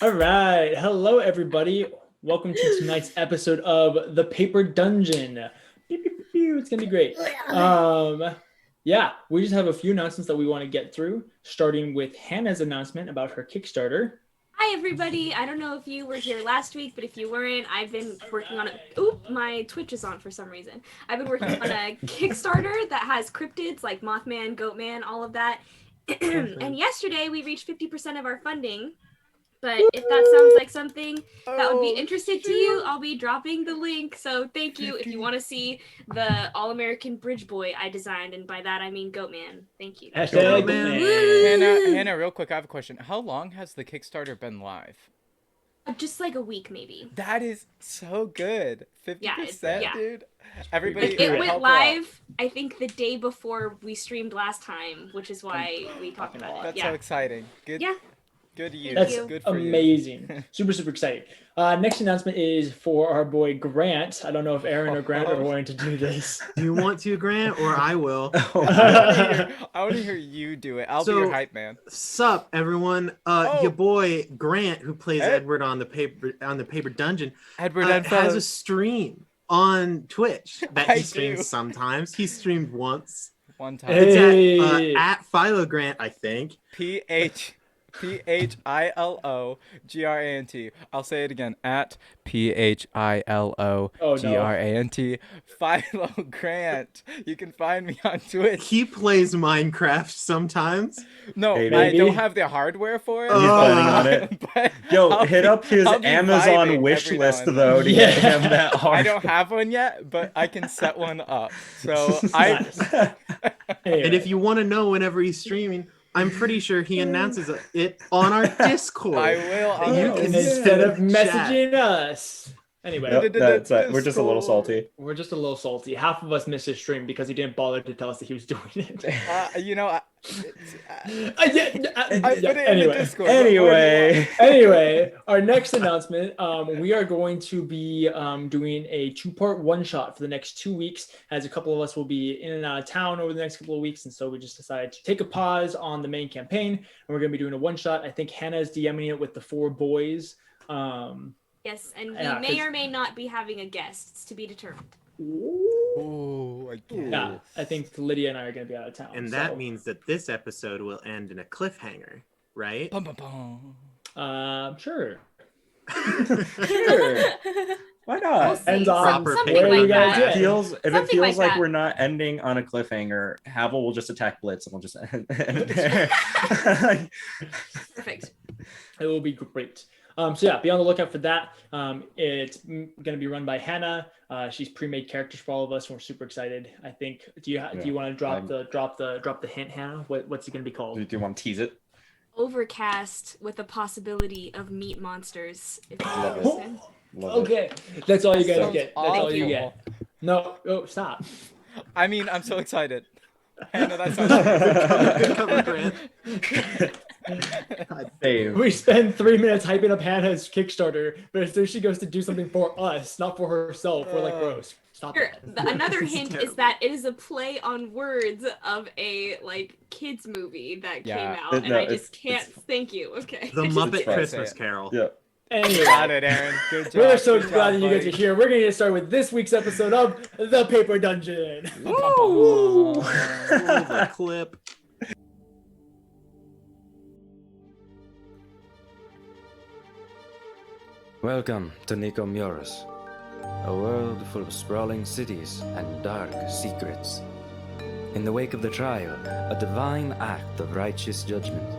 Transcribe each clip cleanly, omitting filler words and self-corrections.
All right. Hello, everybody. Welcome to tonight's episode of The Paper Dungeon. Pew, pew, pew, pew. It's going to be great. Yeah, we just have a few announcements that we want to get through, starting with Hannah's announcement about her Kickstarter. Hi, everybody. I don't know if you were here last week, but if you weren't, I've been working on it. Oop, my Twitch is on for some reason. I've been working on a Kickstarter that has cryptids like Mothman, Goatman, all of that. And yesterday we reached 50% of our funding. But if that sounds like something that would be interested to you, I'll be dropping the link. So thank you if you want to see the All-American Bridge Boy I designed. And by that, I mean Goatman. Thank you. Hashtag Goatman. Hannah, real quick, I have a question. How long has the Kickstarter been live? Just like a week, maybe. That is so good. 50%, dude. Everybody, it went live, I think, the day before we streamed last time, which is why we talked about it. That's so exciting. Good. Yeah. Good to you. That's good for amazing. You. Super exciting. Next announcement is for our boy Grant. I don't know if Aaron or Grant are going to do this. Do you want to, Grant, or I will? I want to hear you do it. I'll be your hype man. Sup, everyone? Your boy Grant, who plays Edward on the Paper Dungeon, has a stream on Twitch that he streams sometimes. He streamed once. One time. It's at Philo Grant, I think. PHILOGRANT. I'll say it again. At PHILOGRANT. Philo Grant. You can find me on Twitch. He plays Minecraft sometimes. No, I don't have the hardware for it. He's planning on it. Yo, hit up his Amazon wish list though to get him that hardware. I don't have one yet, but I can set one up. So And if you want to know whenever he's streaming, I'm pretty sure he announces it on our Discord. I will. Instead of messaging us. Anyway, we're just a little salty. We're just a little salty. Half of us missed his stream because he didn't bother to tell us that he was doing it. Anyway, our next announcement, we are going to be doing a 2-part one-shot for the next 2 weeks, as a couple of us will be in and out of town over the next couple of weeks, and so we just decided to take a pause on the main campaign, and we're going to be doing a one-shot. I think Hannah is DMing it with the 4 boys. Yes, and we may or may not be having a guest. It's to be determined. Ooh, yeah, I think Lydia and I are going to be out of town. And that means that this episode will end in a cliffhanger, right? Sure. Sure. Why not? Ends on where you guys If it feels like we're not ending on a cliffhanger, Havel will just attack Blitz and we'll just end there. Perfect. It will be great. So yeah, be on the lookout for that. It's going to be run by Hannah. She's pre-made characters for all of us, and we're super excited. I think. Do you want to drop the hint, Hannah? What's it going to be called? Do you want to tease it? Overcast with the possibility of meat monsters. Okay, that's all you guys get. That's all you get. No, stop. I mean, I'm so excited. Hannah, that sounds good. We spend 3 minutes hyping up Hannah's Kickstarter, but as soon as she goes to do something for us, not for herself, we're like, gross. Stop it. Another hint is that it is a play on words of a kids movie that came out, and I just can't. Thank you. Okay. The Muppet Christmas Carol. Yeah. Anyway, got it, Aaron. Good job. We're so glad that you get to hear. We're going to get started with this week's episode of The Paper Dungeon. Woo! The clip. Welcome to Nicomuras, a world full of sprawling cities and dark secrets. In the wake of the trial, a divine act of righteous judgment,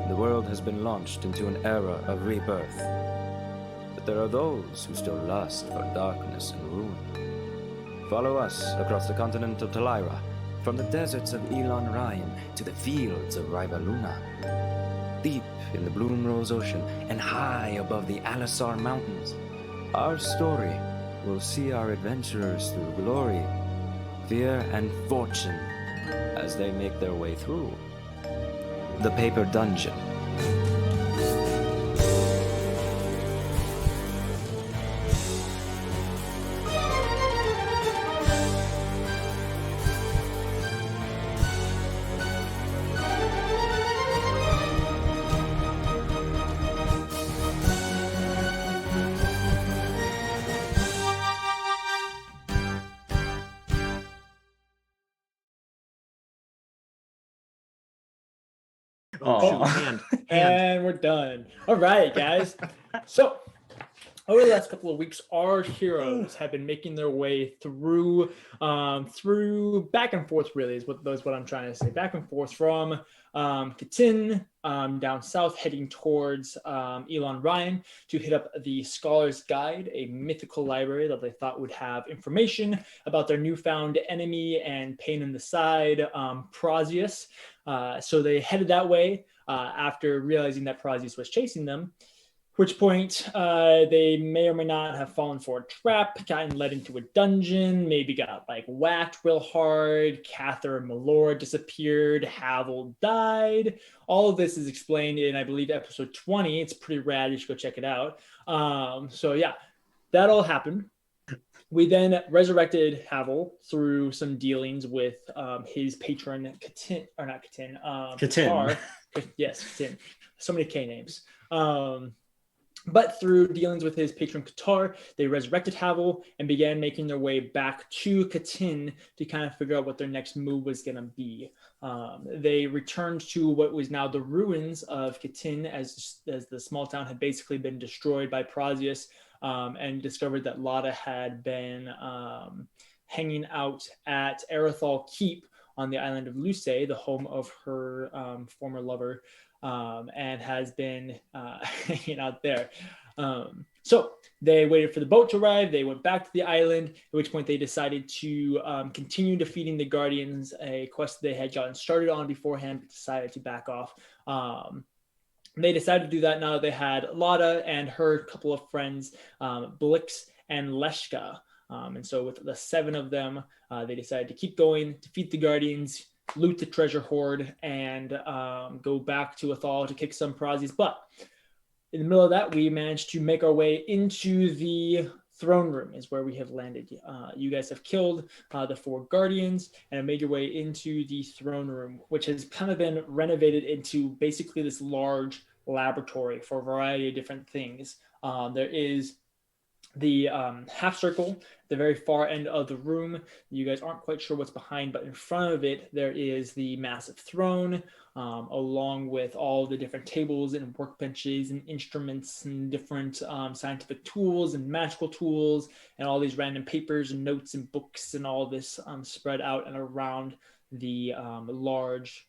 the world has been launched into an era of rebirth. But there are those who still lust for darkness and ruin. Follow us across the continent of Talira, from the deserts of Elon Ryan to the fields of Rivaluna. Deep in the Bloomrose Ocean and high above the Alisar Mountains, our story will see our adventurers through glory, fear, and fortune as they make their way through the Paper Dungeon. Oh, shoot, hand. And we're done. All right, guys. So over the last couple of weeks, our heroes have been making their way through back and forth. Really, is what I'm trying to say. Back and forth from Katin down south, heading towards Elon Ryan to hit up the Scholar's Guide, a mythical library that they thought would have information about their newfound enemy and pain in the side, Prosius. So they headed that way after realizing that Prosius was chasing them. Which point they may or may not have fallen for a trap, gotten led into a dungeon, maybe got like whacked real hard, Cather and Malora disappeared, Havel died. All of this is explained in, I believe, episode 20. It's pretty rad. You should go check it out. So yeah, that all happened. We then resurrected Havel through some dealings with his patron, Katin, or not Katin, Katin. Yes, Katin. So many K names. But through dealings with his patron Qatar, they resurrected Havel and began making their way back to Katin to kind of figure out what their next move was going to be. They returned to what was now the ruins of Katin as the small town had basically been destroyed by Prosius, and discovered that Lada had been hanging out at Erethal Keep on the island of Luce, the home of her former lover, and has been hanging out there. So they waited for the boat to arrive. They went back to the island, at which point they decided to continue defeating the Guardians, a quest they had gotten started on beforehand, but decided to back off. They decided to do that now that they had Lada and her couple of friends, Blix and Leshka. And so with the 7 of them, they decided to keep going, defeat the Guardians, loot the treasure hoard, and go back to Athal to kick some Prosi's butt. In the middle of that, we managed to make our way into the throne room, is where we have landed. You guys have killed the 4 Guardians and have made your way into the throne room, which has kind of been renovated into basically this large laboratory for a variety of different things. There is the half circle at the very far end of the room. You guys aren't quite sure what's behind, but in front of it there is the massive throne, along with all the different tables and workbenches and instruments and different scientific tools and magical tools and all these random papers and notes and books and all this spread out and around the large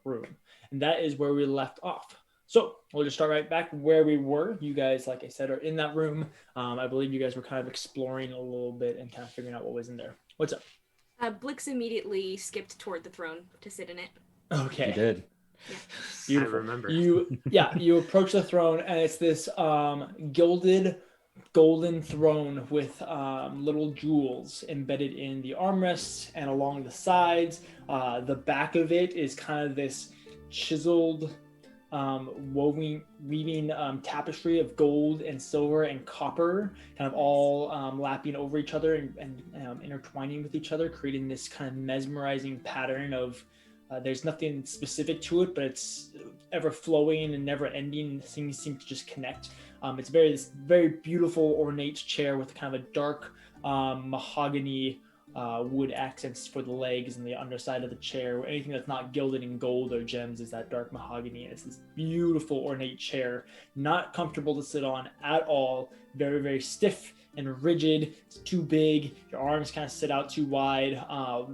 room. And that is where we left off. So we'll just start right back where we were. You guys, like I said, are in that room. I believe you guys were kind of exploring a little bit and kind of figuring out what was in there. What's up? Blix immediately skipped toward the throne to sit in it. Okay. You did. Yeah. Beautiful. I remember. You approach the throne, and it's this gilded golden throne with little jewels embedded in the armrests and along the sides. The back of it is kind of this chiseled weaving tapestry of gold and silver and copper, kind of all lapping over each other and intertwining with each other, creating this kind of mesmerizing pattern of there's nothing specific to it, but it's ever flowing and never ending. Things seem to just connect. It's this very beautiful ornate chair with kind of a dark mahogany wood accents for the legs and the underside of the chair. Anything that's not gilded in gold or gems is that dark mahogany. It's this beautiful ornate chair, not comfortable to sit on at all. Very, very stiff and rigid. It's too big. Your arms kind of sit out too wide.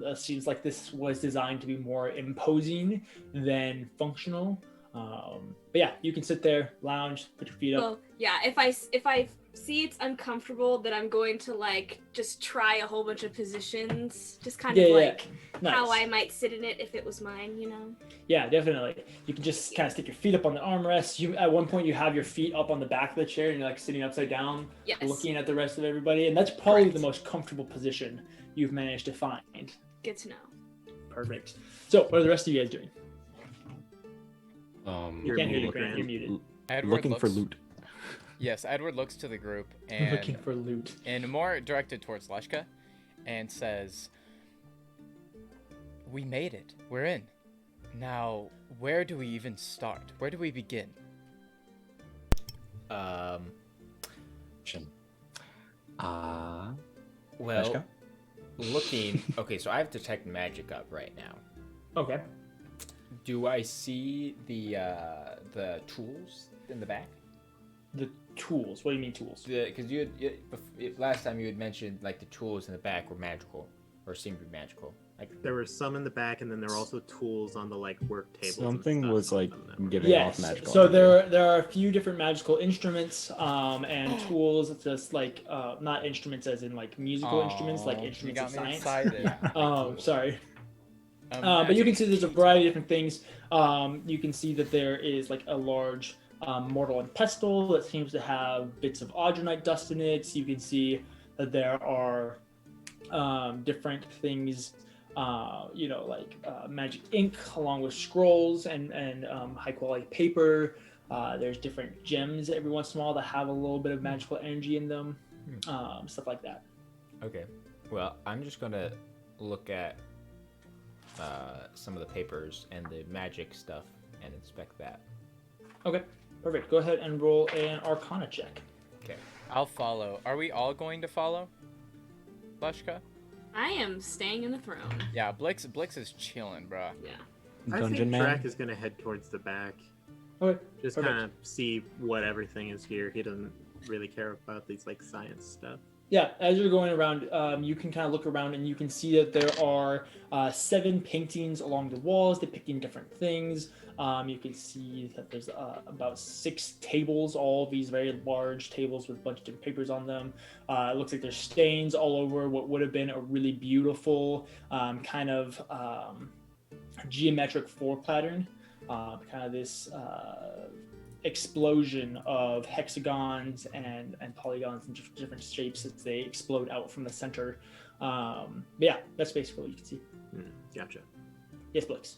It seems like this was designed to be more imposing than functional. But yeah, you can sit there, lounge, put your feet up. Well, yeah, if I see it's uncomfortable, then I'm going to like just try a whole bunch of positions, just kind of like Nice. how I might sit in it if it was mine, you know? Yeah, definitely. You can just kind of stick your feet up on the armrest. You at one point you have your feet up on the back of the chair and you're like sitting upside down, Yes. looking at the rest of everybody, and that's probably Correct. the most comfortable position you've managed to find. Good to know. Perfect. So, what are the rest of you guys doing? You You're can't hear the muted, Grant. You're muted. Edward Looking for looks- loot. Yes, Edward looks to the group Looking and for loot. more directed towards Leshka and says, "We made it. We're in. Now, where do we even start? Where do we begin?" Well, Leshka? looking. Okay, so I have detect magic up right now. Okay. Do I see the tools in the back? The tools? What do you mean tools? Because last time you had mentioned like the tools in the back were magical, or seemed to be magical. Like there were some in the back, and then there were also tools on the like work tables. Something was like giving off magical. So there are a few different magical instruments and tools, just like not instruments as in like musical instruments, like instruments of science. Sorry. But you can see there's a variety of different things. You can see that there is like a large mortal and pestle that seems to have bits of audronite dust in it. You can see that there are different things, like magic ink along with scrolls and high quality paper. There's different gems every once in a while that have a little bit of magical energy in them, stuff like that. Okay. Well, I'm just going to look at some of the papers and the magic stuff and inspect that. Okay, perfect. Go ahead and roll an Arcana check. Okay, I'll follow. Are we all going to follow, Leshka? I am staying in the throne. Yeah, Blix is chilling, bro. Yeah. I think Drac is gonna head towards the back. Okay. Just kind of see what everything is here. He doesn't really care about these like science stuff. Yeah, as you're going around, you can kind of look around and you can see that there are 7 paintings along the walls depicting different things. You can see that there's about 6 tables, all these very large tables with a bunch of different papers on them. It looks like there's stains all over what would have been a really beautiful kind of geometric floor pattern. Kind of this explosion of hexagons and polygons and different shapes as they explode out from the center. But yeah, that's basically what you can see. Gotcha. Yes, Blix.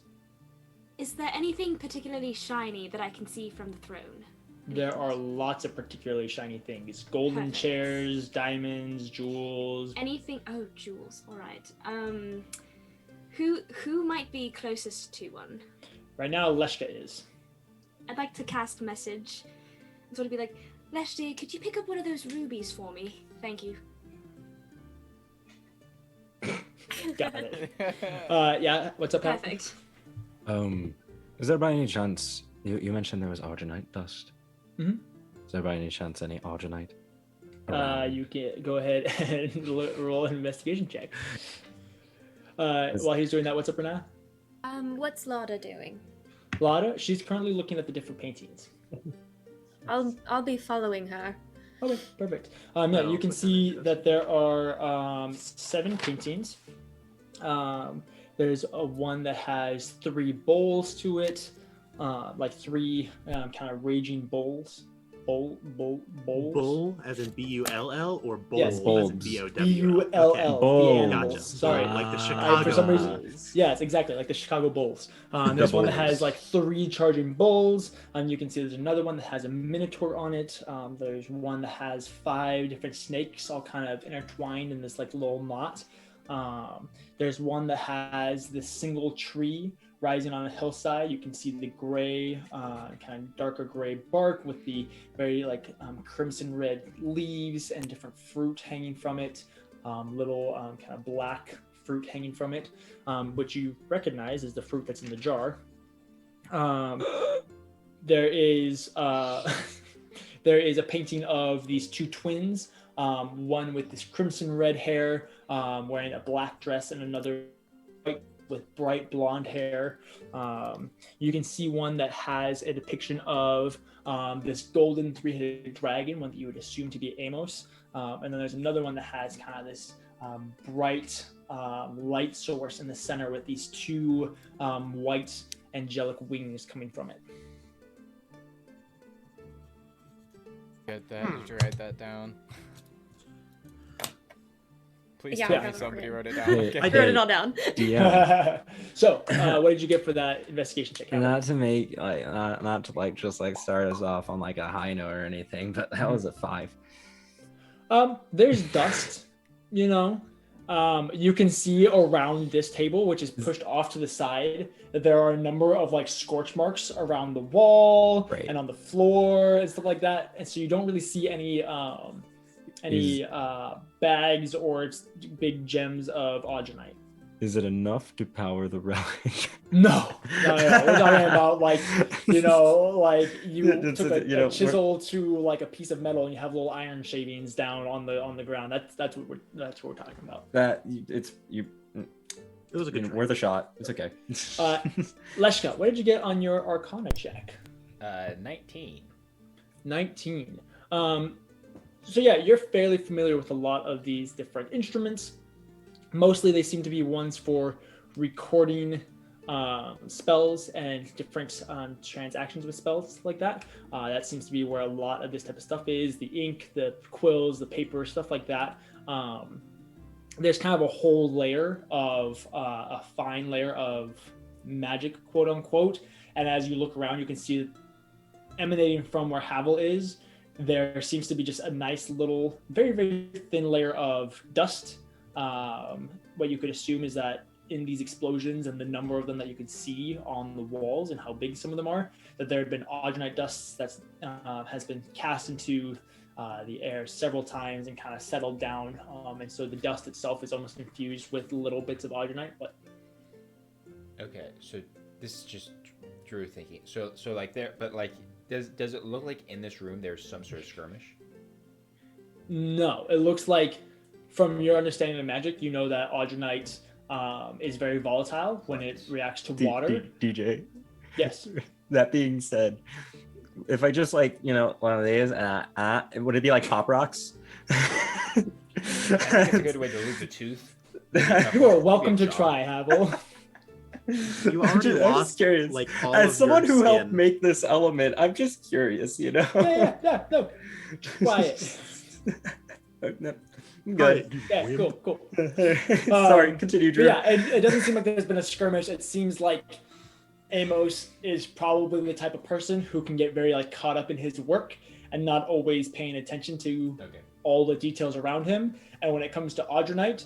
Is there anything particularly shiny that I can see from the throne? There are lots of particularly shiny things. Golden chairs, diamonds, jewels. Anything? Oh, jewels. All right. Who might be closest to one? Right now, Leshka is. I'd like to cast a message and sort of be like, Leshti, could you pick up one of those rubies for me? Thank you. Got it. Yeah, what's up, Pat? Perfect. Is there by any chance, you mentioned there was audronite dust? Mm-hmm. Is there by any chance any audronite? You can go ahead and roll an investigation check. While he's doing that, what's up, Renata? What's Lauda doing? Lauda, she's currently looking at the different paintings. I'll be following her. Okay, perfect. Yeah, you can see that there are 7 paintings. There's one that has 3 bowls to it, like 3 kind of raging bowls. Bowls? Bull as in B-U-L-L or bowl yes, as in B-O-W? B-U-L-L. Okay. Gotcha. Sorry. Like the Chicago for some reason, Bulls. yes, exactly, like the Chicago Bulls. There's one that has like 3 charging bowls. You can see there's another one that has a minotaur on it. There's one that has 5 different snakes all kind of intertwined in this like little knot. There's one that has this single tree rising on a hillside. You can see the gray, kind of darker gray bark with the very like crimson red leaves and different fruit hanging from it. Little kind of black fruit hanging from it, which you recognize as the fruit that's in the jar. There is there is a painting of these 2 twins. One with this crimson red hair, wearing a black dress, and another with bright blonde hair. You can see one that has a depiction of this golden 3-headed dragon, one that you would assume to be Amos. And then there's another one that has kind of this bright light source in the center with these 2 white angelic wings coming from it. Get that. Did you write that down? Please Yeah, tell me somebody wrote it down. Okay. I wrote it all down. Yeah. So, what did you get for that investigation check? Not to make like not to like just like start us off on like a high note or anything, but that was a 5. There's dust, you know. You can see around this table, which is pushed off to the side, that there are a number of like scorch marks around the wall and on the floor and stuff like that. And so you don't really see any bags or big gems of audronite. Is it enough to power the relic? No. We're talking about like you took a chisel to like a piece of metal and you have little iron shavings down on the ground. That's what we're talking about. It was a good worth a shot. It's okay. Leshka, what did you get on your Arcana check? 19. 19. So yeah, you're fairly familiar with a lot of these different instruments. Mostly they seem to be ones for recording spells and different transactions with spells like that. That seems to be where a lot of this type of stuff is. The ink, the quills, the paper, stuff like that. There's kind of a whole layer of a fine layer of magic, quote unquote. And as you look around, you can see emanating from where Havel is, there seems to be just a nice little, very, very thin layer of dust. What you could assume is that in these explosions and the number of them that you could see on the walls and how big some of them are, that there had been audronite dust that has been cast into the air several times and kind of settled down, and so the dust itself is almost infused with little bits of audronite. But okay, so this is just Drew thinking. So like there, but like, does it look like in this room there's some sort of skirmish? No, it looks like, from your understanding of magic, you know that audronite is very volatile when it reacts to water. DJ. Yes. That being said, if I just one of these, would it be like Pop Rocks? I think it's a good way to lose a tooth. You are welcome to try, Havel. You already lost, curious. like, all as of someone your who skin. helped make this element, I'm just curious, Yeah, no. Try it. Good. Yeah, cool. Sorry, continue, Drew. Yeah, it doesn't seem like there's been a skirmish. It seems like Amos is probably the type of person who can get very caught up in his work and not always paying attention to all the details around him. And when it comes to audronite,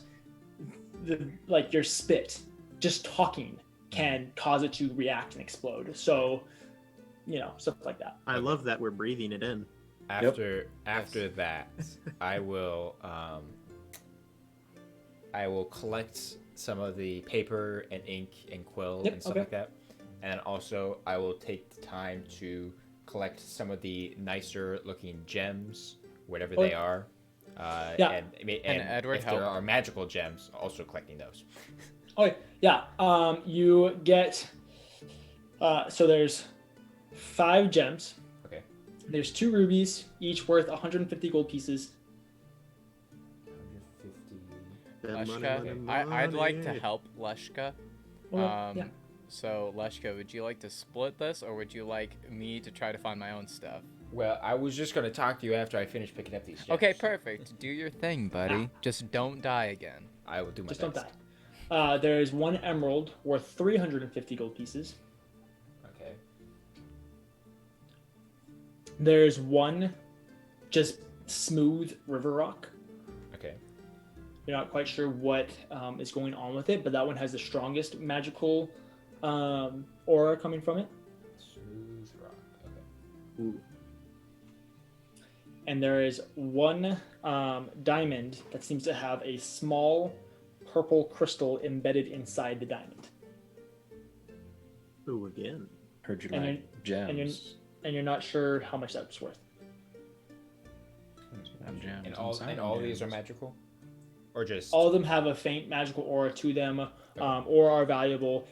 your spit, just talking, can cause it to react and explode. So, stuff like that. I love that we're breathing it in. After that, I will collect some of the paper and ink and quill and stuff like that, and also I will take the time to collect some of the nicer looking gems, whatever they are. And Edward, if there are magical gems, also collecting those. You get so there's 5 gems. Okay. There's 2 rubies, each worth 150 gold pieces. 150. Leshka, I'd like to help Leshka. So Leshka, would you like to split this, or would you like me to try to find my own stuff? Well, I was just gonna talk to you after I finish picking up these gems. Okay, perfect. Do your thing, buddy. Just don't die again. I will do my best. Just don't die. There's 1 emerald worth 350 gold pieces. Okay. There's 1 just smooth river rock. Okay. You're not quite sure what is going on with it, but that one has the strongest magical aura coming from it. Smooth rock. Okay. Ooh. And there is 1 diamond that seems to have a small purple crystal embedded inside the diamond. Ooh, again. Heard you like gems. And you're not sure how much that's worth. And all these are magical? Or just... All of them have a faint magical aura to them, or are valuable,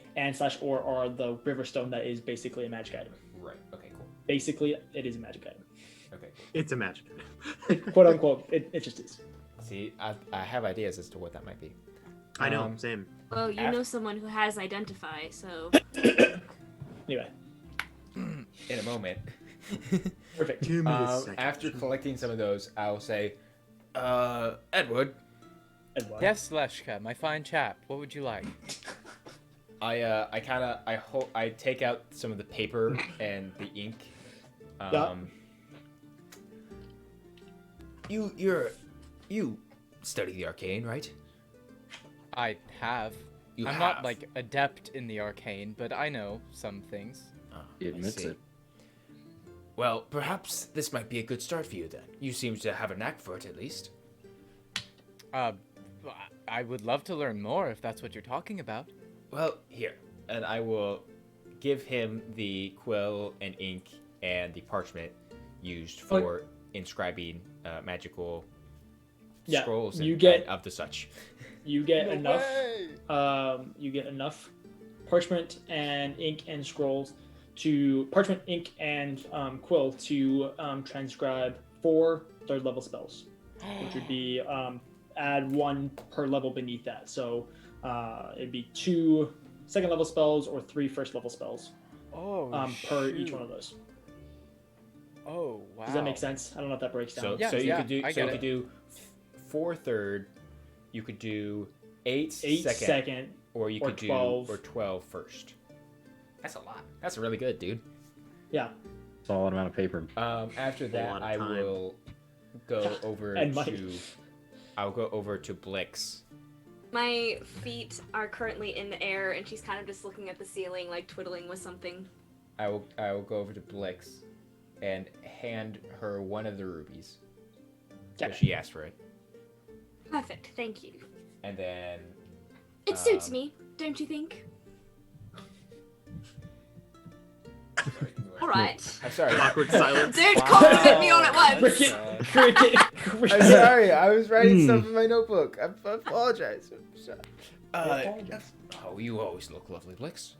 or are the riverstone that is basically a magic item. Right, okay, cool. Basically, it is a magic item. Okay. It's a magic item. Quote unquote, it just is. See, I have ideas as to what that might be. I know, same. Well, you know someone who has Identify, so... Anyway. In a moment. Perfect. 2 minutes. After collecting some of those, I'll say, Edward. Yes, Leshka, my fine chap. What would you like? I take out some of the paper and the ink. You study the arcane, right? I have. I'm not adept in the arcane, but I know some things. He admits it. Well, perhaps this might be a good start for you then. You seem to have a knack for it, at least. I would love to learn more if that's what you're talking about. Well, here, and I will give him the quill and ink and the parchment used for inscribing magical scrolls and of the such. You get enough. You get enough parchment and ink and scrolls parchment, ink, and quill to transcribe 4 third-level spells, which would be add 1 per level beneath that. So it'd be 2 second-level spells or 3 first-level spells. Per each one of those. Oh wow! Does that make sense? I don't know if that breaks down. So you could do 4 third. You could do 8 second, or you could 12. do 12 first. That's a lot. That's really good, dude. Yeah. Solid amount of paper. After that, I will go over I'll go over to Blix. My feet are currently in the air, and she's kind of just looking at the ceiling, like twiddling with something. I will go over to Blix and hand her one of the rubies. So she asked for it. Perfect, thank you. And then... It suits me, don't you think? Alright. I'm sorry. Awkward silence. Don't compliment me all at once. Cricket. I'm sorry, I was writing stuff in my notebook. I apologize. I'm sorry. Oh, you always look lovely, Blix.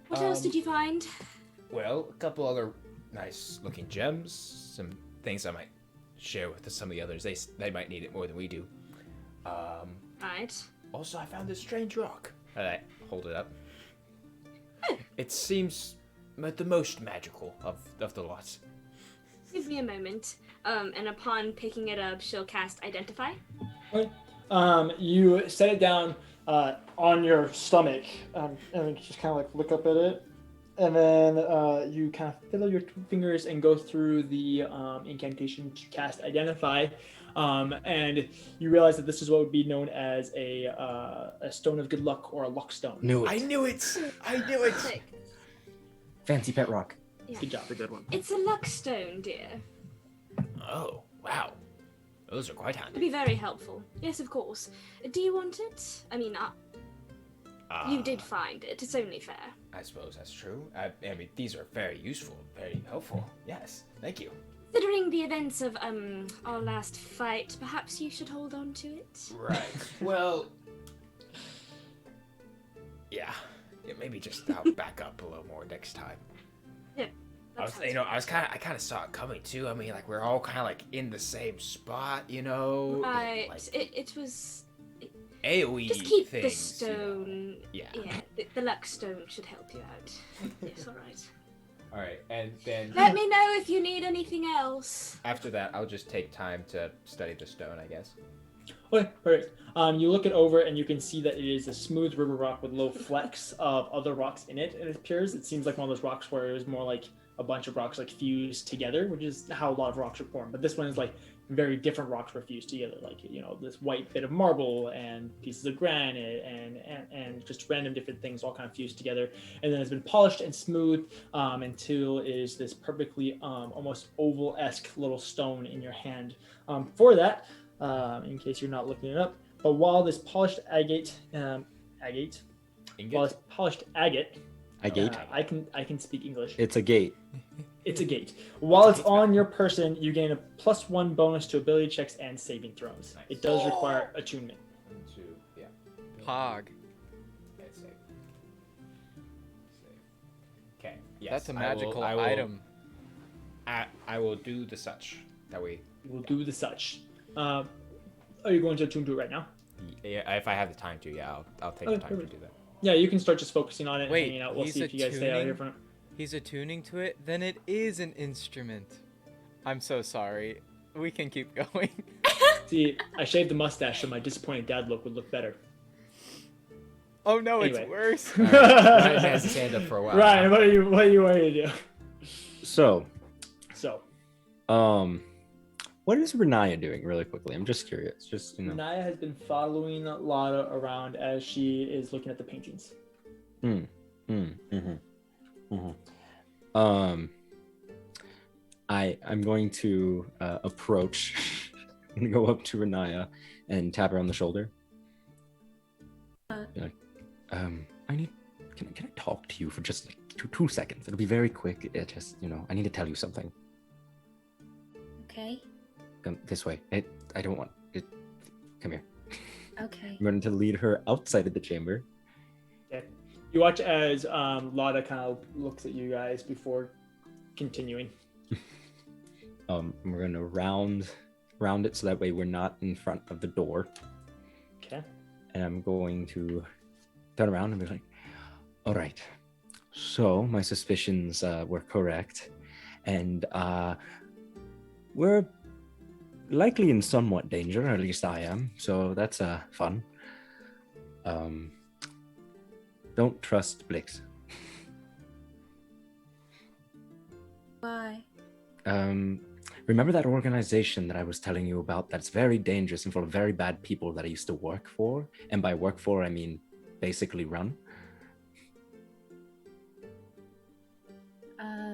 What else did you find? Well, a couple other nice-looking gems. Some things I might share with some of the others. They might need it more than we do. Right. Also, I found this strange rock. I hold it up. It seems the most magical of the lots. Give me a moment. And upon picking it up, she'll cast Identify. You set it down on your stomach, and then just kind of like look up at it, and then you kind of fiddle your fingers and go through the incantation to cast Identify, and you realize that this is what would be known as a stone of good luck or a luck stone. I knew it! Fancy pet rock. Yeah. Good job. A good one. It's a luck stone, dear. Oh, wow. Those are quite handy. It'd be very helpful. Yes, of course. Do you want it? I mean, you did find it. It's only fair. I suppose that's true. I mean, these are very useful, very helpful. Yes, thank you. Considering the events of our last fight, perhaps you should hold on to it. Right. Well, yeah, maybe just I'll back up a little more next time. Yeah. I kind of saw it coming too. I mean, like we're all kind of like in the same spot, you know. Right. Like, it was. AOE just keep things, the stone. You know? Yeah. The luck stone should help you out. Yes. All right. All right, and then let me know if you need anything else. After that, I'll just take time to study the stone, I guess. Okay, perfect. You look it over and you can see that it is a smooth river rock with low flecks of other rocks in it. And it appears, it seems like one of those rocks where it was more like a bunch of rocks like fused together, which is how a lot of rocks are formed. But this one is like very different rocks were fused together, like, you know, this white bit of marble and pieces of granite and just random different things all kind of fused together. And then it's been polished and smooth until it is this perfectly almost oval-esque little stone in your hand. For that, in case you're not looking it up, but while this polished agate, I can speak English. It's a gate. It's a gate. While it's on your person, you gain a +1 bonus to ability checks and saving throws. Nice. It does require attunement. Pog. Okay. Yes, that's a magical item. I will do the such. That way. We'll do the such. Are you going to attune to it right now? Yeah, if I have the time to, yeah, I'll take the time to do that. Yeah, you can start just focusing on it and Wait, hanging out. We'll see if you guys stay out here for now. He's attuning to it? Then it is an instrument. I'm so sorry. We can keep going. See, I shaved the mustache so my disappointed dad look would look better. Oh no, anyway. It's worse. Right. Ryan has his hand up for a while. Ryan, what are you wanting to do? So. What is Renaya doing really quickly? I'm just curious. Just, you know. Renaya has been following Lada around as she is looking at the paintings. I'm going to approach gonna go up to Renaya and tap her on the shoulder. Be like, I need. Can I talk to you for just like two seconds? It'll be very quick. It just, I need to tell you something. Okay. Come this way. I don't want it. Come here. Okay. I'm going to lead her outside of the chamber. Okay. You watch as Lotta kind of looks at you guys before continuing. We're going to round it so that way we're not in front of the door. Okay. And I'm going to turn around and be like, all right. So my suspicions were correct, and we're likely in somewhat danger. At least I am. So that's fun. Don't trust Blix. Why? Remember that organization that I was telling you about that's very dangerous and full of very bad people that I used to work for? And by work for, I mean basically run.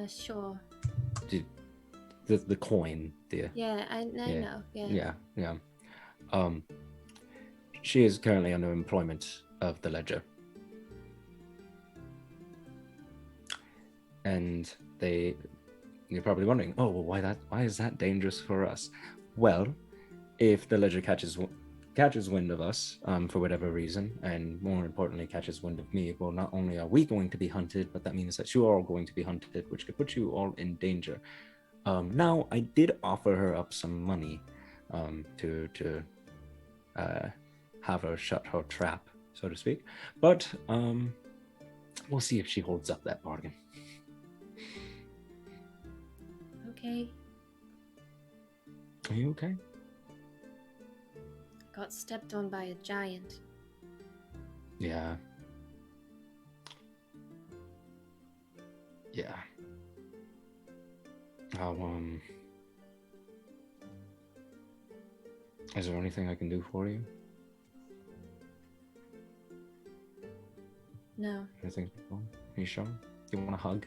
Sure. The coin, dear. Yeah, I know. Yeah. Yeah. She is currently under employment of the Ledger. And you're probably wondering, oh, well, why is that dangerous for us? Well, if the Ledger catches wind of us, for whatever reason, and more importantly catches wind of me, well, not only are we going to be hunted, but that means that you are all going to be hunted, which could put you all in danger. Now, I did offer her up some money to have her shut her trap, so to speak, but we'll see if she holds up that bargain. Okay. Are you okay? Got stepped on by a giant. Yeah. Is there anything I can do for you? No. Anything? Are you sure? You want a hug?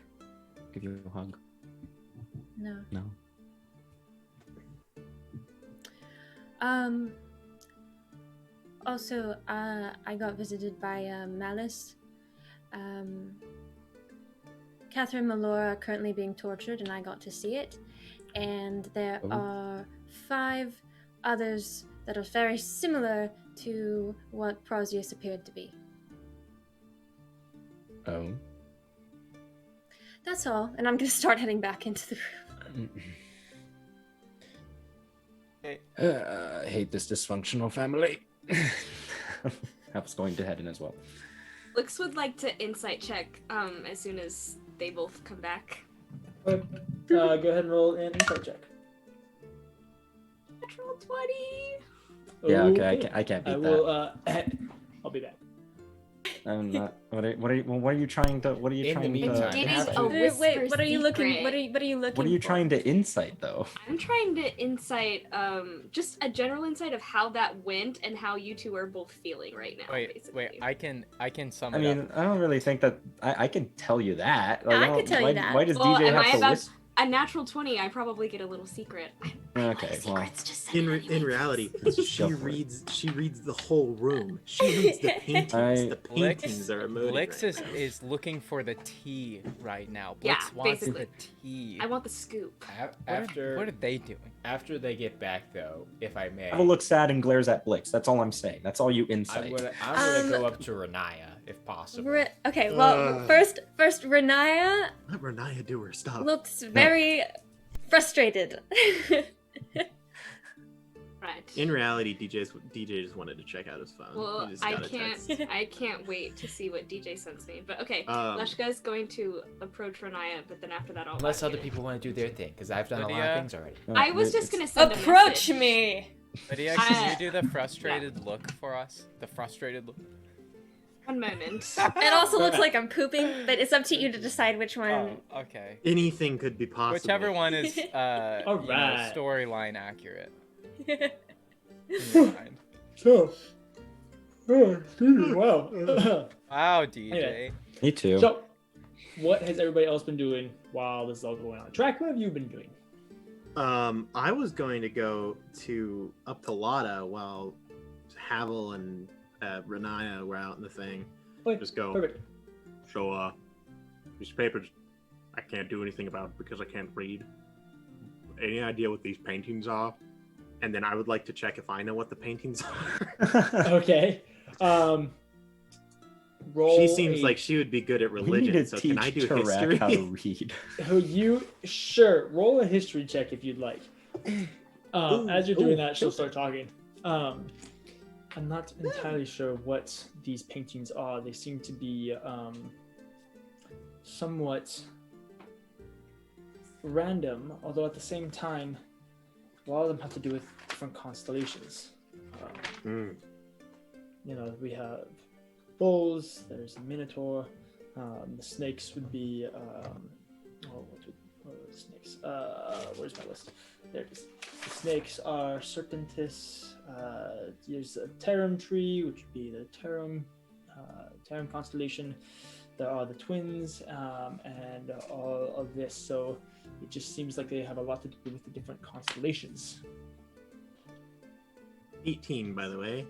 Give you a hug? No. No. Also, I got visited by Malice. Catherine Malora are currently being tortured, and I got to see it. And there are 5 others that are very similar to what Prozius appeared to be. Oh. That's all, and I'm gonna start heading back into the room. I hate this dysfunctional family. I was going to head in as well. Blix would like to insight check as soon as they both come back. Go ahead and roll an insight check. Natural 20. Yeah, okay, I can't beat I will, I'll be back. I'm not. What are you trying to? What are you In the trying meantime, to? Wait, what are you looking? What are you looking? What are you for? trying to insight though? I'm trying to insight, just a general insight of how that went and how you two are both feeling right now. Wait, I can sum I it mean, up. I don't really think that I can tell you that. Like, I can tell you that. Why does Well, DJ am have I to about whisper? a natural 20? I probably get a little secret. Okay, well, in reality, she reads the whole room. She reads the paintings. The paintings are emoting. Blix is looking for the tea right now. Blix Yeah, wants basically. the tea. I want the scoop. What are they doing? After they get back, though, if I may, Ava looks sad and glares at Blix. That's all I'm saying. That's all you insight. I'm gonna go up to Renaya if possible. Okay, well, first, Renaya. Let Renaya do her stuff. Looks very frustrated. Right. In reality, DJ just wanted to check out his phone. Well, He just I got a text. can't wait to see what DJ sends me. But okay, Leshka's going to approach Renaya, but then after that, I'll. Unless other people want to do their thing, because I've done a lot of things already. I was just gonna send approach me. Lydia, can you do the frustrated look for us? The frustrated look. One moment. It also looks like I'm pooping, but it's up to you to decide which one. Oh, okay. Anything could be possible. Whichever one is Alright. storyline accurate. So, wow. Wow, DJ. Anyway. Me too. So, what has everybody else been doing while this is all going on? Track, what have you been doing? I was going to go up to Lotta while Havel and Renaya were out in the thing. Just go. Perfect. So, these papers, I can't do anything about because I can't read. Any idea what these paintings are? And then I would like to check if I know what the paintings are. Okay. Roll. She seems like she would be good at religion. So can I do history? How to read? Roll a history check if you'd like. As you're doing that, she'll start talking. I'm not entirely sure what these paintings are. They seem to be somewhat random, although at the same time, a lot of them have to do with different constellations. You know, we have bulls, there's a minotaur, the snakes would be snakes? Where's my list? There it is. The snakes are Serpentis. There's a Tarum tree, which would be the Tarum constellation. There are the twins, and all of this. So it just seems like they have a lot to do with the different constellations. 18, by the way.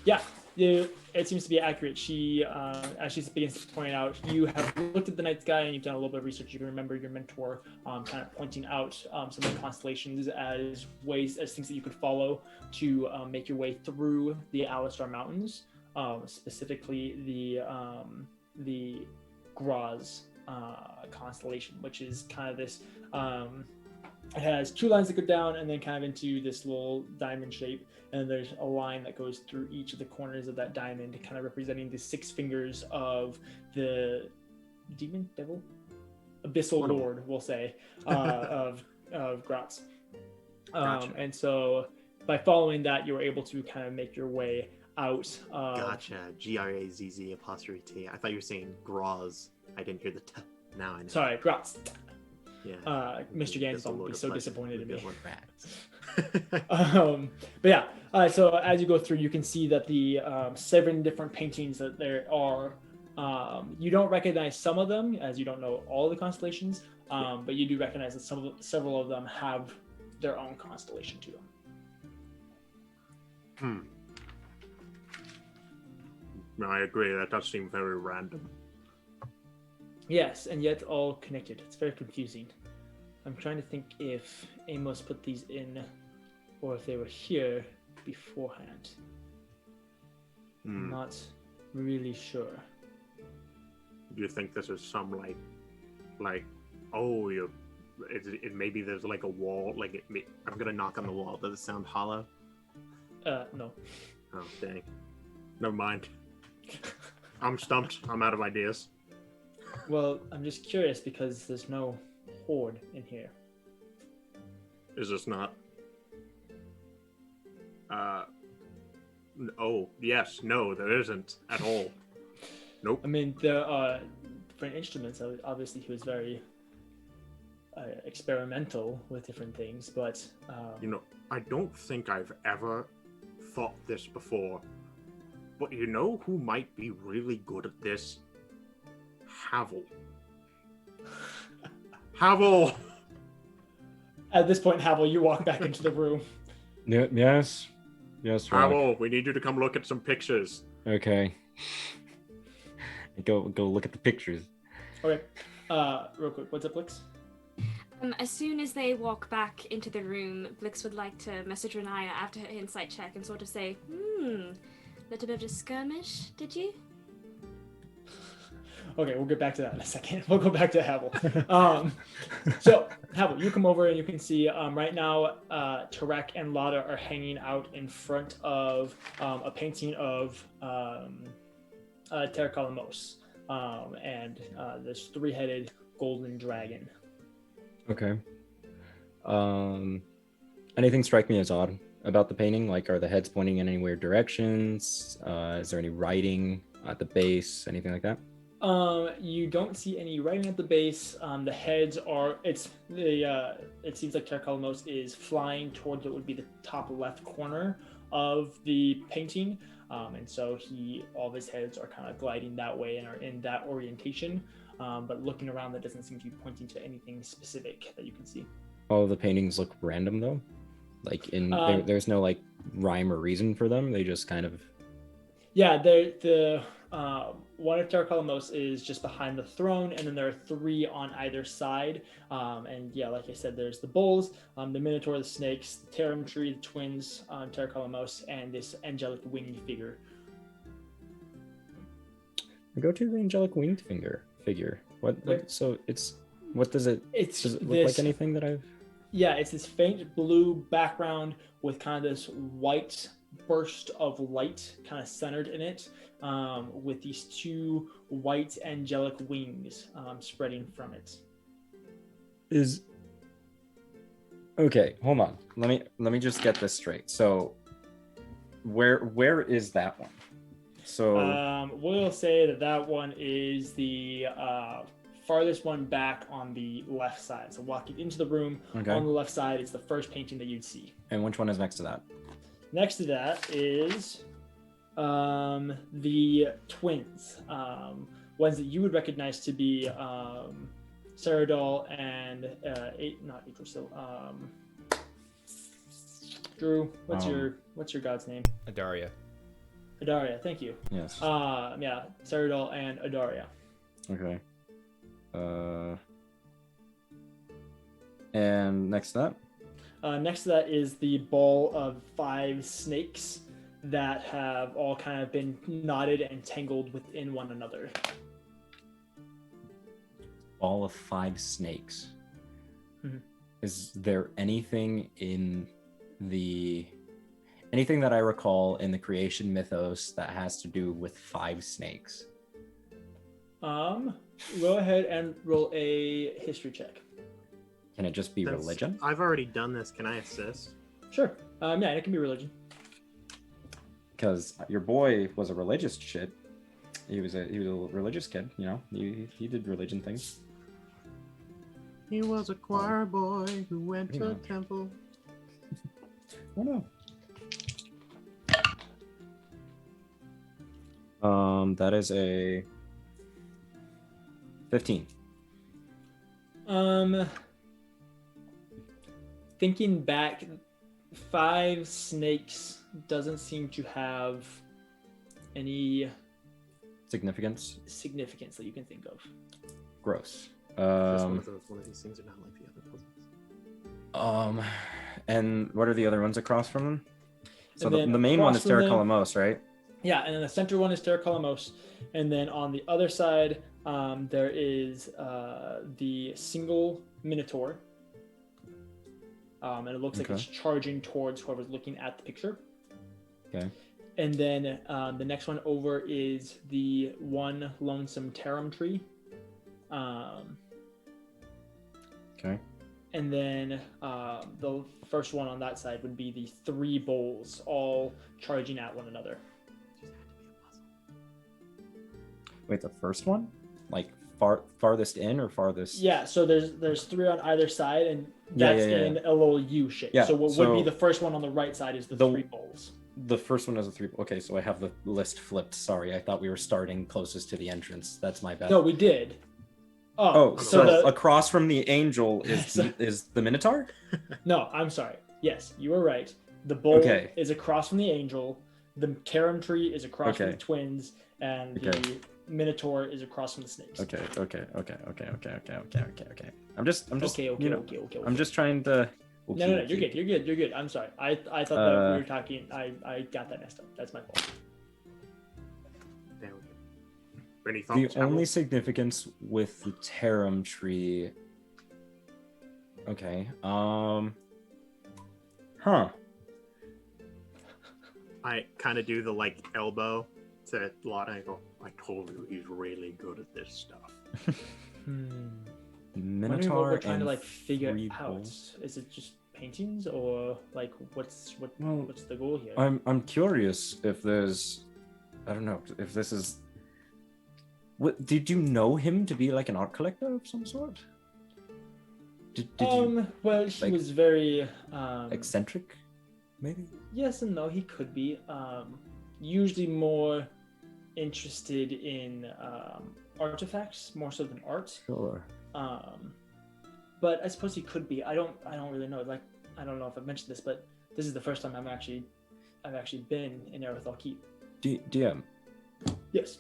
Yeah, it seems to be accurate. She, as she begins to point out, you have looked at the night sky and you've done a little bit of research. You can remember your mentor kind of pointing out some of the constellations as things that you could follow to make your way through the Alistar Mountains, specifically the Graz constellation, which is kind of this. It has two lines that go down and then kind of into this little diamond shape. And there's a line that goes through each of the corners of that diamond, kind of representing the 6 fingers of the devil, abyssal lord, we'll say, of Graz. Gotcha. And so by following that, you were able to kind of make your way out. Gotcha. Grazz apostrophe T. I thought you were saying Graz. I didn't hear the T. Now I know. Sorry, Graz. Yeah. Mr. Gansel would be so disappointed in me. Rats. But yeah, so as you go through, you can see that the 7 different paintings that there are, you don't recognize some of them, as you don't know all the constellations, but you do recognize that several of them have their own constellation to them. I agree. That does seem very random. Yes, and yet all connected. It's very confusing. I'm trying to think if Amos put these in or if they were here beforehand. I'm not really sure. Do you think this is some maybe there's like a wall, I'm gonna knock on the wall. Does it sound hollow? No. Oh, dang. Never mind. I'm stumped. I'm out of ideas. Well, I'm just curious because there's no Hoard in here. Is this not? Oh, yes. No, there isn't at all. Nope. I mean, there are different instruments. Obviously, he was very experimental with different things, but... I don't think I've ever thought this before, but you know who might be really good at this? Havel. Havel! At this point, Havel, you walk back into the room. Yes. Yes, Havel, we need you to come look at some pictures. Okay. Go look at the pictures. Okay. Real quick, what's up, Blix? As soon as they walk back into the room, Blix would like to message Renaya after her insight check and sort of say, little bit of a skirmish, did you? Okay, we'll get back to that in a second. We'll go back to Havel. So, Havel, you come over and you can see right now Tarek and Lada are hanging out in front of a painting of Terkalamos and this 3-headed golden dragon. Okay. Anything strike me as odd about the painting? Like, are the heads pointing in any weird directions? Is there any writing at the base? Anything like that? You don't see any writing at the base. The heads are. It seems like Terkalamos is flying towards what would be the top left corner of the painting, and so all of his heads are kind of gliding that way and are in that orientation. but looking around, that doesn't seem to be pointing to anything specific that you can see. All the paintings look random though, like there's no like rhyme or reason for them. They just kind of. Yeah, the one of Terra Columos is just behind the throne, and then there are 3 on either side. And yeah, like I said, there's the bulls, the minotaur, the snakes, the Tarum tree, the twins, Terra Columos, and this angelic winged figure. I go to the angelic winged figure. What? So it's what does it? Does it look like anything that I've? Yeah, it's this faint blue background with kind of this white burst of light kind of centered in it, with these 2 white angelic wings spreading from it. Okay, hold on. Let me just get this straight. So where is that one? So we'll say that one is the farthest one back on the left side. So walking into the room, on the left side is the first painting that you'd see. And which one is next to that? Next to that is the twins, ones that you would recognize to be Saradol and not Idrisil. Drew, what's your god's name? Adaria. Adaria, thank you. Yes. Yeah, Saradol and Adaria. Okay. And next to that? Next to that is the ball of 5 snakes that have all kind of been knotted and tangled within one another. Ball of 5 snakes. Mm-hmm. Is there anything that I recall in the creation mythos that has to do with 5 snakes? Go ahead and roll a history check. Can it just be religion? I've already done this. Can I assist? Sure. Yeah, it can be religion. Because your boy was a religious shit. He was a religious kid, you know. He did religion things. He was a choir boy who went to a temple. Oh no. That is a 15. Thinking back, 5 snakes doesn't seem to have any significance that you can think of. Gross. One of these things are not like the other puzzles. And what are the other ones across from them? So the And then main one is across from Terra them- Columos, right? Yeah, and then the center one is Terra Columos, and then on the other side, there is the single Minotaur, and it looks like it's charging towards whoever's looking at the picture. Okay. And then the next one over is the one lonesome Tarum tree. Okay. And then the first one on that side would be the 3 bowls, all charging at one another. Wait, the first one? Like farthest in or farthest? Yeah, so there's 3 on either side, and that's in a little U shape. Yeah, so what would be the first one on the right side is the 3 bowls. The first one is a 3. Okay, so I have the list flipped. Sorry, I thought we were starting closest to the entrance. That's my bad. No, we did. So across from the angel is the Minotaur? No, I'm sorry. Yes, you were right. The bowl is across from the angel. The Tarum tree is across from the twins, and the Minotaur is across from the snakes. Okay. I'm just I'm just trying to. No, you're good. I'm sorry. I thought that we were talking. I got that messed up. That's my fault. There we go. The only significance with the Tarum tree. Okay. I kind of do the elbow to Lotta. I go, I told you he's really good at this stuff. Minotaur what we're trying to figure out. Bowls. Is it just paintings, or what's the goal here? I'm curious if there's, I don't know if this is. What did you know him to be, like an art collector of some sort? Did you? Well, he was very eccentric, maybe. Yes and no. He could be usually more interested in artifacts more so than art. Sure. But I suppose he could be. I don't really know. Like, I don't know if I've mentioned this, but this is the first time I've actually been in Aerithal Keep. DM. Yes.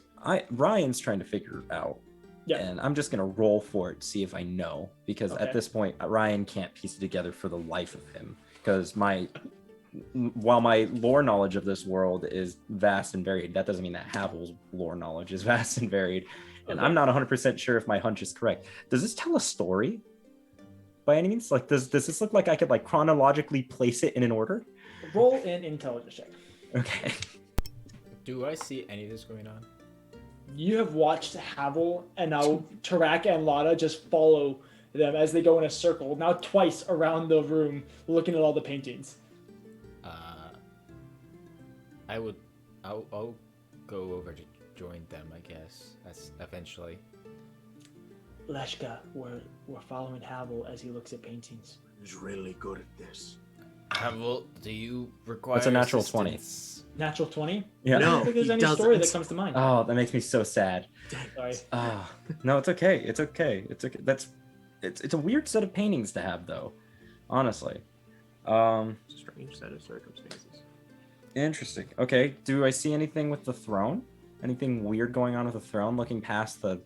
Ryan's trying to figure it out. Yeah. And I'm just gonna roll for it to see if I know, because at this point Ryan can't piece it together for the life of him. Because while my lore knowledge of this world is vast and varied, that doesn't mean that Havel's lore knowledge is vast and varied. And I'm not 100% sure if my hunch is correct. Does this tell a story by any means? Like, does this look like I could like chronologically place it in an order? Roll an intelligence check. Okay. Do I see any of this going on? You have watched Havel and now Tarak and Lada just follow them as they go in a circle, now twice around the room, looking at all the paintings. I'll go over to join them, I guess. That's eventually. Leshka, we're following Havel as he looks at paintings. He's really good at this. Havel, do you require That's a natural assistance? 20. Natural 20? Yeah. I don't think there's any story that comes to mind. Oh, that makes me so sad. Sorry. No, it's okay. It's okay. It's okay. It's a weird set of paintings to have, though. Honestly. Strange set of circumstances. Interesting. Okay. Do I see anything with the throne? Anything weird going on with the throne? Looking past the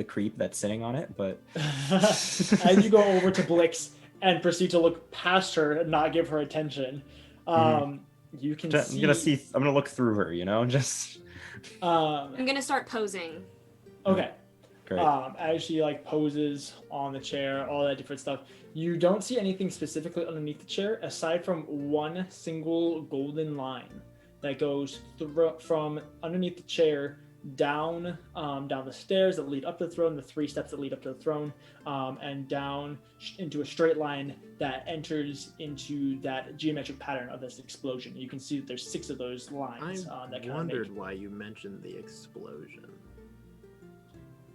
creep that's sitting on it, but as you go over to Blix and proceed to look past her and not give her attention, you can see. I'm gonna look through her. Just. I'm gonna start posing. Okay. Great. As she like poses on the chair, all that different stuff, you don't see anything specifically underneath the chair aside from one single golden line that goes from underneath the chair down the stairs that lead up to the throne, the 3 steps that lead up to the throne, and down into a straight line that enters into that geometric pattern of this explosion. You can see that there's 6 of those lines. I wondered why you mentioned the explosion.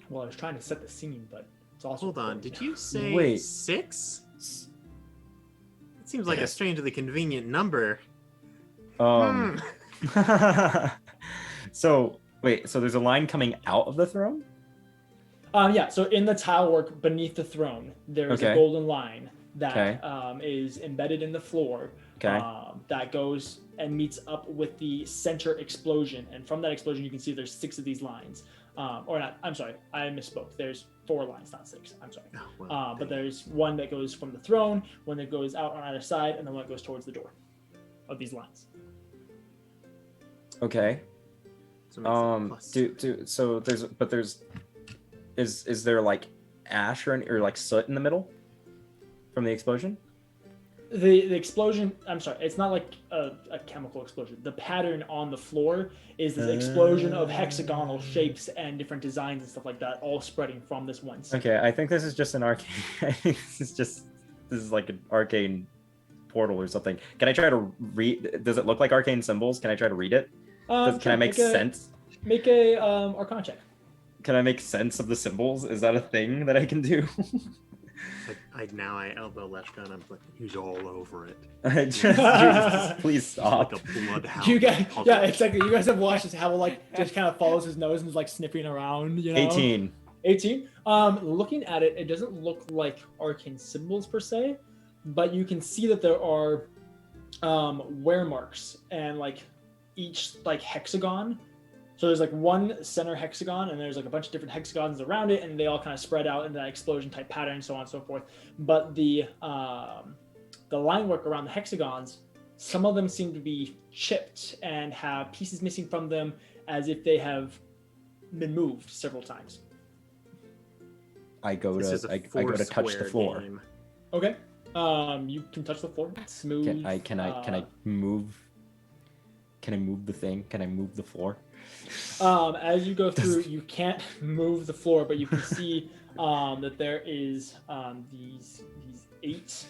Well, I was trying to set the scene, but it's also. Hold on, did you say 6? It seems like a strangely convenient number. So wait, so there's a line coming out of the throne? Yeah, so in the tile work beneath the throne, there is a golden line that is embedded in the floor that goes and meets up with the center explosion. And from that explosion, you can see there's 6 of these lines. Or not, I'm sorry, I misspoke. There's 4 lines, not 6. I'm sorry. But there's one that goes from the throne, one that goes out on either side, and then one that goes towards the door of these lines. Okay. So is there like ash or like soot in the middle from the explosion? The explosion, I'm sorry, it's not like a chemical explosion. The pattern on the floor is this explosion of hexagonal shapes and different designs and stuff like that, all spreading from this one scene. Okay, I think this is just an arcane. I think this is like an arcane portal or something. Can I try to read? Does it look like arcane symbols? Can I try to read it? Can I make sense? Make a Arcana check. Can I make sense of the symbols? Is that a thing that I can do? I elbow Leshka and I'm like, he's all over it. Jesus, please stop. Like a bloodhound. You guys, yeah, exactly. You guys have watched this. Havel like just kind of follows his nose and is like sniffing around. 18. 18. Looking at it, it doesn't look like arcane symbols per se, but you can see that there are wear marks and like each like hexagon. So there's like one center hexagon and there's like a bunch of different hexagons around it and they all kind of spread out in that explosion type pattern, so on and so forth. But the line work around the hexagons, some of them seem to be chipped and have pieces missing from them as if they have been moved several times. I go to touch the floor. Game. Okay. You can touch the floor. It's smooth. Can I move? Can I move the thing? Can I move the floor? As you go through, you can't move the floor, but you can see that there is these 8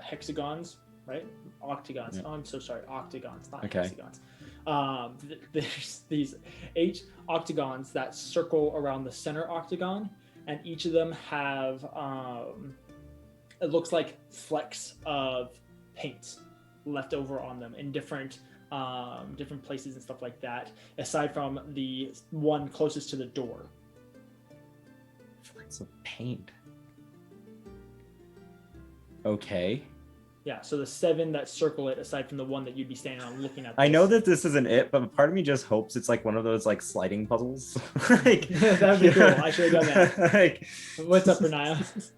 hexagons, right? Octagons. Yeah. Oh, I'm so sorry, octagons, not Okay. hexagons. There's these 8 octagons that circle around the center octagon, and each of them have it looks like flecks of paint left over on them in different places and stuff like that, aside from the one closest to the door. Flecks of paint. Okay. Yeah, so the 7 that circle it, aside from the one that you'd be standing on looking at. I know that this isn't it, but part of me just hopes it's like one of those like sliding puzzles. Like, that'd be cool. I should have done that. Like, what's up, Renaya?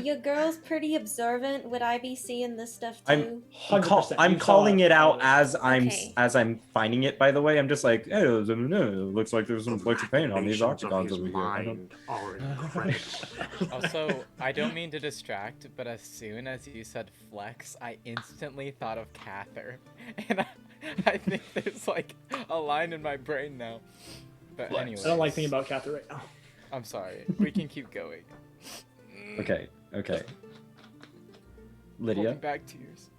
Your girl's pretty observant. Would I be seeing this stuff too? I'm calling it out as I'm finding it. By the way, I'm just like, hey, it looks like there's some flecks of paint on these octagons over here. Also, I don't mean to distract, but as soon as you said flex, I instantly thought of Cather, and I think there's like a line in my brain now. But anyway, I don't like thinking about Cather right now. I'm sorry. We can keep going. Okay. Lydia, back to yours.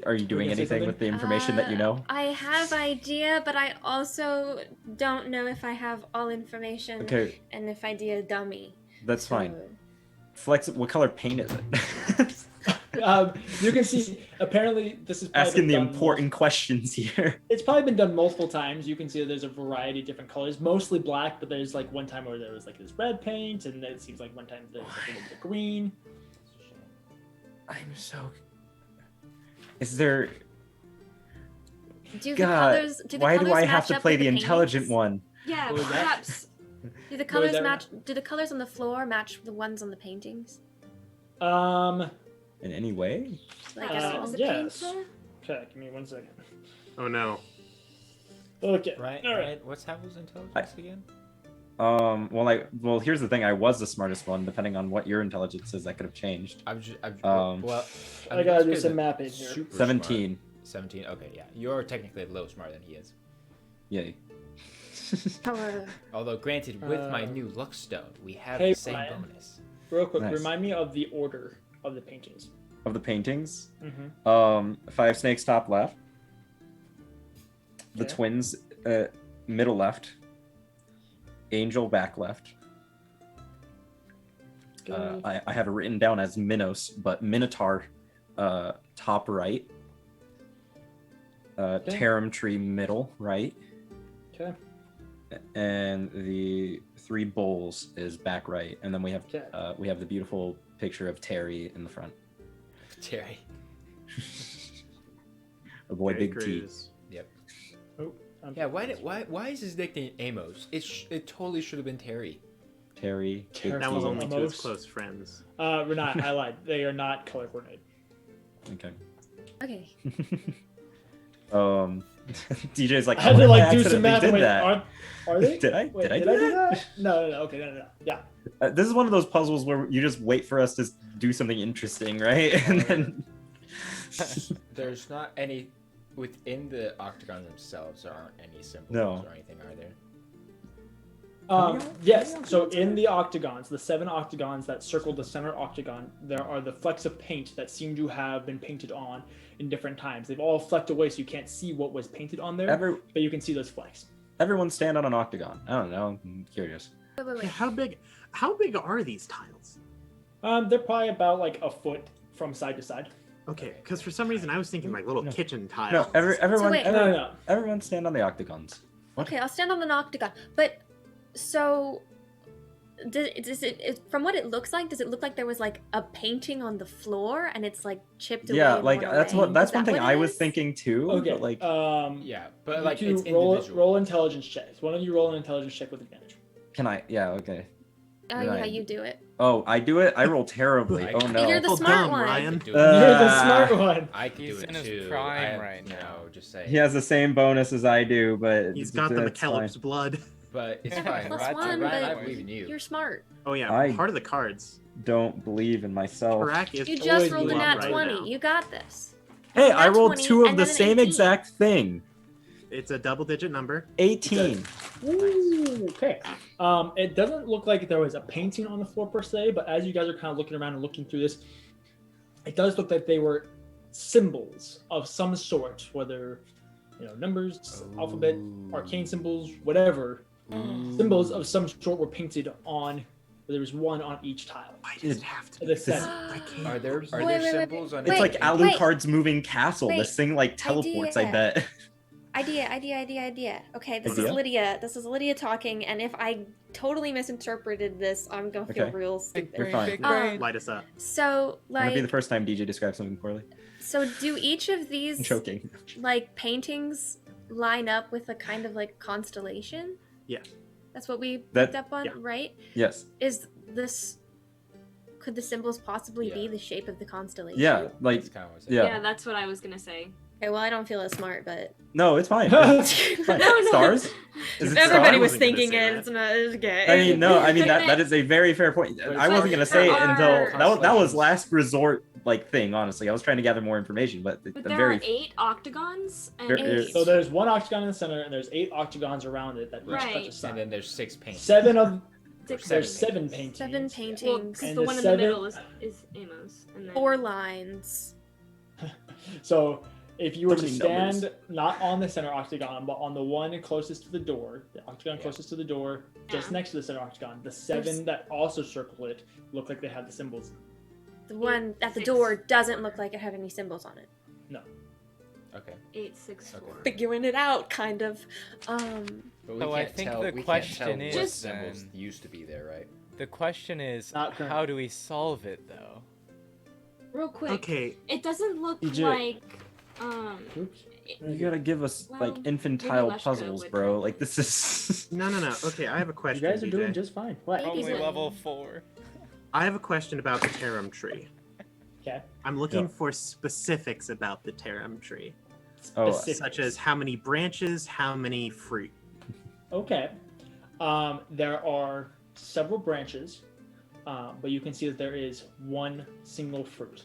Are you doing anything with the information that you know? I have idea, but I also don't know if I have all information. Okay. And if idea dummy. That's fine. Flex, what color paint is it? You can see, apparently this is asking the important questions here. It's probably been done multiple times. You can see that there's a variety of different colors, mostly black, but there's like one time where there was like this red paint, and then it seems like one time there's like a little bit of green. Is there... Do the God, colors, why do I have to play the intelligent one? Yeah, perhaps. Do the colors match? Do the colors on the floor match the ones on the paintings? In any way? Like yes. Okay, give me 1 second. Oh no. Okay. Right. All right. Right. What's Havel's intelligence again? Well, here's the thing. I was the smartest one. Depending on what your intelligence is, that could have changed. I gotta do some mapping here. 17. 17. Okay, yeah. You're technically a little smarter than he is. Yay. Although, granted, with my new luck stone, we have hey, the same Ryan, bonus. Real quick, Nice. remind me of the order of the paintings. Of the paintings? Mm-hmm. 5 snakes top left. The twins middle left. Angel back left. I have it written down as Minos, but Minotaur top right. Tarum tree middle right. Okay. And the 3 bowls is back right, and then we have the beautiful picture of Terry in the front. Terry. A boy, Terry big Crews. T. Yep. Oh, yeah. Why is his nickname Amos? It totally should have been Terry. Terry. That was only 2 of his close friends. Renat, I lied. They are not color coordinated. Okay. Okay. DJ's like, I had to like do some math. Wait, that. Are they? Did I? Wait, did I do that? No. Okay, no. Yeah. This is one of those puzzles where you just wait for us to do something interesting, right? And then There's not any within the octagons themselves. There aren't any symbols or anything, are there? Yes. So in the octagons, the 7 octagons that circle the center octagon, there are the flecks of paint that seem to have been painted on in different times. They've all flecked away, so you can't see what was painted on there, but you can see those flecks. Everyone stand on an octagon. I don't know. I'm curious. Wait. How big are these tiles? They're probably about like a foot from side to side. Okay, because for some reason I was thinking like little kitchen tiles. No, everyone, No. Everyone stand on the octagons. Okay, I'll stand on an octagon. But so, from what it looks like, does it look like there was like a painting on the floor and it's like chipped away? Yeah, like that's one thing I was is? thinking too. Okay. But like, yeah, but like it's roll individual. intelligence checks. One of you roll an intelligence check with advantage. can I? Yeah. Okay. Oh yeah, you do it. Oh, I do it. I roll terribly. Oh no. You're the smart one. Ryan. You're the smart one. I can do He's it in his too. prime right now. Just saying. He has the same bonus as I do, but He's got the it's McKellar's fine. blood. But it's fine. Plus Ryan, one, I but believe in you. You're smart. Oh yeah, I- part of the cards. Don't believe in myself. Tarak is You always just rolled a blue nat right 20. now. You got this. Hey, I Nat rolled 20 2 of and the then an same 18. exact thing. It's a double-digit number. 18. Ooh, okay. It doesn't look like there was a painting on the floor per se, but as you guys are kind of looking around and looking through this, it does look like they were symbols of some sort, whether numbers, alphabet, arcane symbols, whatever. Symbols of some sort were painted on. There was one on each tile. Why does it have to The be center. Are there Wait, symbols on It's Wait, like it? Alucard's moving castle. Wait. This thing like teleports, I bet. Idea. Okay, this Idea? is Lydia. This is Lydia talking, and if I totally misinterpreted this, I'm gonna feel Okay. real stupid. You're fine. Light us up. So, That'll be the like, first time DJ describes something poorly. so do each of I'm these joking. like paintings line up with a kind of like constellation? Yeah. That's what we That- picked up on, yeah. right? Yes. Is this could the symbols possibly be Yeah. the shape of the constellation? Yeah, like, That's kind of what yeah. Yeah, that's what I was gonna say. Okay, well, I don't feel as smart, but No, it's fine. It's fine. No, no. Stars? Is it everybody stars? was wasn't gonna thinking say it. that. It's not. It's okay. I mean, no, I mean that is a very fair point. I wasn't gonna say it there until are that was last resort thing. Honestly, I was trying to gather more information, but But the there very are 8 octagons and There 8. is- So there's one octagon in the center, and there's 8 octagons around it that each touch Right. a side. And then there's 6 paintings. 7 of Six there's seven 7 paintings. 7 Well, paintings, because And the the one in 7 the middle is Amos. And then 4 lines. So if you were So to many stand numbers. not on the center octagon, but on the one closest to the door, the octagon Yeah. closest to the door, just Yeah. next to the center octagon, the 7 that also circle it look like they have the symbols. The one at the 6. door doesn't look like it had any symbols on it. No. Okay. 8, 6, 4. Okay. Figuring it out, kind of. But we So I can't think tell, the we question can't tell is what Just- symbols then- used to be there, right? The question is, Not currently. how do we solve it though? Real quick. Okay. It doesn't look EJ. like Oops. you gotta give us Well, like maybe infantile Leshka puzzles, would bro. help. Like this is. No. Okay, I have a You question. guys are DJ. doing just fine. What? Maybe Only one. level 4. I have a question about the Tarum tree. Okay. I'm looking Yeah. for specifics about the Tarum tree, Oh, Specific. such as how many branches, how many fruit. Okay. There are several branches, but you can see that there is one single fruit.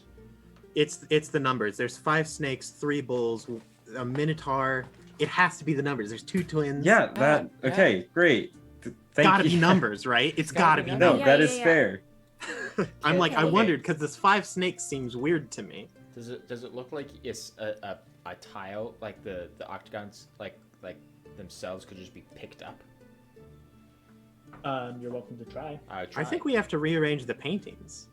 It's the numbers. There's 5 snakes, 3 bulls, a minotaur. It has to be the numbers. There's 2 twins. yeah. That Yeah. okay. Great. Thank Gotta you. be numbers, right? It's Gotta gotta be be No, numbers. Yeah, that is yeah. fair. I'm like, I Okay. wondered because this 5 snakes seems weird to me. Does it look like it's a tile, like the octagons like themselves could just be picked up? You're welcome to try. I think we have to rearrange the paintings.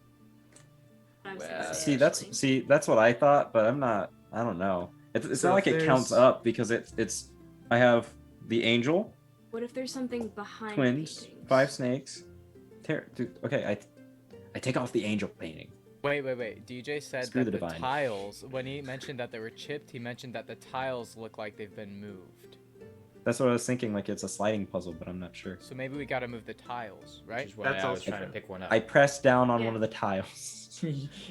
I was Well, gonna say, See, actually. that's what I thought, but I'm not. I don't know. It's So not like if it counts there's- up because it's. I have the angel, What if there's something behind twins, the paintings? 5 snakes. Dude, okay, I take off the angel painting. Wait. DJ said Screw that the the divine. tiles, when he mentioned that they were chipped, he mentioned that the tiles look like they've been moved. That's what I was thinking. Like it's a sliding puzzle, but I'm not sure. So maybe we gotta move the tiles, Which right? is why That's I was also trying to true. pick one up. I pressed down on Yeah. one of the tiles.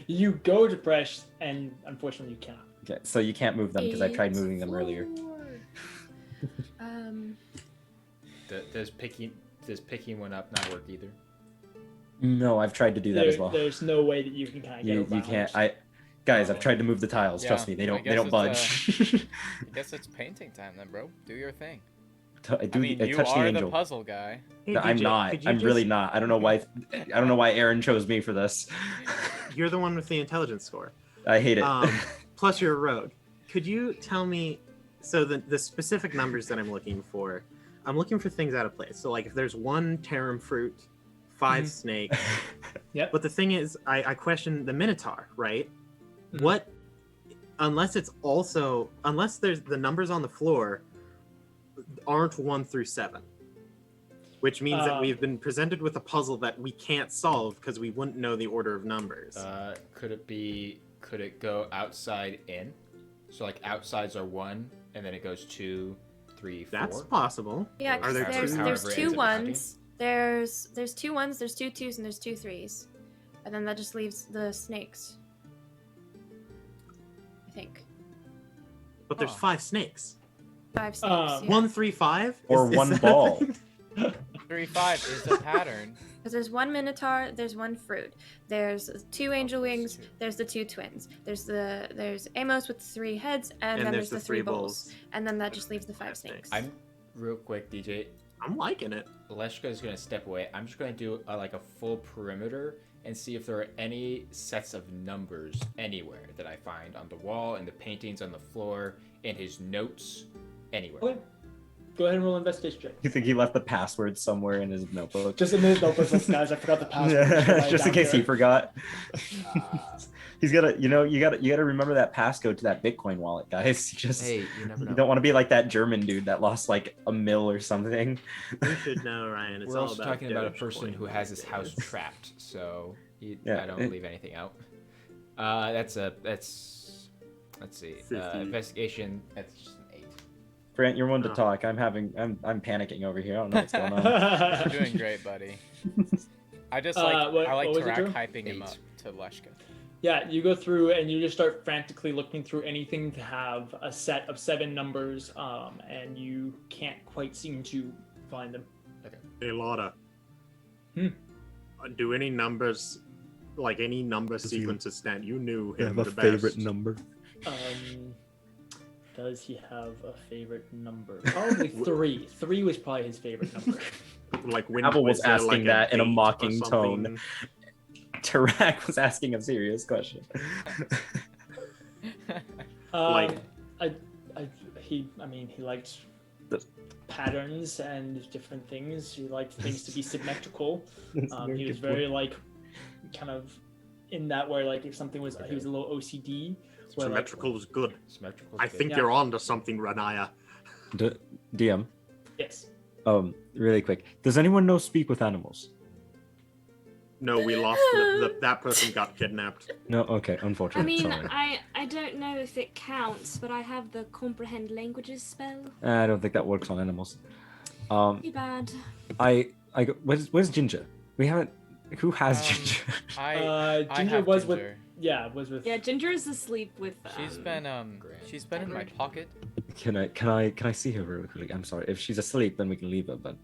You go to press, and unfortunately you cannot. Okay, so you can't move them because I tried 8, moving them earlier. 4. Does picking one up not work either? No, I've tried to do that as well. There's no way that you can kind of get You around. can't. Guys, I've tried to move the tiles. Yeah, Trust me, they I don't guess it's, budge. I guess it's painting time then, bro. Do your thing. I I mean, you touch the are the angel. puzzle guy. Hey, No, I'm DJ, not. could you I'm really just- not. I don't know why. I don't know why Aaron chose me for this. You're the one with the intelligence score. I hate it. Plus, you're a rogue. Could you tell me? So the specific numbers that I'm looking for things out of place. So like if there's 1 Tarum fruit, 5 snakes. Yep. But the thing is, I question the minotaur, right? Mhm. What? Unless there's the numbers on the floor aren't 1 through 7, which means that we've been presented with a puzzle that we can't solve because we wouldn't know the order of numbers. Could it go outside in? So like outsides are 1, and then it goes 2, 3, 4. That's possible. Yeah, Are because there there's two? there's However it 2 ends up happening. 1s. There's 2 1s, there's 2 2s, and there's 2 3s, and then that just leaves the snakes. I think But there's 5 snakes. 5 snakes. 1, 3, 5, Or Is 1 that- ball. 3-5 is the pattern. Because there's 1 minotaur, there's 1 fruit, there's 2 angel wings, there's the 2 twins, there's Amos with 3 heads, and then there's the 3 bulls, and then that just leaves the 5 snakes. I'm real quick, DJ. I'm liking it. Leshka is gonna step away. I'm just gonna do like a full perimeter and see if there are any sets of numbers anywhere that I find on the wall, in the paintings, on the floor, in his notes, anywhere. Okay. Go ahead and roll investigation check. You think he left the password somewhere in his notebook? Just a minute, notebook, guys. I forgot the password. Just in case he forgot. He's gotta, you gotta remember that passcode to that Bitcoin wallet, guys. Hey, you never know. You don't want to be like that German dude that lost like $1 million or something. You should know, Ryan. It's We're all also about talking about a Dogecoin person who has his these house days. trapped, so Yeah, I don't leave anything out. Let's see. 50. Investigation. That's just an 8. Grant, you're one to Oh. talk. I'm panicking over here. I don't know what's going on. You're doing great, buddy. I just like what was it, Tarak Drew? hyping him 8. up to Leshka. Yeah, you go through and you just start frantically looking through anything to have a set of 7 numbers, and you can't quite seem to find them. Hey, Lotta. Hmm. Do any numbers, like any number Does he sequences stand? You knew him have the a favorite best. number? Does he have a favorite number? Probably 3. 3 was probably his favorite number. Like when Apple was there, asking like, that in a 8 or mocking tone. something? Tarak was asking a serious question. Like- He liked patterns and different things. He liked things to be symmetrical. He was very like, kind of, in that where like if something was, he was a little OCD. Where, like, Symmetrical is good. Symmetrical. I think Yeah. you're on to something, Renaya. DM, yes. really quick. Does anyone know speak with animals? No, we lost that person got kidnapped. No, okay, I unfortunately. mean, Sorry. I don't know if it counts, but I have the comprehend languages spell. I don't think that works on animals. Too bad. Where's Ginger? We haven't. Who has Ginger? I Ginger have was Ginger. with. Yeah, Ginger's asleep with. She's been in my Edward. pocket. Can I see her really quick? I'm sorry. If she's asleep, then we can leave her. But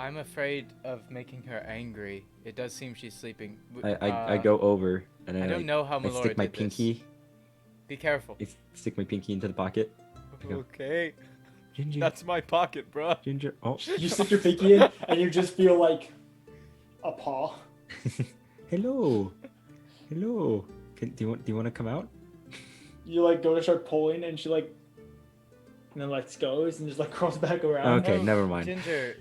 I'm afraid of making her angry. It does seem she's sleeping. I go over and I don't know how I Melora stick my did this. pinky. Be careful. I stick my pinky into the pocket. I go, Okay. Ginger. That's my pocket, bro. Ginger. Oh. You stick your pinky in, and you just feel like a paw. Hello. Hello. Do you want to come out? You like go to start pulling, and she like, and then like goes and just like crawls back around. Okay, never mind. Ginger.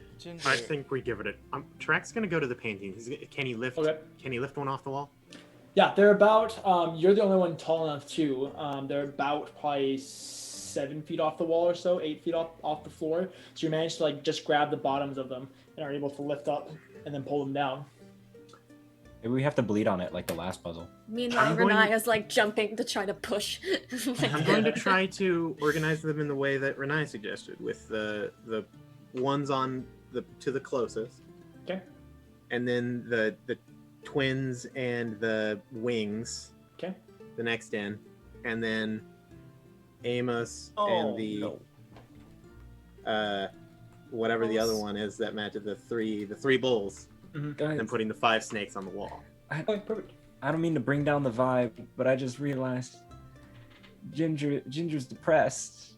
I think we give it a. Tarak's gonna go to the painting. Can he lift? Okay. Can he lift one off the wall? Yeah, they're about. You're the only one tall enough too. They're about probably 7 feet off the wall or so, 8 feet off the floor. So you manage to like just grab the bottoms of them and are able to lift up and then pull them down. Maybe we have to bleed on it like the last puzzle. Meanwhile, I'm going- Renaya's like jumping to try to push. I'm going to try to organize them in the way that Renai suggested, with the ones on to the closest. Okay. And then the twins and the wings. Okay. The next in, and then Amos and the whatever the other one is that matches the three bulls. Guys, And putting the 5 snakes on the wall. Okay, perfect. I don't mean to bring down the vibe, but I just realized Ginger's depressed.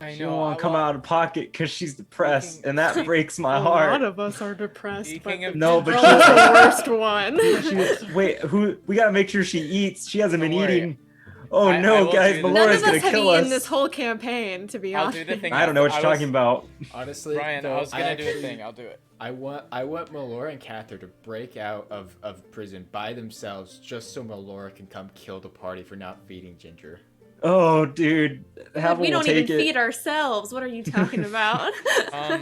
I She know. don't want to come out of pocket because she's depressed, Speaking- and that speak- breaks my A heart. lot of us are depressed, Speaking but of No, but Girl's the worst one. Wait, we gotta make sure she eats. She hasn't been Don't worry. eating. Oh I no, will guys, do that. None Melora's of gonna us have kill eaten us. this whole campaign, to be I'll honest. do the thing. I don't know what you're talking about. Honestly, Ryan, I though, was gonna do a actually- thing. I'll do it. I want Melora and Cather to break out of prison by themselves just so Melora can come kill the party for not feeding Ginger. Oh, dude, Havel we will don't even take it. feed ourselves. What are you talking about?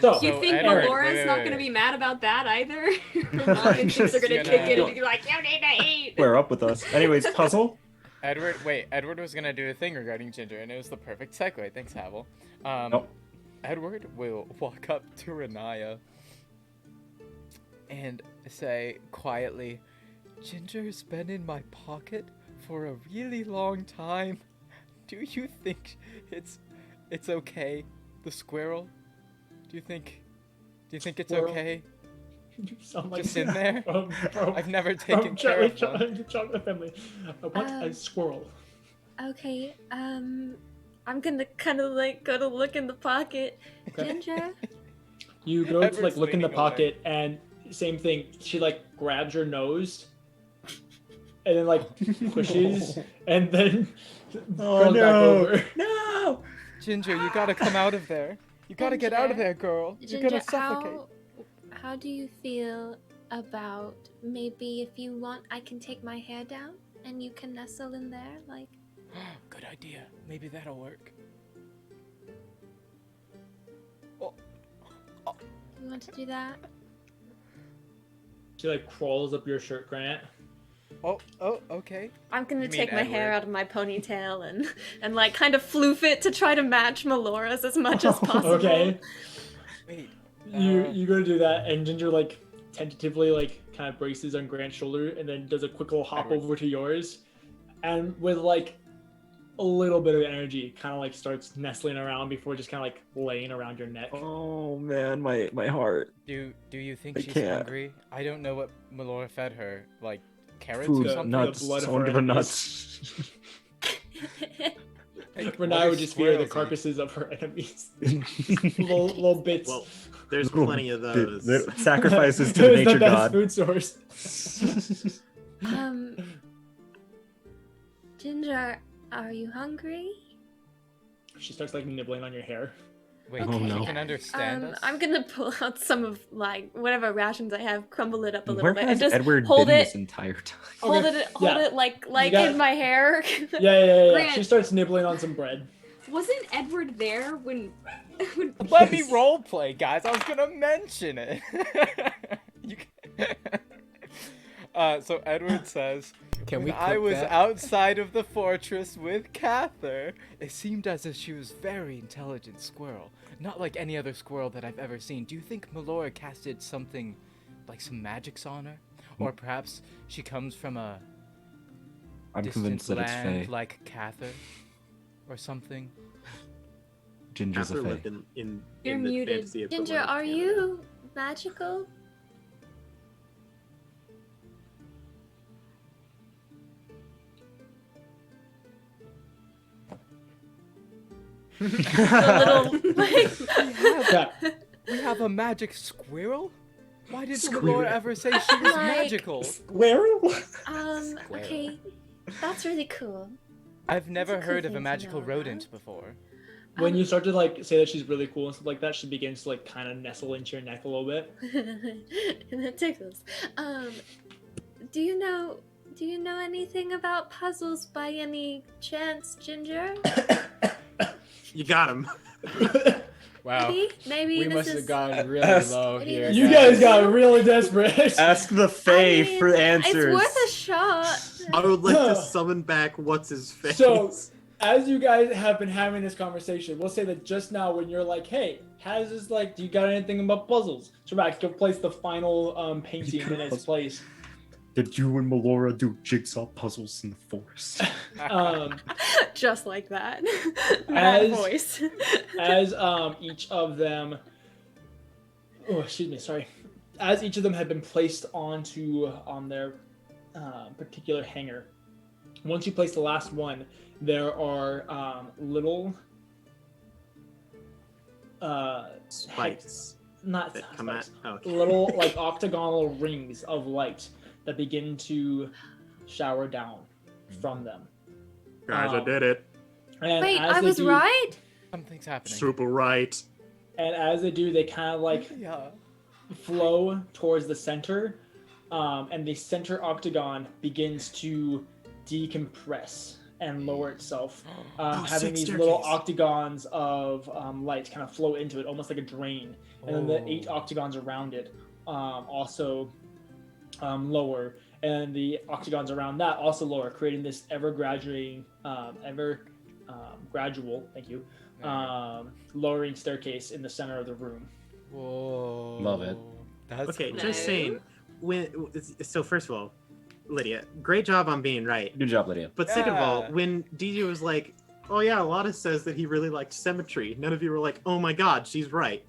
So- You think Edward, Melora's wait, not wait, gonna wait. be mad about that either? Her mom and things are gonna Just kick in gonna- and be like, "You need to eat." We're up with us. Anyways, puzzle. Edward was gonna do a thing regarding Ginger, and it was the perfect segue. Thanks, Havel. Nope. Edward will walk up to Renaya and say quietly, "Ginger's been in my pocket for a really long time. Do you think it's okay? The squirrel? Do you think it's Squirrel? okay? You sound like Just in there? from I've never taken from care of one." the chocolate family. I want a squirrel. Okay, I'm gonna kind of like go to look in the pocket. Okay. Ginger? You go to Edward's like look in the leaning away. pocket, and same thing. She like grabs your nose, and then like pushes, and then crawls back over. No. Ginger, you gotta come out of there. You gotta get out of Ginger. there, girl. You're Ginger, gonna suffocate. how do you feel about maybe if you want, I can take my hair down and you can nestle in there, like. Good idea. Maybe that'll work. You want to do that? She like crawls up your shirt, Grant. Oh, okay. I'm gonna take my hair out of my ponytail and like kind of floof it to try to match Melora's as much as possible. Okay. Wait. You go to do that, and Ginger like tentatively like kind of braces on Grant's shoulder, and then does a quick little hop over to yours, and with like a little bit of energy, kind of like starts nestling around before just kind of like laying around your neck. Oh man, my heart. Do you think I she's can't. hungry? I don't know what Melora fed her. Like carrots Food, or something. nuts. The blood of Someone her give her enemies. nuts. Renai would just fear the squirrels eat? carcasses of her enemies. little bits. Well, there's plenty of those. Sacrifices to the It's nature best god. food source. Ginger, are you hungry? She starts like nibbling on your hair. Wait, Oh, no. you can understand us? I'm gonna pull out some of like whatever rations I have, crumble it up a little Where bit, has and just Edward hold been it, this entire time? hold Okay, it yeah. like got- in my hair. Yeah. Grant. She starts nibbling on some bread. Wasn't Edward there when Let me roleplay, guys. I was gonna mention it. You so Edward says, Can we when I clip was that? outside of the fortress with Cather, it seemed as if she was very intelligent squirrel. Not like any other squirrel that I've ever seen. Do you think Melora casted something, like some magics on her? Or perhaps she comes from a I'm distant convinced that it's land Fae. like Cather? Or something? Ginger's Cather a Fae. lived in You're the muted. fantasy of Ginger, Beloved are Canada. you magical? A little like. Yeah. We have a magic squirrel? Why did Squirrel. Melora ever say she was Like- magical? Squirrel? Okay, that's really cool. I've never a cool heard of thing a to magical know rodent before. When you start to like say that she's really cool and stuff like that, she begins to like kind of nestle into your neck a little bit. And it tickles. Do you know anything about puzzles by any chance, Ginger? You got him. Wow. Maybe We this must is. have gone really Ask- low Maybe here. this You guys got really desperate. Ask the Fae I mean, for answers. It's worth a shot. I would like to summon back what's his face. So, as you guys have been having this conversation, we'll say that just now when you're like, hey, how's this like, do you got anything about puzzles? Shabak, go place the final painting in its place. Did you and Melora do jigsaw puzzles in the forest? Just like that. As- That voice. As each of them, as each of them had been placed on their particular hanger. Once you place the last one, there are little Spikes not that come out. spikes, Okay. little like octagonal rings of light that begin to shower down from them. Guys, I did it. And Wait, as I they was do- right? Something's happening. Super right. And as they do, they kind of like Yeah. flow towards the center, and the center octagon begins to decompress and lower itself, having these little octagons of light kind of flow into it, almost like a drain. And then the 8 octagons around it also lower, and the octagons around that also lower, creating this gradual, thank you, lowering staircase in the center of the room. Whoa. Love it. That's Okay, cool. just saying. So first of all, Lydia, great job on being right. Good job, Lydia. But second of all, Yeah. when DJ was like, "Oh yeah, Lotta says that he really liked symmetry," none of you were like, "Oh my God, she's right."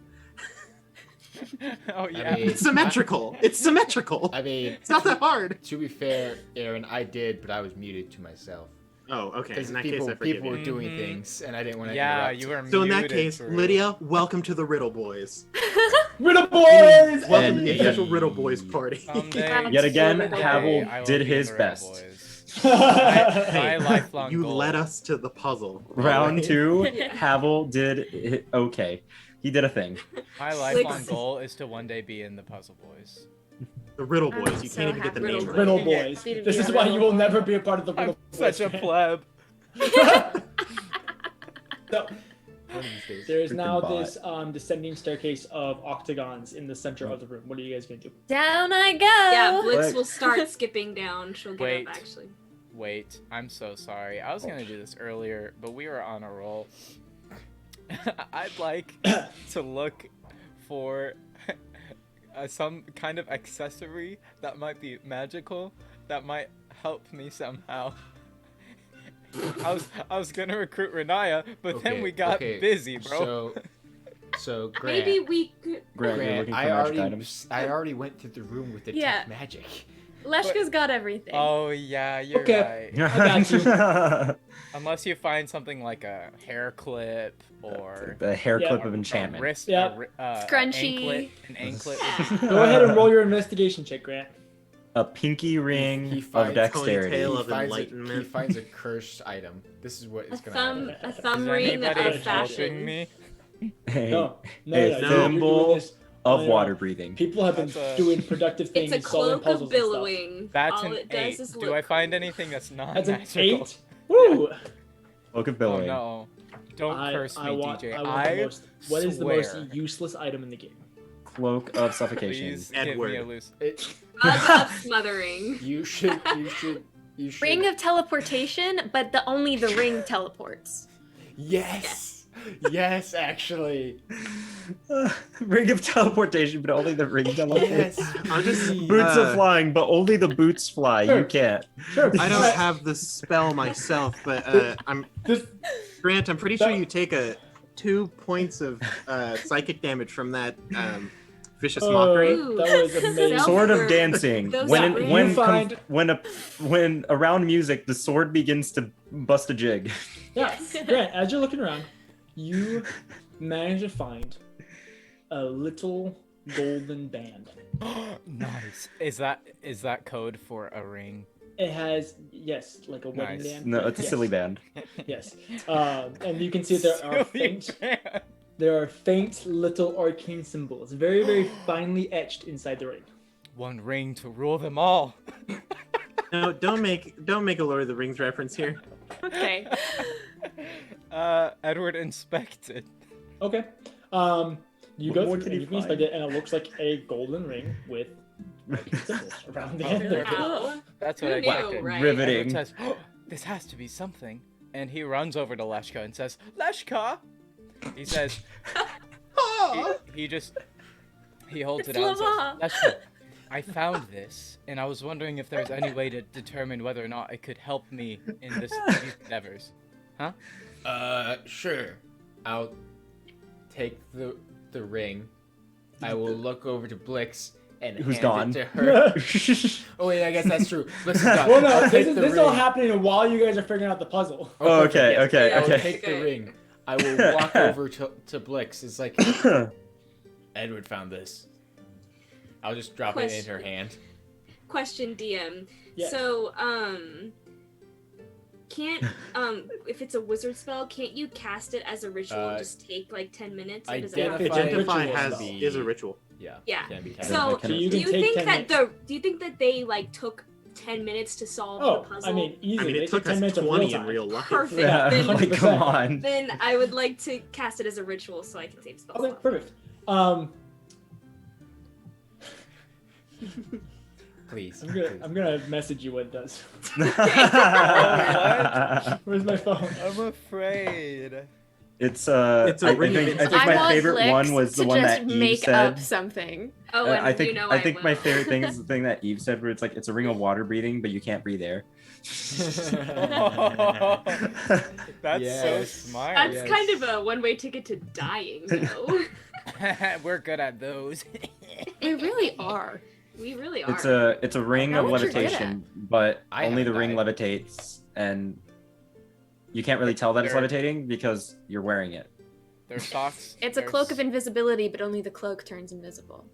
Oh yeah. I mean, It's symmetrical. It's symmetrical. I mean, It's not that hard. to be fair, Aaron, I did, but I was muted to myself. Oh, okay. Because In that people, case, I forgive people were you. doing Mhm. things, and I didn't want to Yeah, interrupt. you were So in that muted case, for- Lydia, welcome to the Riddle Boys. Riddle boys! Welcome to the And- official Riddle Boys party. Someday, Yet again, someday, Havel I will did be in his the Riddle best. Boys. My lifelong you goal. led us to the puzzle. Round Alright? 2, Havel did okay. He did a thing. My lifelong goal is to one day be in the Puzzle Boys. The Riddle I'm Boys. You so can't even get the happy. name right. Riddle Boys. Be to This be is a why Riddle you will Boy. never be a part of the Riddle I'm Boys. such a pleb. So, One of these days. there's Freaking now bot. this descending staircase of octagons in the center of the room. What are you guys gonna do? Down I go. Yeah, Blix Like- will start skipping down. She'll get Wait. up actually. Wait, I'm so sorry. I was gonna do this earlier, but we were on a roll. I'd like to look for some kind of accessory that might be magical, that might help me somehow. I was gonna recruit Renaya, but then we got busy, bro. So Grant, Maybe we could. Grant, you're Grant, looking for I magic already, items. I already went to the room with the Yeah. tech magic. Leshka's got everything. Oh yeah, you're Okay. right. I got you. Unless you find something like a hair clip or The hair Yeah. clip of a enchantment. wrist, Yeah. Scrunchie. an anklet. Go ahead and roll your investigation check, Grant. A pinky ring He of finds dexterity. Ponytail He of finds, enlightenment. he finds a cursed item. This is what A is gonna happen. a Is thumb ring anybody of helping fashion. me? Hey, No, a you're doing thimble this of on your water own. breathing. People have been That's a- doing productive things, It's a solving cloak puzzles of and stuff. billowing. That's All an it does 8. is Do look I find cool. anything that's not That's an magical? 8. Woo! Cloak of Oh billowing. no! Don't curse me, I want DJ. the most. What is the most swear. useless item in the game? Cloak of suffocation. Please give me Edward. a loose. God of smothering. You should. Ring of teleportation, but only the ring teleports. Yes. Yes, actually. Ring of teleportation, but only the ring teleports. Yes. I'm just Boots of flying, but only the boots fly. Sure. You can't. Sure. I don't have the spell myself, but Grant, I'm pretty sure you take 2 points of psychic damage from that vicious mockery. Ooh. That was amazing. Sword of Self-worth. dancing. Those When are it, rings. when around music, the sword begins to bust a jig. Yeah, Grant, as you're looking around, you manage to find a little golden band. Nice. Is that code for a ring? It has, yes, like a wedding Nice. band. No, it's a Yes. silly band. Yes. And you can see there are Silly faint, man. there are faint little arcane symbols, very, very finely etched inside the ring. One ring to rule them all. No, don't make a Lord of the Rings reference here. Okay. Edward inspected. Okay. You What go more through can and he you can inspect find? it, and it looks like a golden ring with arcane symbols around the end of it. Ow. That's Who what I knew, expected. right? Riveting. Edward says, oh, "This has to be something," and he runs over to Leshka and says, "Leshka," he says, he holds it It's out and lava. says, "Leshka, I found this, and I was wondering if there's any way to determine whether or not it could help me in these endeavors." Huh? Sure. I'll take the ring. I will look over to Blix and Who's hand gone? it to her. Oh wait, I guess that's true. Blix is gone. Well, no, I'll this take is, the this is all ring. happening while you guys are figuring out the puzzle. Oh, okay, Yes. okay, I will okay. take the Okay. ring. I will walk over to Blix. It's like Edward found this. I'll just drop it in her hand. Question, DM. Yeah. So, can't if it's a wizard spell, can't you cast it as a ritual and just take like 10 minutes? Or does it have to Identify Ritual is a ritual. Yeah. Yeah. Can be So, So you do can you take think 10 that minutes. do you think that they like took 10 minutes to solve Oh, the puzzle? I mean, easily. I mean, They it took 10 us minutes of 20 in time. real life. Perfect. Yeah, Then, like, 100%. come on. then I would like to cast it as a ritual so I can save spell Okay, slot. perfect. Please. I'm gonna message you what it does. what? Where's my phone? I'm afraid. It's It's a I ring of think I my want favorite Blix one was the to one just that Eve make said. up something. Oh, and I think you know I think my will. favorite thing is the thing that Eve said, where it's like it's a ring of water breathing, but you can't breathe air. That's so Yes. smart. That's Yes. kind of a one-way ticket to dying, though. We're good at those. We really are. We really are. It's a ring Know of what you're good levitation, but I only the haven't ring died. levitates, and you can't really tell that it's There- levitating because you're wearing it. Their socks. It's a cloak of invisibility, but only the cloak turns invisible.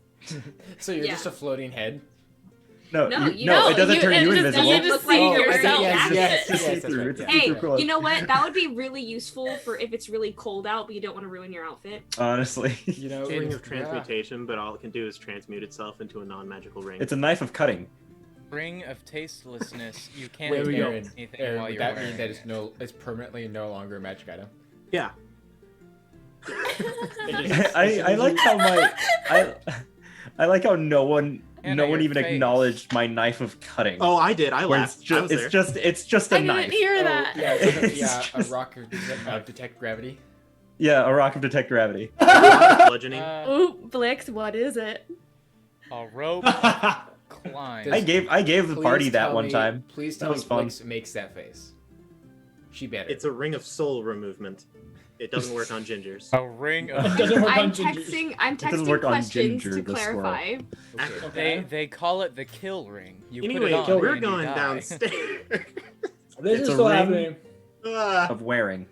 So you're Yeah. just a floating head. No, No, it doesn't turn you invisible. You just see yourself. Yes, Just yes, see through. It's a Hey, see-through cloth. you know what? That would be really useful for if it's really cold out, but you don't want to ruin your outfit. Honestly. You know, It's a ring of transmutation, but all it can do is transmute itself into a non-magical ring. It's a knife of cutting. Ring of tastelessness. You can't There we do go. anything Aaron, while would you're that wearing mean that it. it's permanently no longer a magic item? Yeah. I like how I like how no one Anna, your even face. acknowledged my knife of cutting. Oh, I did. I Where laughed. it's just a I didn't knife. hear Oh, that. yeah, It's yeah, a just- rock of detect gravity. Yeah, a rock of detect gravity. Bludgeoning. Ooh, Blix, what is it? A rope climb. I gave the party that one time. Please That tell was me fun. Blix makes that face. She better. It's a ring of soul removal. It doesn't work on gingers. A ring of. Doesn't work I'm on gingers. I'm doesn't texting work on questions Ginger, to the squirrel. clarify. They call it the kill ring. You Anyway, put it on we're and you going die. downstairs. This It's is a still ring. happening. Of wearing.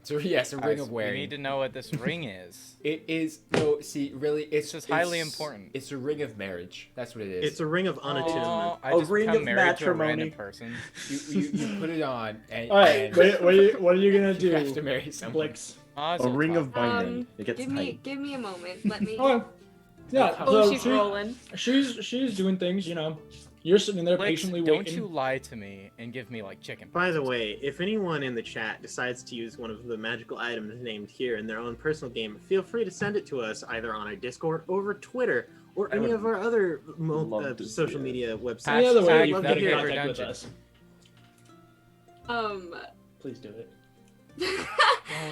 So yes, a ring of You wearing. need to know what this ring is. It is no. See, really, it's just highly important. It's a ring of marriage. That's what it is. It's a ring of unattunement. Oh, I A just ring become of married to a matrimony. random person. You put it on, and, All right, and what are you gonna you have to do, marry someone. Blix? A ring of binding. It gets Give tight. me a moment. Let me. Okay. Yeah. Oh, so she's rolling. She's doing things. You know, you're sitting there Blix, patiently don't waiting. you lie to me and give me like chicken. By the way, if anyone in the chat decides to use one of the magical items named here in their own personal game, feel free to send it to us either on our Discord, over Twitter, or I any would of our other love to see social it. media websites. Any other way, Hashtag you can the get in Paper contact with Dungeon. us. Please do it.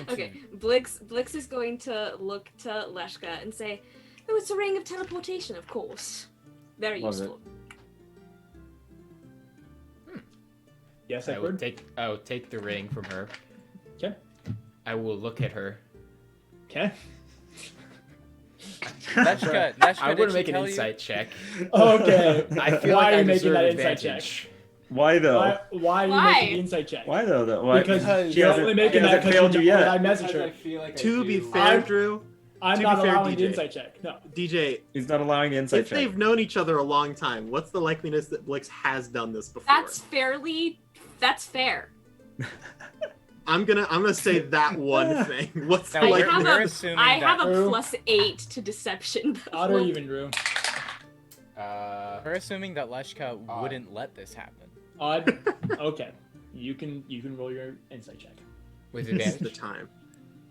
Okay, Blix is going to look to Leshka and say, "Oh, it's a ring of teleportation, of course. Very Love it. useful." Yes, I will Edward. take the ring from her. Okay. I will look at her. Okay. Leshka, I did want to she make an tell you- insight check. Okay. I feel Why like are I you making deserve that insight check? advantage. Why though? Why are you Why? making the insight check? Why though? Why? Because she you're hasn't, only she making that hasn't because failed you you know that I yet. messaged her. feel like To be fair, I'm- Drew, I'm to not be fair, allowing the DJ. insight check. No. DJ, He's not allowing the insight if check. they've known each other a long time, what's the likeliness that Blix has done this before? That's fair. I'm gonna say that one thing. What's the Now, I we're- likeliness? have we're a assuming I have that- a Drew. +8 to deception. Odd or even, Drew? We're assuming that Leshka wouldn't let this happen. Odd. Okay. You can roll your insight check. with This is advantage. the time.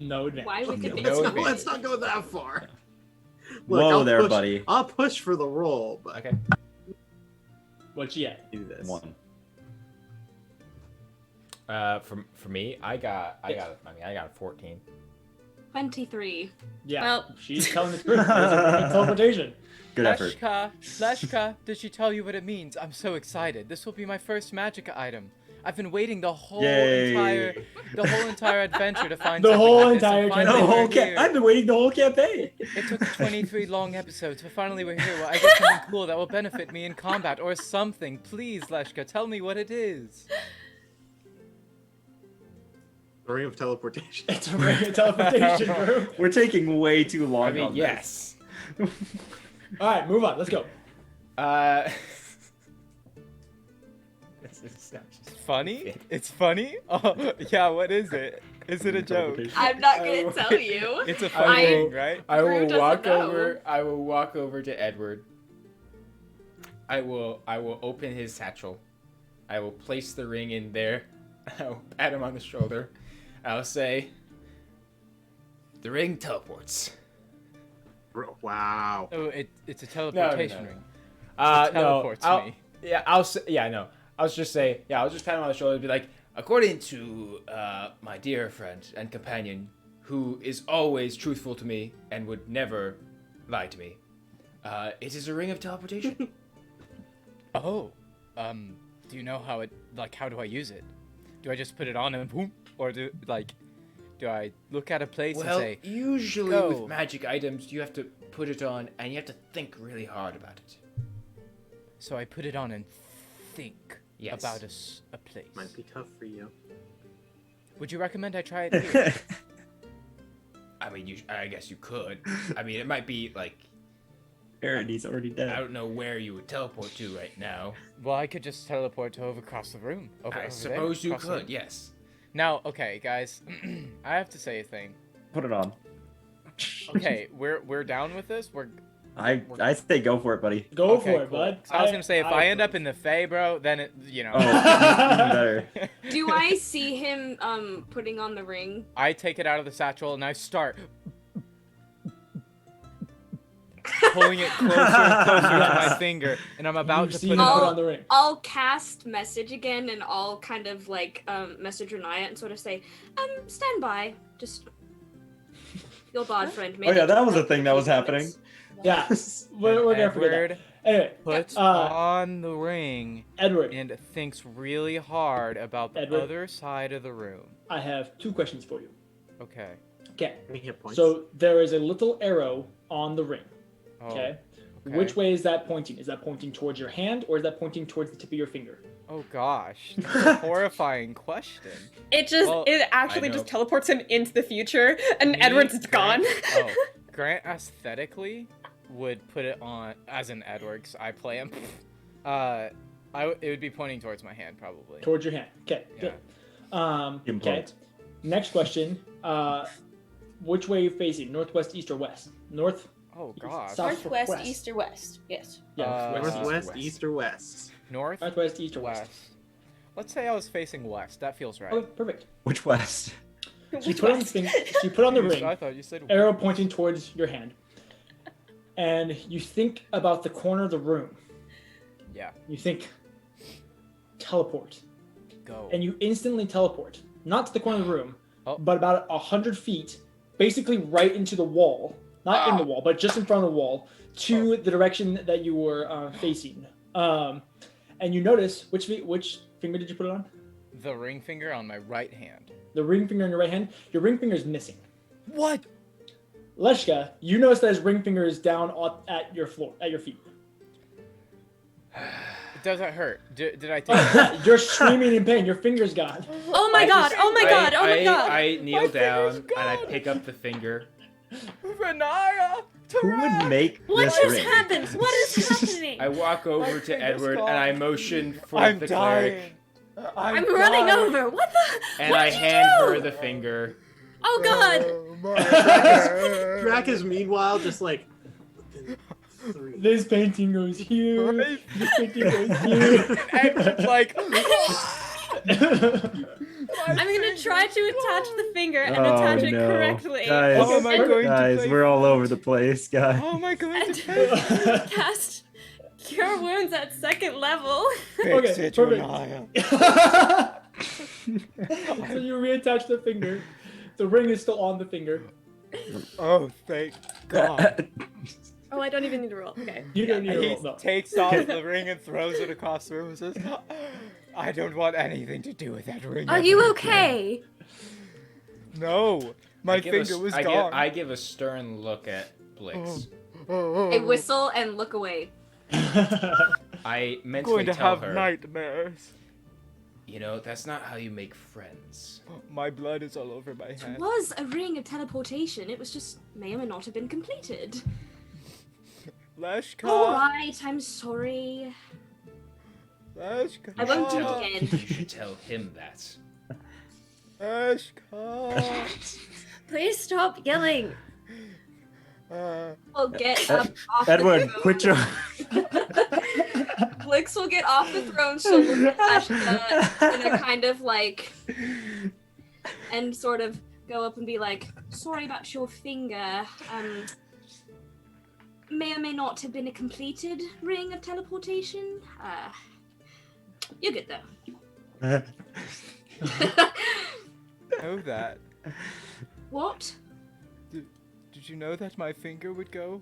No advantage. Why would Okay, the No no advantage. let's not go that far. Whoa I'll there, push, buddy. I'll push for the roll, but Okay. What you at? do this. One. For me, I got a 14. 23. Yeah. Well- She's telling the truth. There's a ring of teleportation. Good effort. Leshka, did she tell you what it means? I'm so excited. This will be my first magic item. I've been waiting the whole Yay. entire adventure to find The something whole like this, and entire finally campaign. we're here. I've been waiting the whole campaign. It took 23 long episodes, but finally we're here. Well, I get something cool that will benefit me in combat or something. Please, Leshka, tell me what it is. The ring of teleportation. It's a ring of teleportation, bro. We're taking way too long I mean, on yes. All right, move on. Let's go. This is It's funny? It's funny? Oh, yeah, what is it? Is it a joke? I'm not gonna tell you. It's a I funny will- thing, right? I Drew will doesn't walk know. over. I will walk over to Edward. I will open his satchel. I will place the ring in there. I'll pat him on the shoulder. I'll say, "The ring teleports." Wow. Oh, it's a teleportation ring. No. teleports I'll, me. Yeah, I'll say. Yeah, no. I'll just say. Yeah, I'll just pat him on the shoulder and be like, "According to my dear friend and companion, who is always truthful to me and would never lie to me, it is a ring of teleportation." Oh, do you know how how do I use it? Do I just put it on and boom? Or do I look at a place and Well, say, usually "Go"? with magic items, you have to put it on and you have to think really hard about it. So I put it on and think Yes. about a place. Might be tough for you. Would you recommend I try it here? I mean, I guess you could. I mean, it might be like Aaron, he's already dead. I don't know where you would teleport to right now. Well, I could just teleport to over across the room. I suppose you could, yes. Now, okay, guys, I have to say a thing. Put it on. Okay, we're down with this. I say go for it, buddy. Go for it, bud. So I was gonna say if I end up in the Fae, bro, then it, you know. Oh, even better. Do I see him putting on the ring? I take it out of the satchel and I start pulling it closer and closer to my finger, and I'm about to put it on the ring. I'll cast message again, and I'll kind of like message Renaya and sort of say, stand by, just your bard friend. Oh yeah, that was a thing that was happening. Yeah, we're gonna forget that. Anyway, puts on the ring, Edward, and thinks really hard about the other side of the room. I have 2 questions for you. Okay. Okay. Any hit points? So there is a little arrow on the ring. Oh, okay. Which way is that pointing? Is that pointing towards your hand, or is that pointing towards the tip of your finger? Oh gosh, that's a horrifying question. It actually just teleports him into the future, and Edward's gone. Grant aesthetically would put it on as an Edward, 'cause I play him. It would be pointing towards my hand, probably. Towards your hand. Okay. Yeah. Good. Okay. Next question. Which way are you facing? Northwest, east, or west? North. Oh gosh. South, Northwest, west. east, or west? Yes. Yeah. Northwest, east, or west? North. Northwest, east, or west? Let's say I was facing west. That feels right. Oh, perfect. Which west? So you put on the thing. So you put on the ring. I thought you said arrow pointing towards your hand, and you think about the corner of the room. Yeah. You think teleport. Go. And you instantly teleport, not to the corner of the room, but about 100 feet, basically right into the wall. Not in the wall, but just in front of the wall, to the direction that you were facing. And you notice, which finger did you put it on? The ring finger on my right hand. The ring finger on your right hand? Your ring finger is missing. What? Leshka, you notice that his ring finger is down at your feet. Does it hurt? Did I take it? You're screaming in pain. Your finger's gone. Oh my god! Oh my god! Oh my god! I kneel down and I pick up the finger. Renaya! Who would make What this just ring? happened? What is happening? I walk over to Edward and I motion for I'm the dying. cleric. I'm running over. What the? And what I did you hand do? her the finger. Oh god! Drac is meanwhile just like. This painting goes here. This painting goes here. Edward's like. I'm gonna try to attach the finger and attach it correctly. Guys, How am I going to guys, play we're all over the place, guys. How am I going And to cast Cure Wounds at 2nd level. fix Okay, it, perfect. Renaya? So you reattach the finger. The ring is still on the finger. Oh, thank God. Oh, I don't even need to roll. Okay. You don't need to He roll. No. takes off the ring and throws it across the room and says, I don't want anything to do with that ring. Are you okay? No. My finger was gone. I give a stern look at Blix. I whistle and look away. I I'm mentally going to tell have her, nightmares. you know, that's not how you make friends. My blood is all over my It hand. was a ring of teleportation. It was just may or may not have been completed. Leshka. Alright, I'm sorry. Leshka. I won't do Tell- it again. You should tell him that. Leshka. Please stop yelling. We'll get up off Edward, the throne. quit your. Blix will get off the throne. She'll look at Ashka in a kind of like, and sort of go up and be like, "Sorry about your finger. May or may not have been a completed ring of teleportation. You're good though." Know that. What? Did you know that my finger would go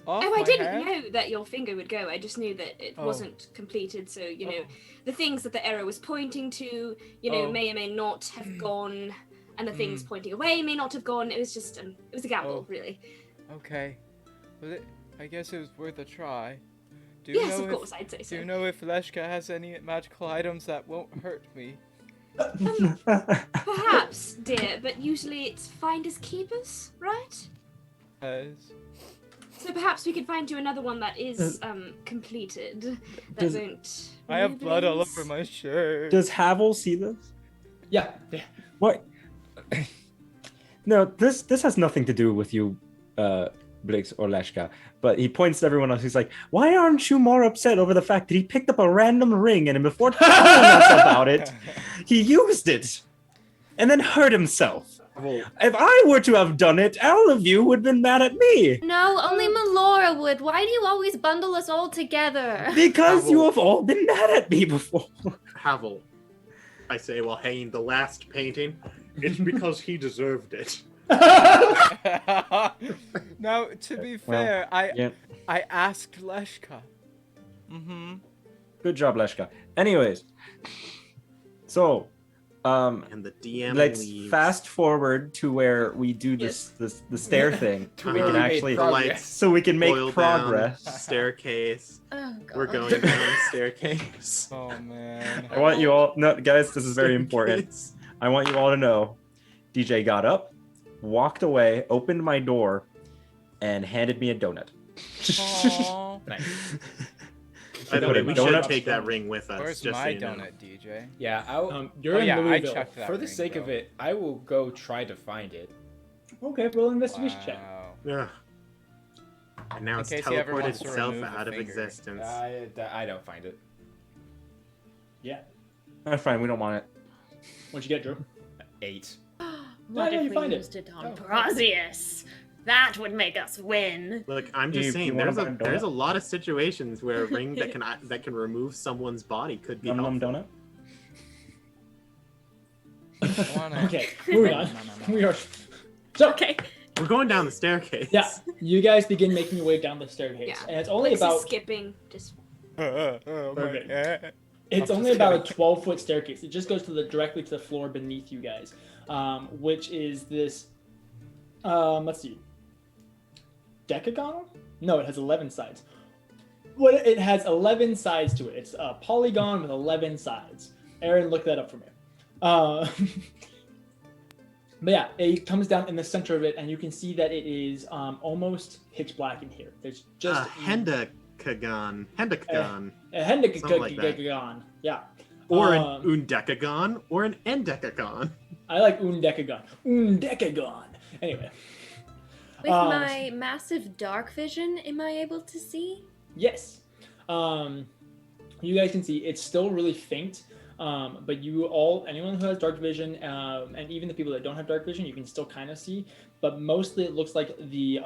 off Oh, I my didn't hand? know that your finger would go. I just knew that it wasn't completed. So, you know, the things that the arrow was pointing to, you know, may or may not have gone, and the things pointing away may not have gone. It was just, it was a gamble, really. Okay. Well, I guess it was worth a try. Do you Yes, know of course, I'd say Do so. you know if Leshka has any magical items that won't hurt me? Perhaps, dear, but usually it's finders keepers, right? As... So perhaps we could find you another one that is completed. That won't. I have blood all over my shirt. Does Havel see this? Yeah. What? No, this has nothing to do with you, Blix or Leshka. But he points to everyone else. He's like, "Why aren't you more upset over the fact that he picked up a random ring and before telling us about it, he used it and then hurt himself? If I were to have done it, all of you would have been mad at me. No, only Melora would. Why do you always bundle us all together? Because you have all been mad at me before." Havel, I say while hanging the last painting, it's because he deserved it. Now, to be fair, I asked Leshka. Good job, Leshka. Anyways, so and the DM let's leaves. fast forward to where we do the stair thing. We can actually so we can make progress. Staircase. Oh, God. We're going down the staircase. Oh man. I want you all guys, this is very important. I want you all to know DJ got up, walked away, opened my door, and handed me a donut. Nice. By the way, we should take that ring with us. Where's just my so you know. donut, DJ? Yeah, I'll. You're in I Louisville. checked that. For the ring, sake of it, I will go try to find it. Okay, roll an investigation check. Yeah. And now In it's case he ever teleported wants to itself remove a out of finger. existence. I don't find it. Yeah. That's fine, we don't want it. What'd you get, Drew? 8. What you if we find it. used it on Brazius? That would make us win. Look, I'm just You saying, wanna there's buy a donut? there's a lot of situations where a ring that can remove someone's body could be Num helpful. donut? Okay, moving on. We are. So, Okay. We're going down the staircase. yeah, you guys begin making your way down the staircase, Yeah. and it's only Blix is about skipping. Just. Perfect. It's only about a 12-foot staircase. It just goes directly to the floor beneath you guys, which is this. Let's see. Decagonal? No, it has 11 sides. It has 11 sides to it. It's a polygon with 11 sides. Aaron, look that up for me. But yeah, it comes down in the center of it, and you can see that it is almost pitch black in here. There's just Hendecagon. Hendecagon. A hendecagon. Yeah. Or an undecagon or an endecagon. I like undecagon. Undecagon. Anyway. With my massive dark vision, am I able to see? Yes. You guys can see it's still really faint, but anyone who has dark vision, and even the people that don't have dark vision, you can still kind of see. But mostly it looks like the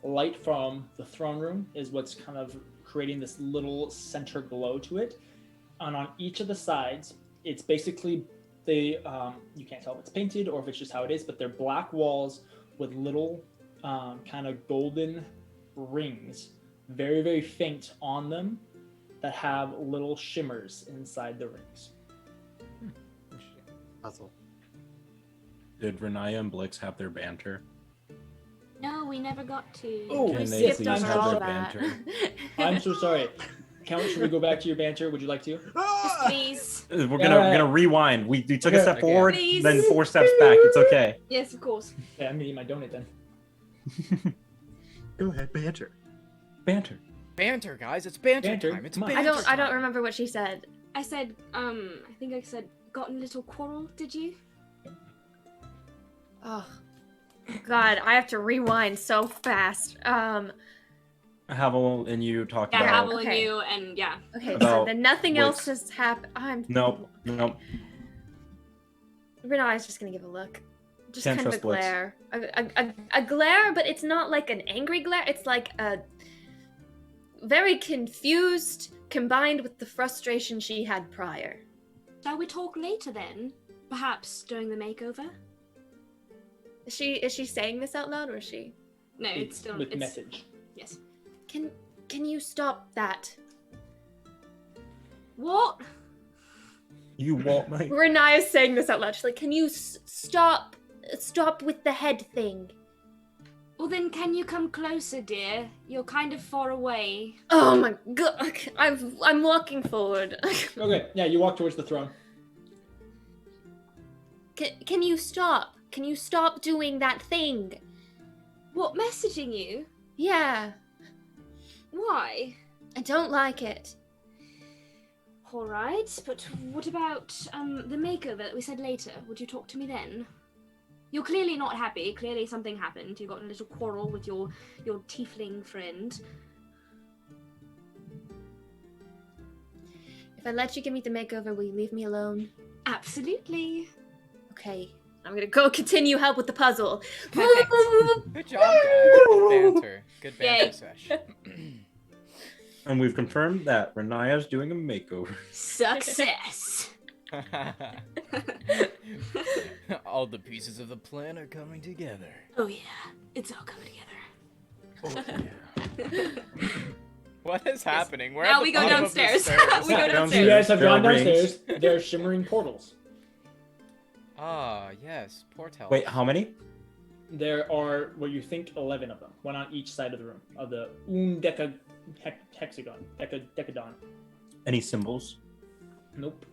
light from the throne room is what's kind of creating this little center glow to it. And on each of the sides, it's basically you can't tell if it's painted or if it's just how it is, but they're black walls with little kind of golden rings, very, very faint on them, that have little shimmers inside the rings. Puzzle. Did Renaya and Blix have their banter? No, we never got to. Oh, Can we they skipped please over have all their that. banter? I'm so sorry. Count, should we go back to your banter? Would you like to? Yes, please. We're gonna rewind. We took a step Okay. forward, Please. then 4 steps back. It's okay. Yes, of course. Yeah, I'm gonna eat my donut then. Go ahead, banter. Banter. Banter, guys. It's banter time. It's banter I don't time. remember what she said. I said, I think I said, got in a little quarrel, did you? Oh, God, I have to rewind so fast. Havel and you talked Yeah, about. Havel and Okay. you, and yeah. Okay, so About then nothing Blix. else has happened. Nope. Renaya's just gonna give a look. Just Can't kind of a trust Blix. glare. A glare, but it's not like an angry glare. It's like a very confused, combined with the frustration she had prior. Shall we talk later then? Perhaps during the makeover? Is she saying this out loud, or is she? No, it's still with it's, message. Yes. Can you stop that? What? You what, mate? Renaya's saying this out loud. She's like, can you stop with the head thing? Well then, can you come closer, dear? You're kind of far away. Oh my God! I'm walking forward. Okay, yeah, you walk towards the throne. Can you stop? Can you stop doing that thing? What, messaging you? Yeah. Why? I don't like it. All right, but what about the makeover that we said later? Would you talk to me then? You're clearly not happy. Clearly something happened. You got in a little quarrel with your tiefling friend. If I let you give me the makeover, will you leave me alone? Absolutely. Okay. I'm gonna go continue help with the puzzle. Perfect. Good job, guys. Good banter. Good banter sesh. And we've confirmed that Renaya's doing a makeover. Success. All the pieces of the plan are coming together. Oh yeah, it's all coming together. Oh, yeah. What is happening? We're now at the we go bottom downstairs. Of the stairs. We go downstairs. You guys have There are gone downstairs. There are shimmering portals. Ah, yes, portals. Wait, how many? There are what you think 11 of them, one on each side of the room of the decadon. Any symbols? Nope.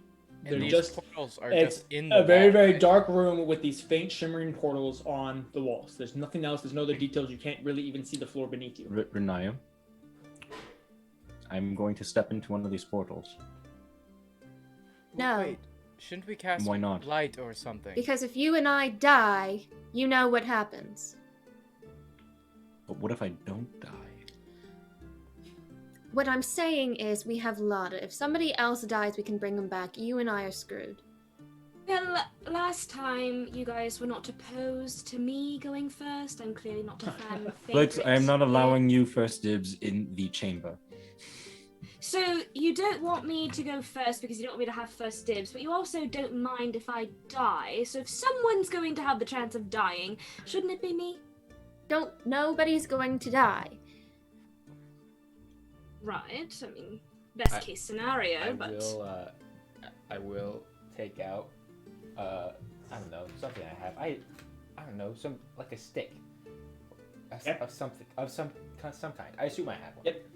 And They're these just portals are it's just in the a very wall, very right? dark room with these faint shimmering portals on the walls. There's nothing else. There's no other details. You can't really even see the floor beneath you. Renaya, I'm going to step into one of these portals. No. Wait, shouldn't we cast Why not? light or something? Because if you and I die, you know what happens. But what if I don't die? What I'm saying is we have Lada. If somebody else dies, we can bring them back. You and I are screwed. Well, last time you guys were not opposed to me going first. I'm clearly not a fan of Blix, I am not favorites. allowing you first dibs in the chamber. So you don't want me to go first because you don't want me to have first dibs, but you also don't mind if I die. So if someone's going to have the chance of dying, shouldn't it be me? Nobody's going to die. Right. I mean, best case scenario, I will take out I don't know, something I have. I don't know, some like a stick. Of something of some kind. I assume I have one. Yep.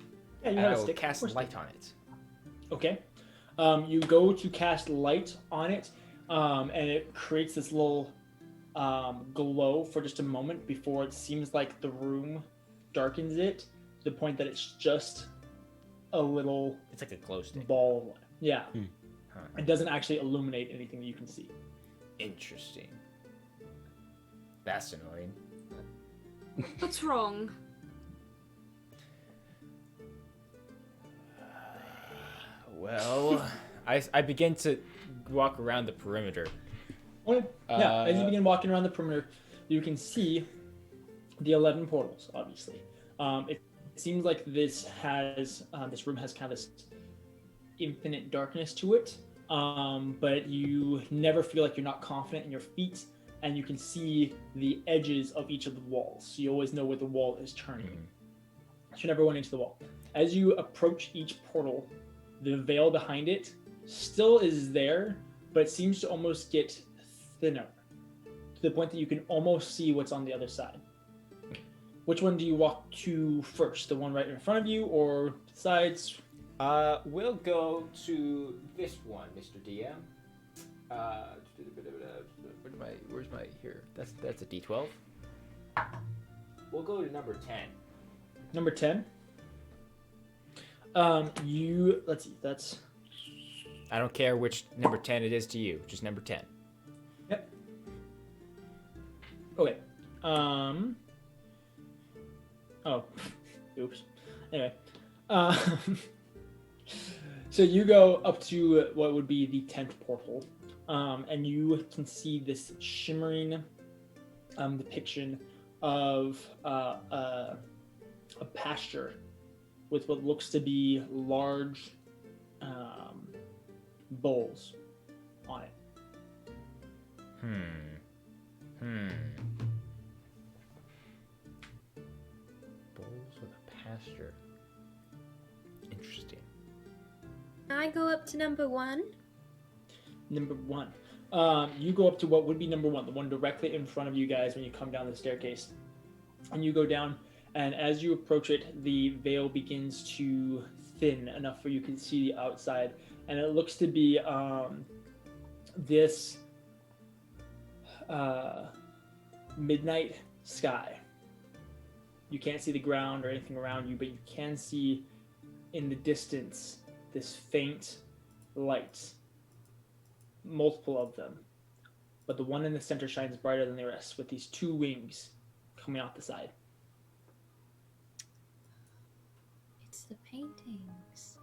Yeah, you and have I a will stick. cast light on it. Okay. You go to cast light on it, and it creates this little glow for just a moment before it seems like the room darkens it to the point that it's just a little. It's like a glow stick. Ball of light. Yeah. Huh. It doesn't actually illuminate anything that you can see. Interesting. That's annoying. What's wrong? Well, I begin to walk around the perimeter. Okay. Yeah, as you begin walking around the perimeter, you can see the 11 portals, obviously. It seems like this room has kind of this infinite darkness to it, but you never feel like you're not confident in your feet, and you can see the edges of each of the walls, so you always know where the wall is turning. So you never went into the wall. As you approach each portal, the veil behind it still is there, but it seems to almost get thinner to the point that you can almost see what's on the other side. Which one do you walk to first? The one right in front of you or sides? We'll go to this one, Mr. DM. Where's my here? That's a D12. We'll go to number 10. Number 10. Let's see. That's. I don't care which number 10 it is to you. Just number 10. Yep. Okay. Oh, oops. Anyway, so you go up to what would be the 10th portal, and you can see this shimmering depiction of a pasture with what looks to be large bowls on it. Bowls with a pasture. Interesting. I go up to number 1. Number 1. You go up to what would be number 1, the one directly in front of you guys when you come down the staircase. And you go down, and as you approach it, the veil begins to thin enough where you can see the outside. And it looks to be this midnight sky. You can't see the ground or anything around you, but you can see in the distance this faint light. Multiple of them. But the one in the center shines brighter than the rest, with these 2 wings coming off the side. It's the paintings.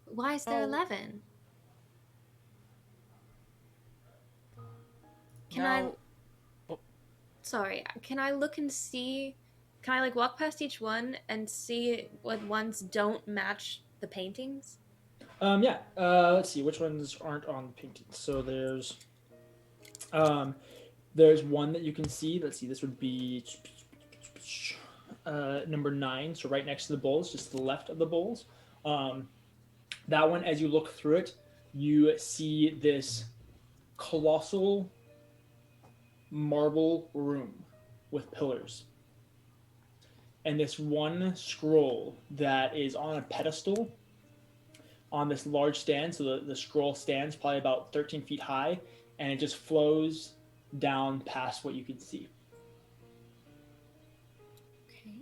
Why is there 11? Can I... Sorry, can I look and see... Can I, like, walk past each one and see what ones don't match the paintings? Yeah. Let's see which ones aren't on the paintings. So there's one that you can see. Let's see. This would be number 9. So right next to the bowls, just to the left of the bowls. That one, as you look through it, you see this colossal marble room with pillars. And this one scroll that is on a pedestal on this large stand. So the scroll stands probably about 13 feet high, and it just flows down past what you can see. Okay.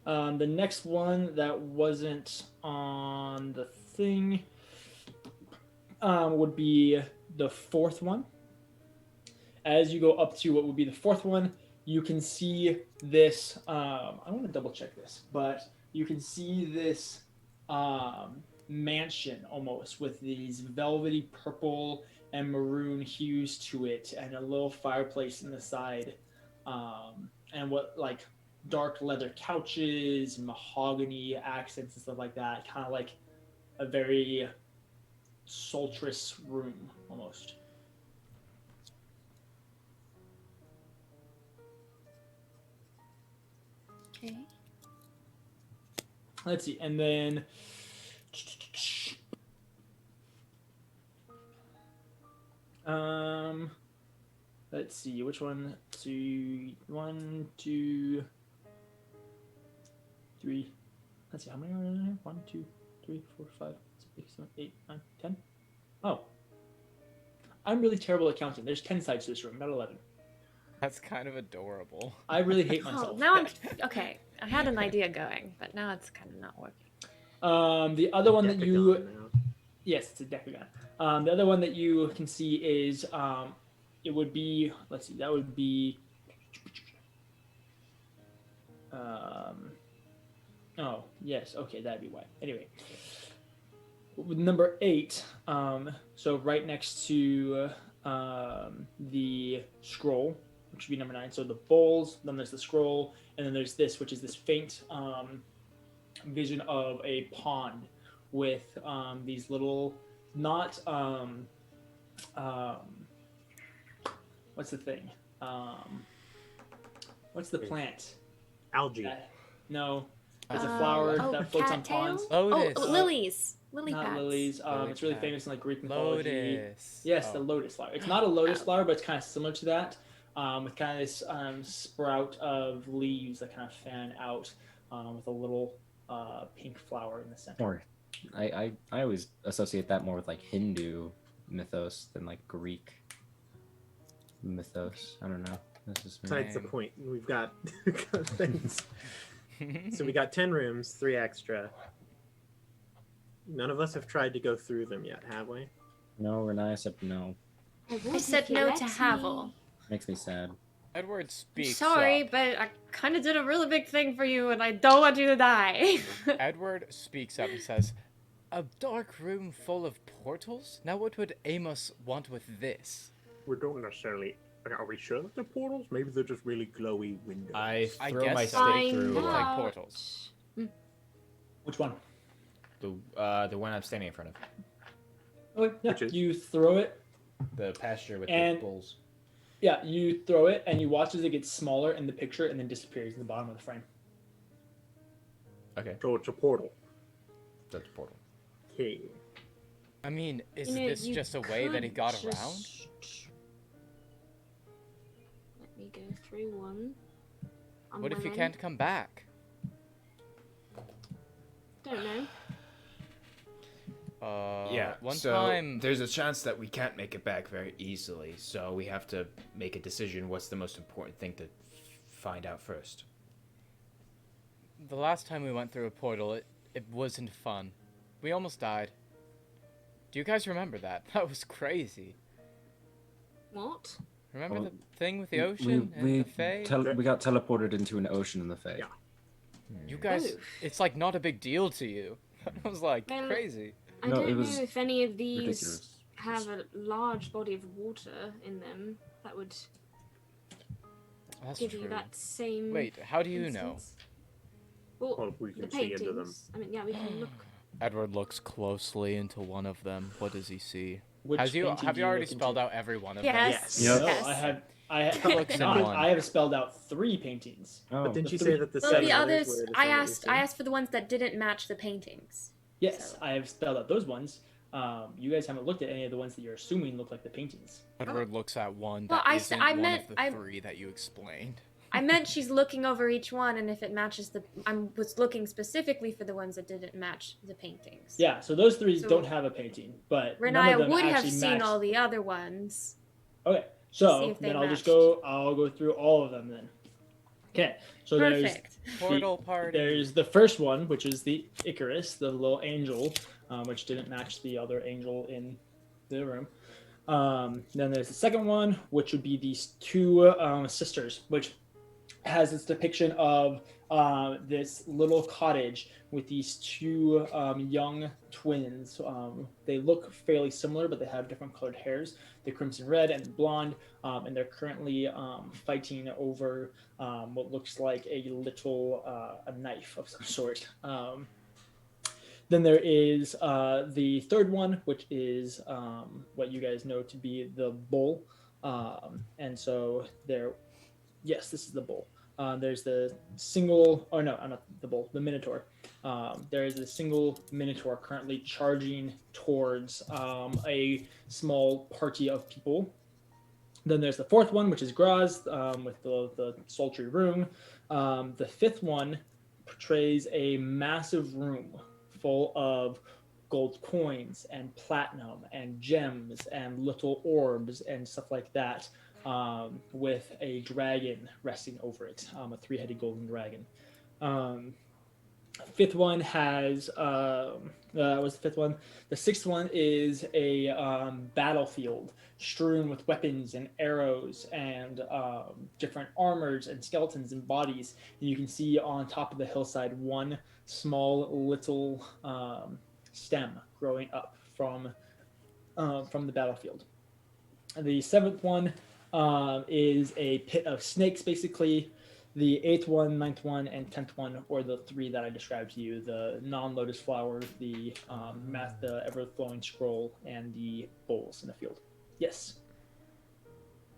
The next one that wasn't on the thing would be the 4th one. As you go up to what would be the 4th one, you can see this. I want to double check this, but you can see this mansion almost with these velvety purple and maroon hues to it, and a little fireplace in the side, and what like dark leather couches, mahogany accents and stuff like that. Kind of like a very sultrous room almost. Okay. Let's see, and then let's see which one. 1, 2, 3. Let's see how many are in there. 1, 2, 3, 4, 5, 6, 7, 8, 9, 10. Oh, I'm really terrible at counting. There's 10 sides to this room, not 11. That's kind of adorable. I really hate myself. Oh, now I'm okay. I had an idea going, but now it's kind of not working. The other one that you, yes, it's a decagon. The other one that you can see is, it would be, let's see, that would be, oh yes, okay, that'd be why. Anyway, with number 8, so right next to the scroll, which would be number 9. So the bowls, then there's the scroll, and then there's this, which is this faint vision of a pond with these little, not what's the thing? What's the plant? Algae. No, it's a flower that floats on ponds. Lotus. Oh, lilies. Lily Not pads. lilies. It's really famous in like Greek mythology. Lotus. Yes, the lotus flower. It's not a lotus flower, but it's kind of similar to that. With kind of this sprout of leaves that kind of fan out with a little pink flower in the center. Or I always associate that more with like Hindu mythos than like Greek mythos. I don't know. This is besides the point. We've got things. So we got 10 rooms, 3 extra. None of us have tried to go through them yet, have we? No, Renai said no. I said no to Havel. Makes me sad. Edward speaks Sorry, up. but I kind of did a really big thing for you, and I don't want you to die. Edward speaks up and says, "A dark room full of portals? Now what would Amos want with this?" We don't necessarily... Are we sure that they're portals? Maybe they're just really glowy windows. I throw guess my so. stake through Like portals. Which one? the one I'm standing in front of. Oh, yeah. You throw it. The pasture with and, the bulls. Yeah, you throw it and you watch as it gets smaller in the picture and then disappears in the bottom of the frame. Okay. So it's a portal. That's a portal. Okay. I mean, is this just a way that he got around? Let me go through one. What if you can't come back? Don't know. Yeah, one so time... there's a chance that we can't make it back very easily, so we have to make a decision what's the most important thing to find out first? The last time we went through a portal, it wasn't fun. We almost died. Do you guys remember that? That was crazy. What? Remember the thing with the ocean and the Fae? We got teleported into an ocean in the Fae. Yeah. You guys, it's like not a big deal to you. That was like crazy. I No, don't it know was if any of these ridiculous. have a large body of water in them that would That's give true. you that same. Wait, how do you know? instance. Well, Well, we the can see into them. paintings. I mean, yeah, we can look. Edward looks closely into one of them. What does he see? Which Have you painting do you already look spelled into? out every one of Yes. Yep. No, Yes. I have Looks in one. I have spelled out 3 paintings. Oh. But didn't you The say three- that the Well, 7 the others others, were the I same as asked. you? I asked for the ones that didn't match the paintings. Yes, So- I have spelled out those ones. You guys haven't looked at any of the ones that you're assuming look like the paintings. Edward looks at one Well, that I isn't meant- one of the I- 3 that you explained. I meant she's looking over each one, and if it matches the, I was looking specifically for the ones that didn't match the paintings. Yeah, so those 3 So- don't have a painting, but none Renaya of them would have actually seen match. all the other ones. Okay, See so if they then I'll just matched. I'll go through all of them then. Okay, so Perfect. Portal party. there's the first one, which is the Icarus, the little angel, which didn't match the other angel in the room. Then there's the second one, which would be these 2 sisters, which has this depiction of this little cottage with these 2 young twins. They look fairly similar, but they have different colored hairs. They're crimson red and blonde, and they're currently fighting over what looks like a little a knife of some sort. Then there is the third one, which is what you guys know to be the bull. And so yes, this is the bull. There's the single, oh no, not the bull, the minotaur. There is a single minotaur currently charging towards a small party of people. Then there's the fourth one, which is Graz, with the sultry room. The fifth one portrays a massive room full of gold coins and platinum and gems and little orbs and stuff like that, with a dragon resting over it, a 3-headed golden dragon. Fifth one has was the fifth one. The sixth one is a battlefield strewn with weapons and arrows and different armors and skeletons and bodies. And you can see on top of the hillside one small little stem growing up from the battlefield. And the seventh one is a pit of snakes, basically. The 8th one, 9th one, and 10th one, or the 3 that I described to you: the non-lotus flower, the ever-flowing scroll, and the bowls in the field. Yes.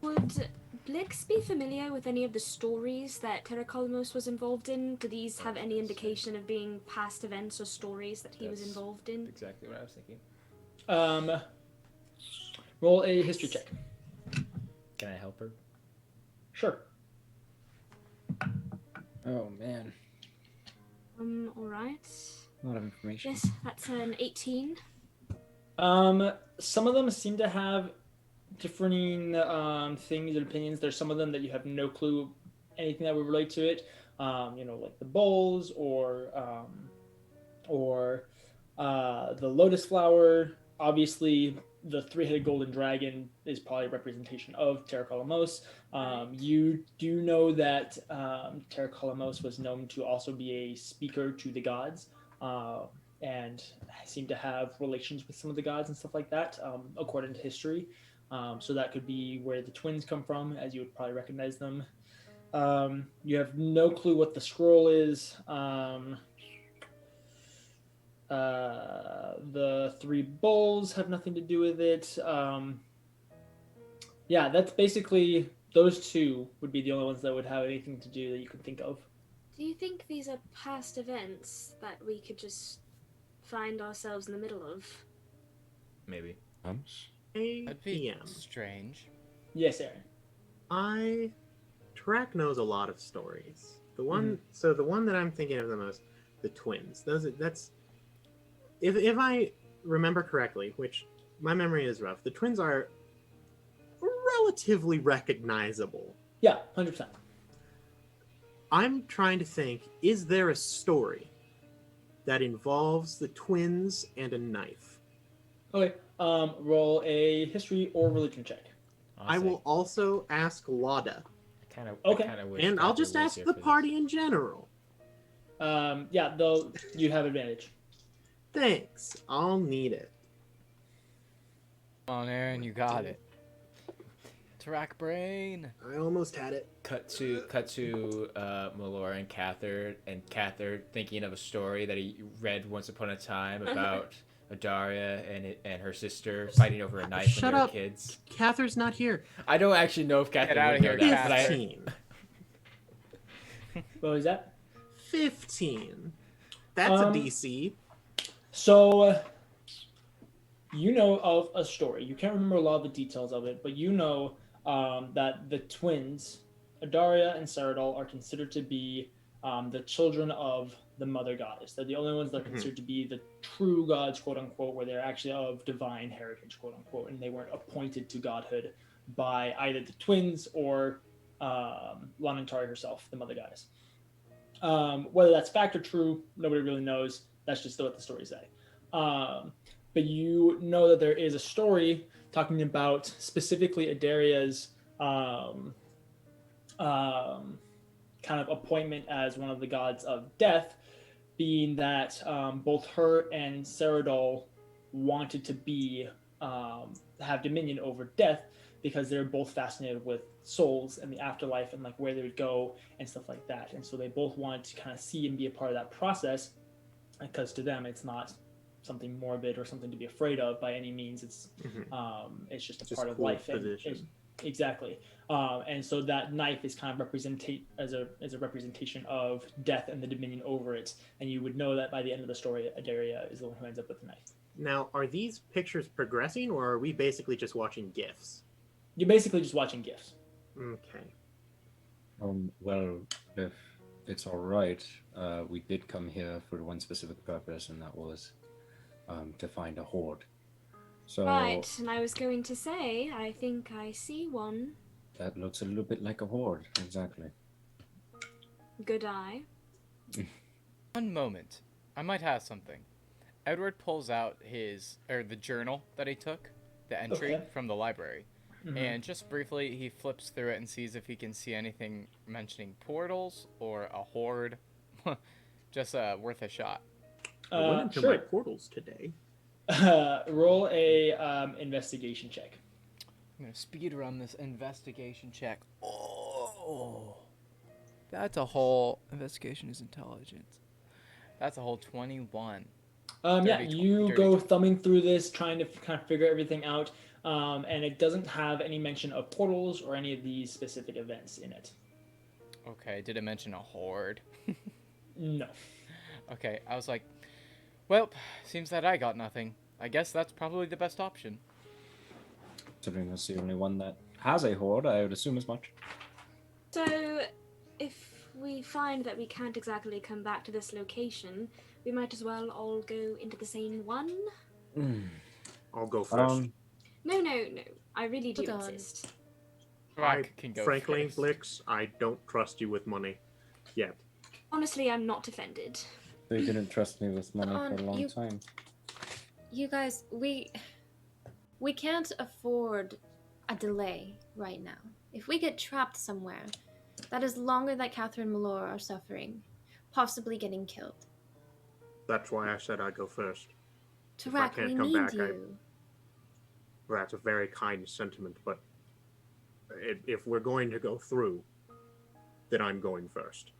Would Blix be familiar with any of the stories that Terracolmos was involved in? Do these have any indication of being past events or stories that he was involved in? Exactly what I was thinking. Roll a history check. Can I help her? Sure. Oh man, All right. a lot of information. Yes, that's an 18. Some of them seem to have differing things and opinions. There's some of them that you have no clue anything that would relate to it. Like the bowls or the lotus flower. Obviously, the 3-headed golden dragon is probably a representation of Terracolmos. You do know that Terracolmos was known to also be a speaker to the gods, and seemed to have relations with some of the gods and stuff like that, according to history. So that could be where the twins come from, as you would probably recognize them. You have no clue what the scroll is. The 3 bowls have nothing to do with it. Yeah, that's basically, those 2 would be the only ones that would have anything to do that you can think of. Do you think these are past events that we could just find ourselves in the middle of? Maybe. That'd be strange. Yes, Aaron. Track knows a lot of stories. The one that I'm thinking of the most, the twins. That's if I remember correctly, which my memory is rough, the twins are relatively recognizable. Yeah, 100%. I'm trying to think, is there a story that involves the twins and a knife? Okay. Roll a history or religion check. I will also ask Lada. Okay. And I'll just ask the party in general. Yeah, you have advantage. Thanks. I'll need it. Come on, Aaron, you got it. Rack brain. I almost had it. Cut to Melora and Cather thinking of a story that he read once upon a time about Adaria and her sister fighting over a knife when they were kids. Cather's not here. I don't actually know if Cather would know that. 15. What was that? 15. That's a DC. So you know of a story. You can't remember a lot of the details of it, but you know that the twins, Adaria and Saradol, are considered to be the children of the mother goddess. They're the only ones that are considered to be the true gods, quote unquote, where they're actually of divine heritage, quote unquote, and they weren't appointed to godhood by either the twins or Lanantari herself, the mother goddess. Whether that's fact or true, nobody really knows. That's just what the stories say. But you know that there is a story talking about specifically Adaria's kind of appointment as one of the gods of death, being that both her and Saradol wanted to be have dominion over death because they're both fascinated with souls and the afterlife and like where they would go and stuff like that. And so they both wanted to kind of see and be a part of that process, because to them it's not something morbid or something to be afraid of by any means. It's just a part of life. Exactly. And so that knife is kind of as a representation of death and the dominion over it. And you would know that by the end of the story, Adaria is the one who ends up with the knife. Now, are these pictures progressing, or are we basically just watching GIFs? You're basically just watching GIFs. Okay. Well, if it's all right, we did come here for one specific purpose, and that was to find a hoard. So right, and I was going to say, I think I see one. That looks a little bit like a hoard, exactly. Good eye. One moment. I might have something. Edward pulls out the journal that he took, the entry from the library. Mm-hmm. And just briefly, he flips through it and sees if he can see anything mentioning portals or a hoard. Just worth a shot. I went into my portals today. Roll a investigation check. I'm gonna speed run this investigation check. Oh, that's a whole investigation is intelligence. That's a whole 21. Yeah, you go thumbing through this, trying to kind of figure everything out, and it doesn't have any mention of portals or any of these specific events in it. Okay, did it mention a hoard? No. Okay, I was like, well, seems that I got nothing. I guess that's probably the best option. Considering that's the only one that has a hoard, I would assume as much. So, if we find that we can't exactly come back to this location, we might as well all go into the same one? I'll go first. No. I really do insist. Frankly, Blix, I don't trust you with money yet. Honestly, I'm not offended. They didn't trust me with money for a long time. You guys, we can't afford a delay right now. If we get trapped somewhere, that is longer that Catherine and Melora are suffering, possibly getting killed. That's why I said I'd go first. Tarak, we need you. Well, that's a very kind sentiment, but if we're going to go through, then I'm going first.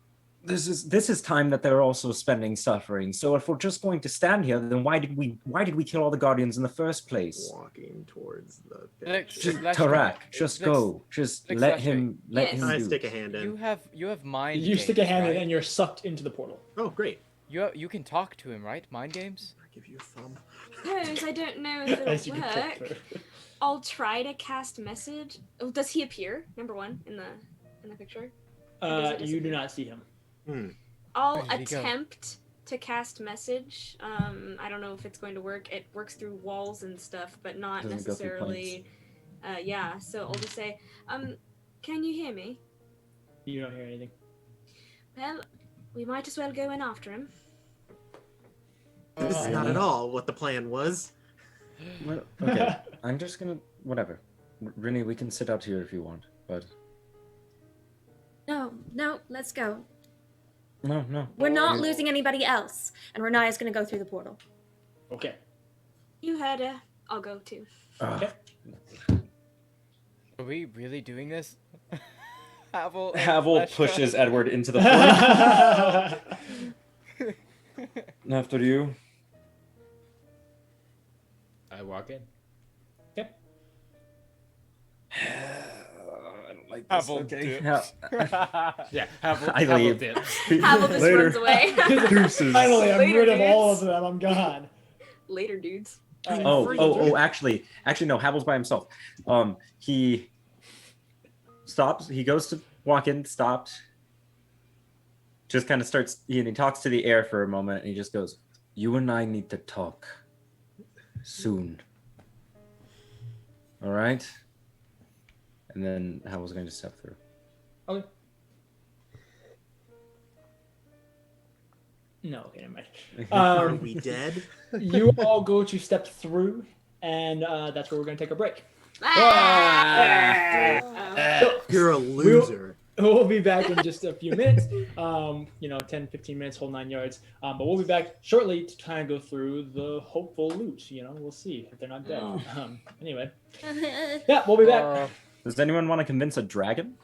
This is time that they're also spending suffering. So if we're just going to stand here, then why did we kill all the guardians in the first place? Walking towards the Tarak, just go. Just let him I stick a hand in. You have mind You games, stick a hand right? in and you're sucked into the portal. Oh, great. You can talk to him, right? Mind games? I give you a thumb. Suppose I don't know if it'll work. I'll try to cast message. Oh, does he appear? Number one in the picture. You do not see him. I'll attempt to cast message. I don't know if it's going to work. It works through walls and stuff, but not necessarily. So I'll just say, can you hear me? You don't hear anything. Well, we might as well go in after him. This is not at all what the plan was. Well, okay, I'm just gonna whatever. Rinny, we can sit out here if you want, but No, let's go. no. We're not losing anybody else, and Renaya's gonna go through the portal. Okay. You heard her. I'll go too. Okay. Are we really doing this? Havel pushes Edward into the portal. After you. I walk in. Okay. I don't like this. Havel Okay. dips. Yeah, Havel, I Havel leave. dips. Havel just Later. runs away. Finally, I'm Later, rid of all of dudes. them. I'm gone. Later, dudes. Actually, no. Havel's by himself. He stops. He goes to walk in. Stops. Just kind of starts. He talks to the air for a moment, and he just goes, "You and I need to talk soon. All right." And then Havel's going to step through. Okay. No, okay, never mind. Are we dead? You all go to step through, and that's where we're going to take a break. You're a loser. We'll be back in just a few minutes, 10, 15 minutes, whole 9 yards. But we'll be back shortly to kind of go through the hopeful loot. We'll see if they're not dead. Anyway. Yeah, we'll be back. Does anyone want to convince a dragon?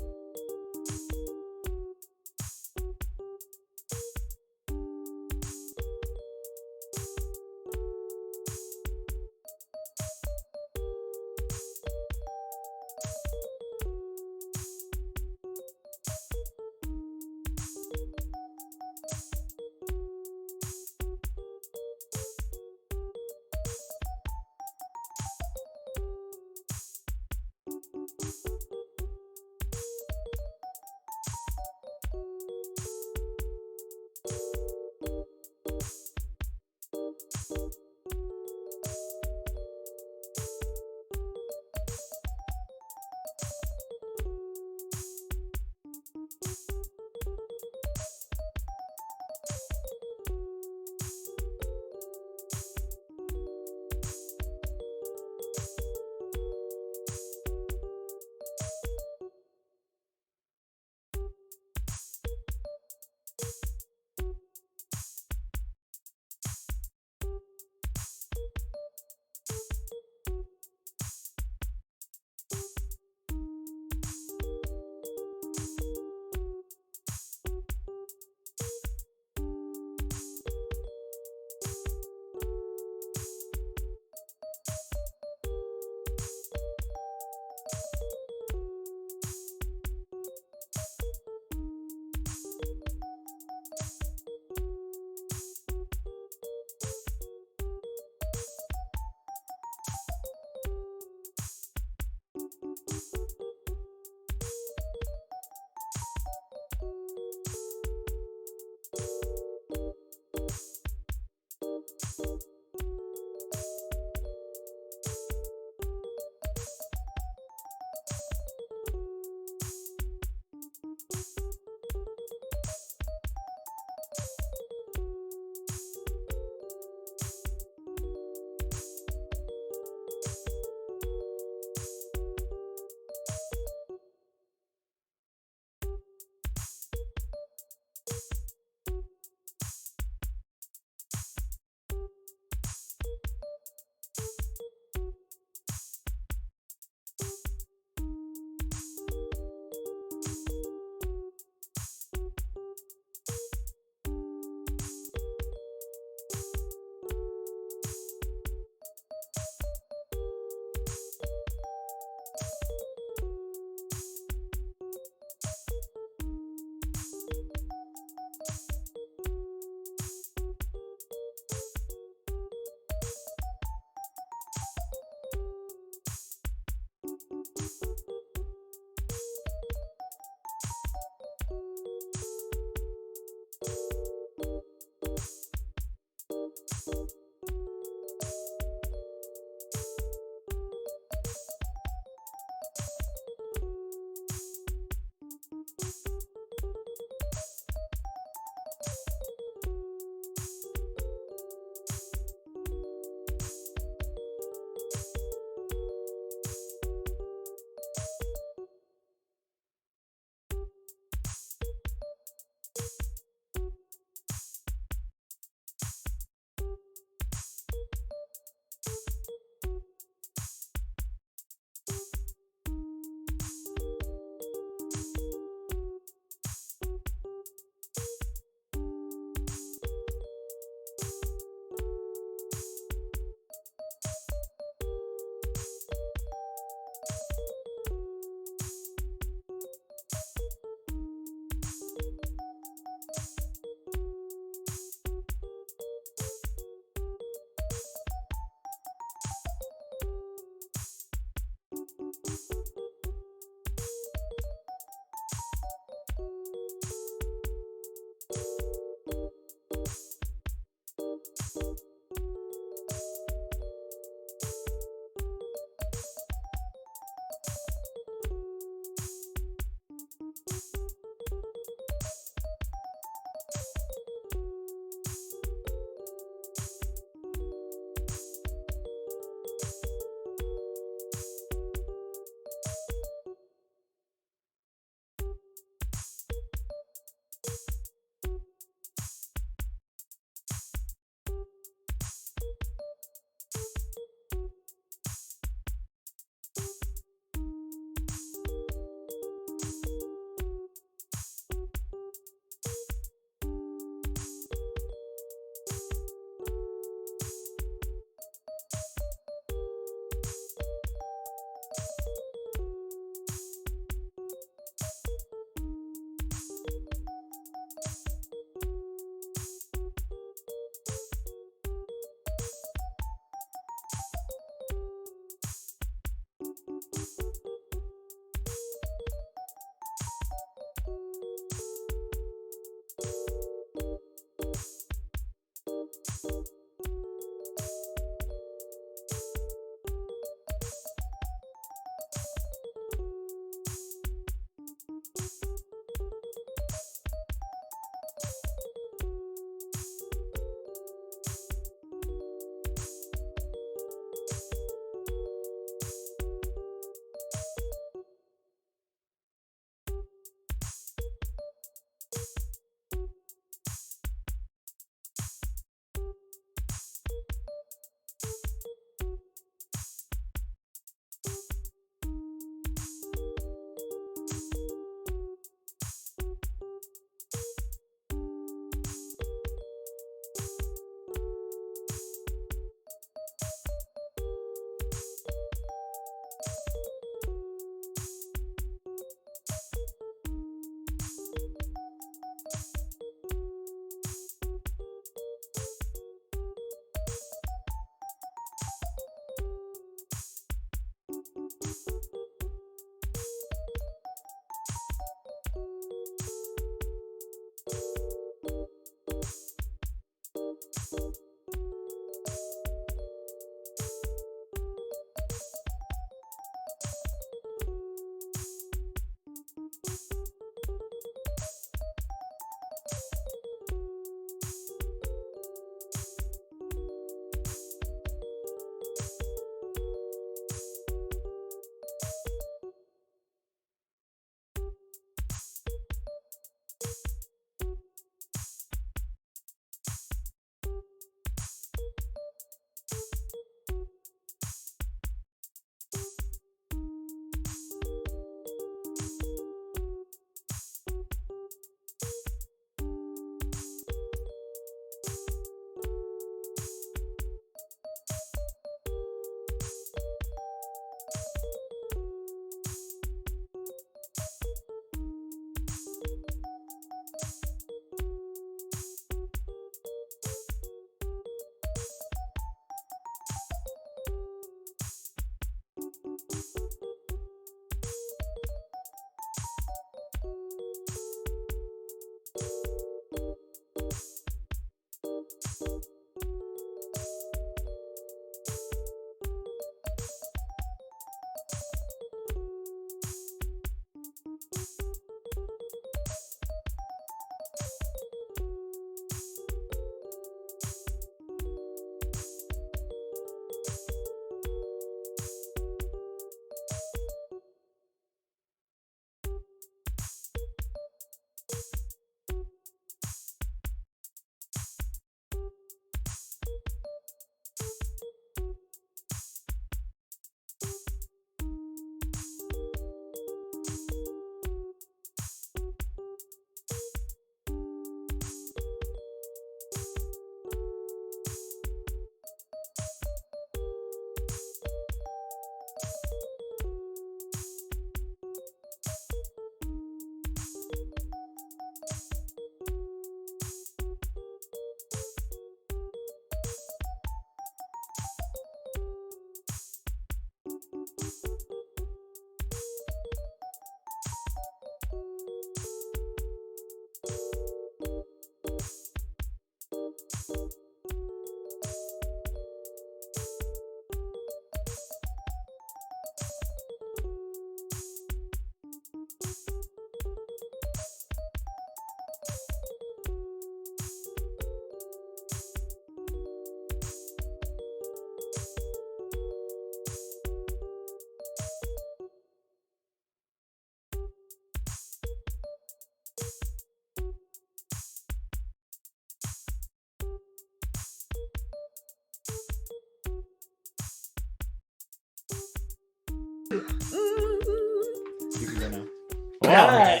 right.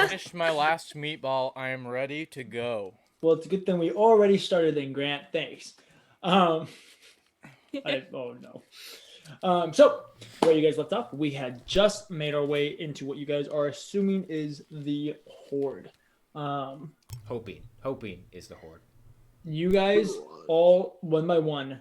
Finished my last meatball. I am ready to go. Well, it's a good thing we already started then, Grant. Thanks. Oh no. So where you guys left off, we had just made our way into what you guys are assuming is the Hoard. Hoping is the Hoard. You guys all one by one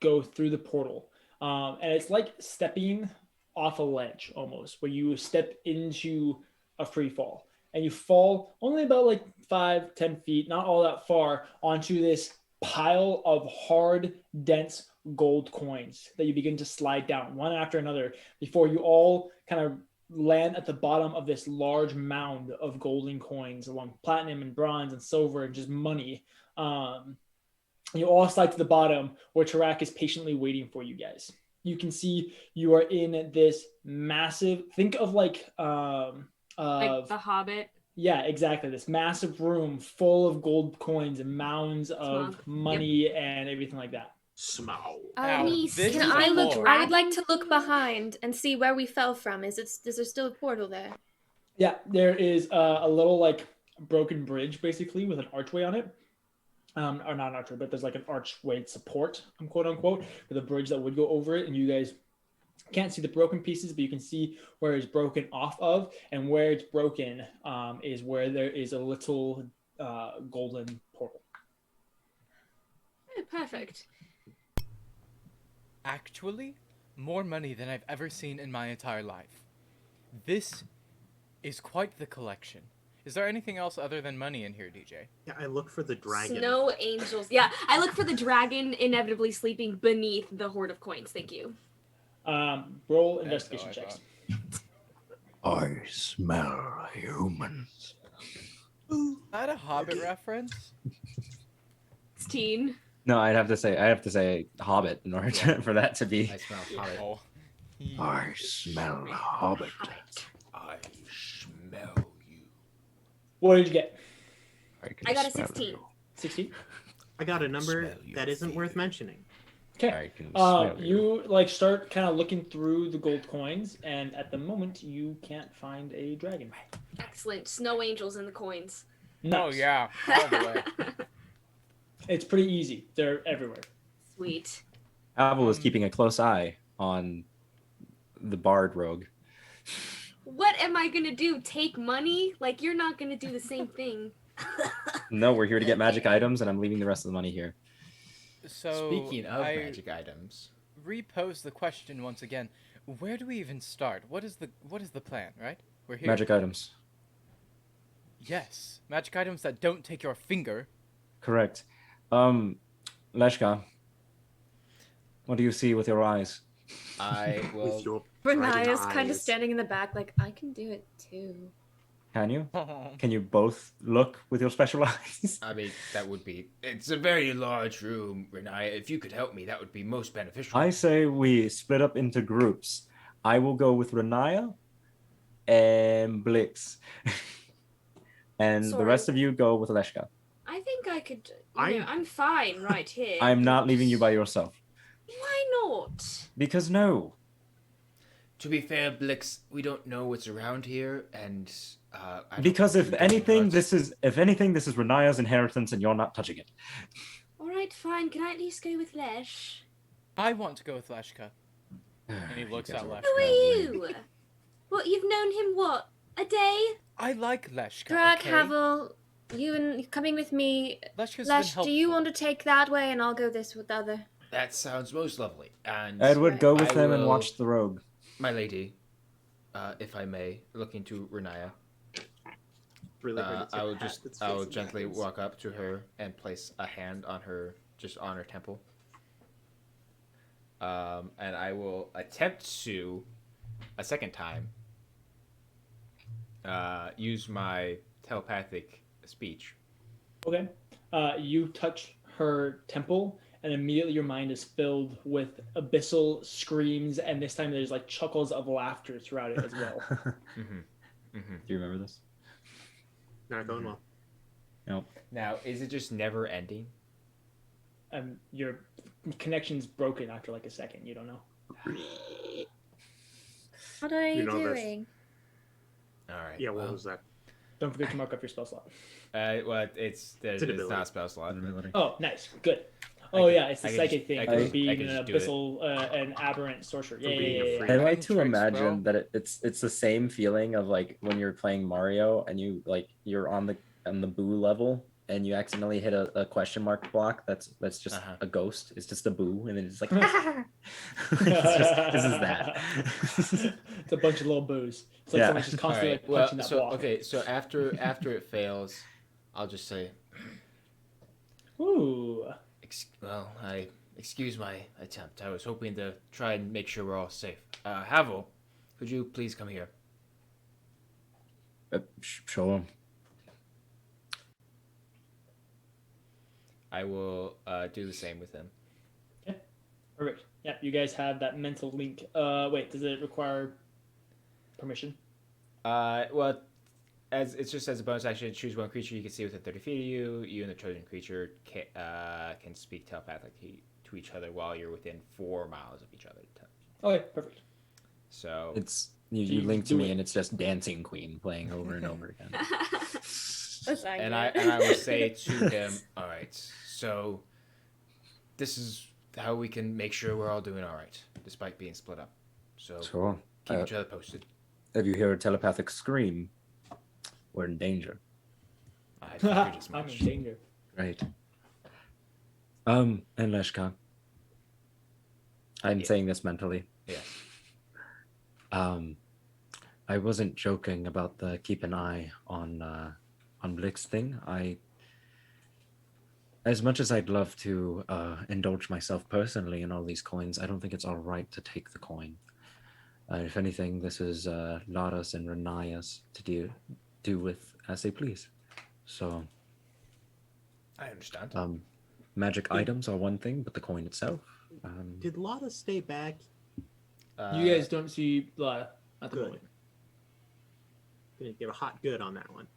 go through the portal, and it's like stepping off a ledge almost, where you step into a free fall, and you fall only about like 5-10 feet, not all that far, onto this pile of hard, dense gold coins that you begin to slide down one after another before you all kind of land at the bottom of this large mound of golden coins along platinum and bronze and silver and just money. You all slide to the bottom where Tarak is patiently waiting for you guys. You can see you are in this massive, think of like The Hobbit. Yeah, exactly. This massive room full of gold coins and mounds of money and everything like that. Small. I would like to look behind and see where we fell from. Is there still a portal there? Yeah, there is a little like broken bridge basically with an archway on it. Or not an archway, but there's like an archway support, quote unquote, with a bridge that would go over it, and you guys can't see the broken pieces, but you can see where it's broken off of, and where it's broken is where there is a little golden portal. Oh, perfect. Actually, more money than I've ever seen in my entire life. This is quite the collection. Is there anything else other than money in here, DJ? Yeah, I look for the dragon. Snow angels. Yeah, I look for the dragon inevitably sleeping beneath the hoard of coins. Thank you. Roll investigation checks. I smell humans. Is that a Hobbit reference? It's teen. No, I have to say Hobbit in order for that to be. I smell Hobbit. Oh. I smell Hobbit. I smell you. What did you get? I got a 16. 16? I got a number that isn't worth mentioning. Okay. You like start kind of looking through the gold coins, and at the moment you can't find a dragon. Excellent. Snow angels in the coins. Nice. Oh yeah, all the way. It's pretty easy. They're everywhere. Sweet. Abel was keeping a close eye on the bard rogue. What am I gonna do? Take money? Like, you're not gonna do the same thing. No, we're here to get magic items, and I'm leaving the rest of the money here. So speaking of magic items, repose the question once again. Where do we even start? What is the plan, right? We're here. Magic items. Yes, magic items that don't take your finger. Correct. Leshka, what do you see with your eyes? I will. Renaya's kind of standing in the back, like, I can do it too. Can you? Can you both look with your special eyes? I mean, it's a very large room, Renaya. If you could help me, that would be most beneficial. I say we split up into groups. I will go with Renaya and Blix. And the rest of you go with Leshka. I think I could, I'm fine right here. I'm not leaving you by yourself. Why not? Because no. To be fair, Blix, we don't know what's around here, and because if anything, this is Renaya's inheritance, and you're not touching it. All right, fine. Can I at least go with Lesh? I want to go with Leshka. And he looks at Leshka. Who are you? What, you've known him what? A day? I like Leshka. Drag Havel, you coming with me. Lesh, do you want to take that way, and I'll go this with the other? That sounds most lovely. And Edward, go with them and watch the rogue. My lady, if I may, looking to Renaya. Really I will gently walk up to her and place a hand on her, just on her temple. And I will attempt to, a second time, use my telepathic speech. Okay. You touch her temple, and immediately your mind is filled with abyssal screams, and this time there's like chuckles of laughter throughout it as well. Do you remember this? Not going well. Nope. Now, is it just never ending? Your connection's broken after like a second. You don't know. What are you doing? Yeah, what was that? Don't forget to mark up your spell slot. Well, it's not a spell slot. Oh, nice, good. It's the psychic thing for being an abyssal, an aberrant sorcerer. Yeah. I like to imagine that it's the same feeling of like when you're playing Mario and you're on the boo level and you accidentally hit a question mark block that's just a ghost. It's just a boo, and then it's like this is that. It's a bunch of little boos. It's like someone's just constantly punching that block. Okay, so after it fails, I'll just say, ooh. Excuse my attempt. I was hoping to try and make sure we're all safe. Havel, could you please come here? Sure. I will do the same with him. Okay, perfect. Yeah, you guys have that mental link. Wait, does it require permission? Well, as a bonus action, choose one creature you can see within 30 feet of you. You and the chosen creature can speak telepathically to each other while you're within 4 miles of each other. Okay, perfect. So it's you link to me, and it's just Dancing Queen playing over and over again. And I will say to him, all right, so this is how we can make sure we're all doing all right, despite being split up. So sure. Keep each other posted. If you hear a telepathic scream, we're in danger. I figured as much. I'm in danger. Right. And Leshka, I'm saying this mentally. Yes. I wasn't joking about the keep an eye on Blix thing. As much as I'd love to indulge myself personally in all these coins, I don't think it's all right to take the coin. If anything, this is Laras and Renaya's to do with as they please. So I understand. Magic items are one thing, but the coin itself. Did Lada stay back? You guys don't see Lada at the moment. Didn't give a hot good on that one.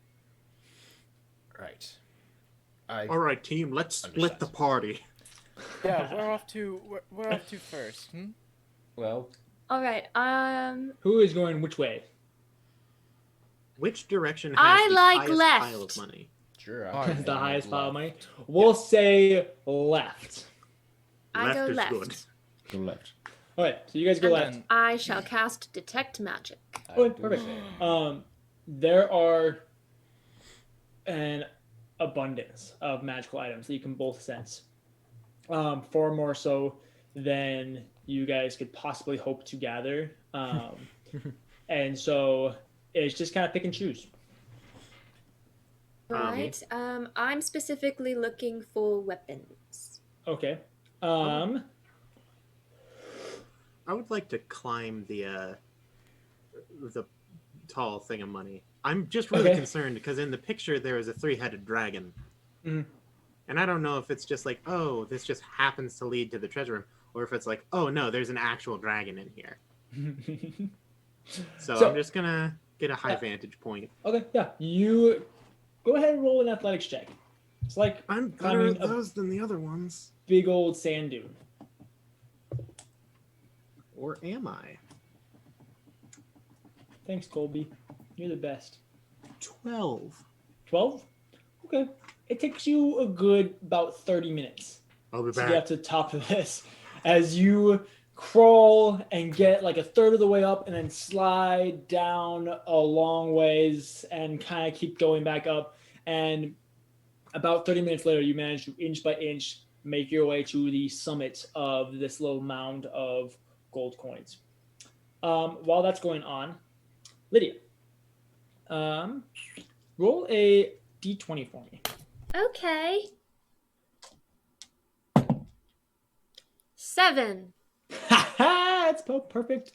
Right. All right, team. Let's split the party. Yeah, we're off to first. Well. All right. Who is going which way? Which direction has the highest left pile of money? Sure. The highest pile of money. We'll say left. I go left. Good. Go left. All right, so you guys go left. I shall cast Detect Magic. Okay, perfect. There are an abundance of magical items that you can both sense. Far more so than you guys could possibly hope to gather. And so it's just kind of pick and choose. Right. I'm specifically looking for weapons. Okay. I would like to climb the tall thing of money. I'm just really concerned because in the picture there is a 3-headed dragon. Mm-hmm. And I don't know if it's just like, oh, this just happens to lead to the treasure room, or if it's like, oh no, there's an actual dragon in here. So I'm just gonna get a high vantage point. Okay, yeah. You go ahead and roll an athletics check. It's like I'm better at those than the other ones. Big old sand dune. Or am I? Thanks, Colby. You're the best. 12. 12? Okay. It takes you a good about 30 minutes I'll be back. to get to the top of this. As you crawl and get like a third of the way up and then slide down a long ways and kind of keep going back up. And about 30 minutes later, you manage to inch by inch make your way to the summit of this little mound of gold coins. While that's going on, Lydia, roll a d20 for me. Okay. 7. That's perfect.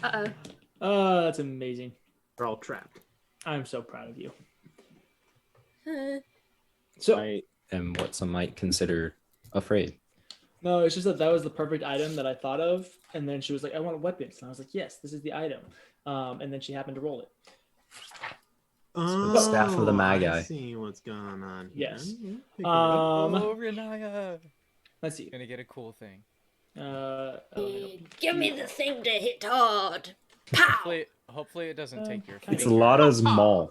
Uh-oh. That's amazing. We're all trapped. I'm so proud of you. Huh. So I am what some might consider afraid. No, it's just that was the perfect item that I thought of, and then she was like, "I want weapons," and I was like, "Yes, this is the item." And then she happened to roll it. Oh, the staff of the Magi. I see what's going on. Yes. Renaya. Let's see. You're gonna get a cool thing. Give me the thing to hit hard. Hopefully it doesn't take your. It's Lada's mall.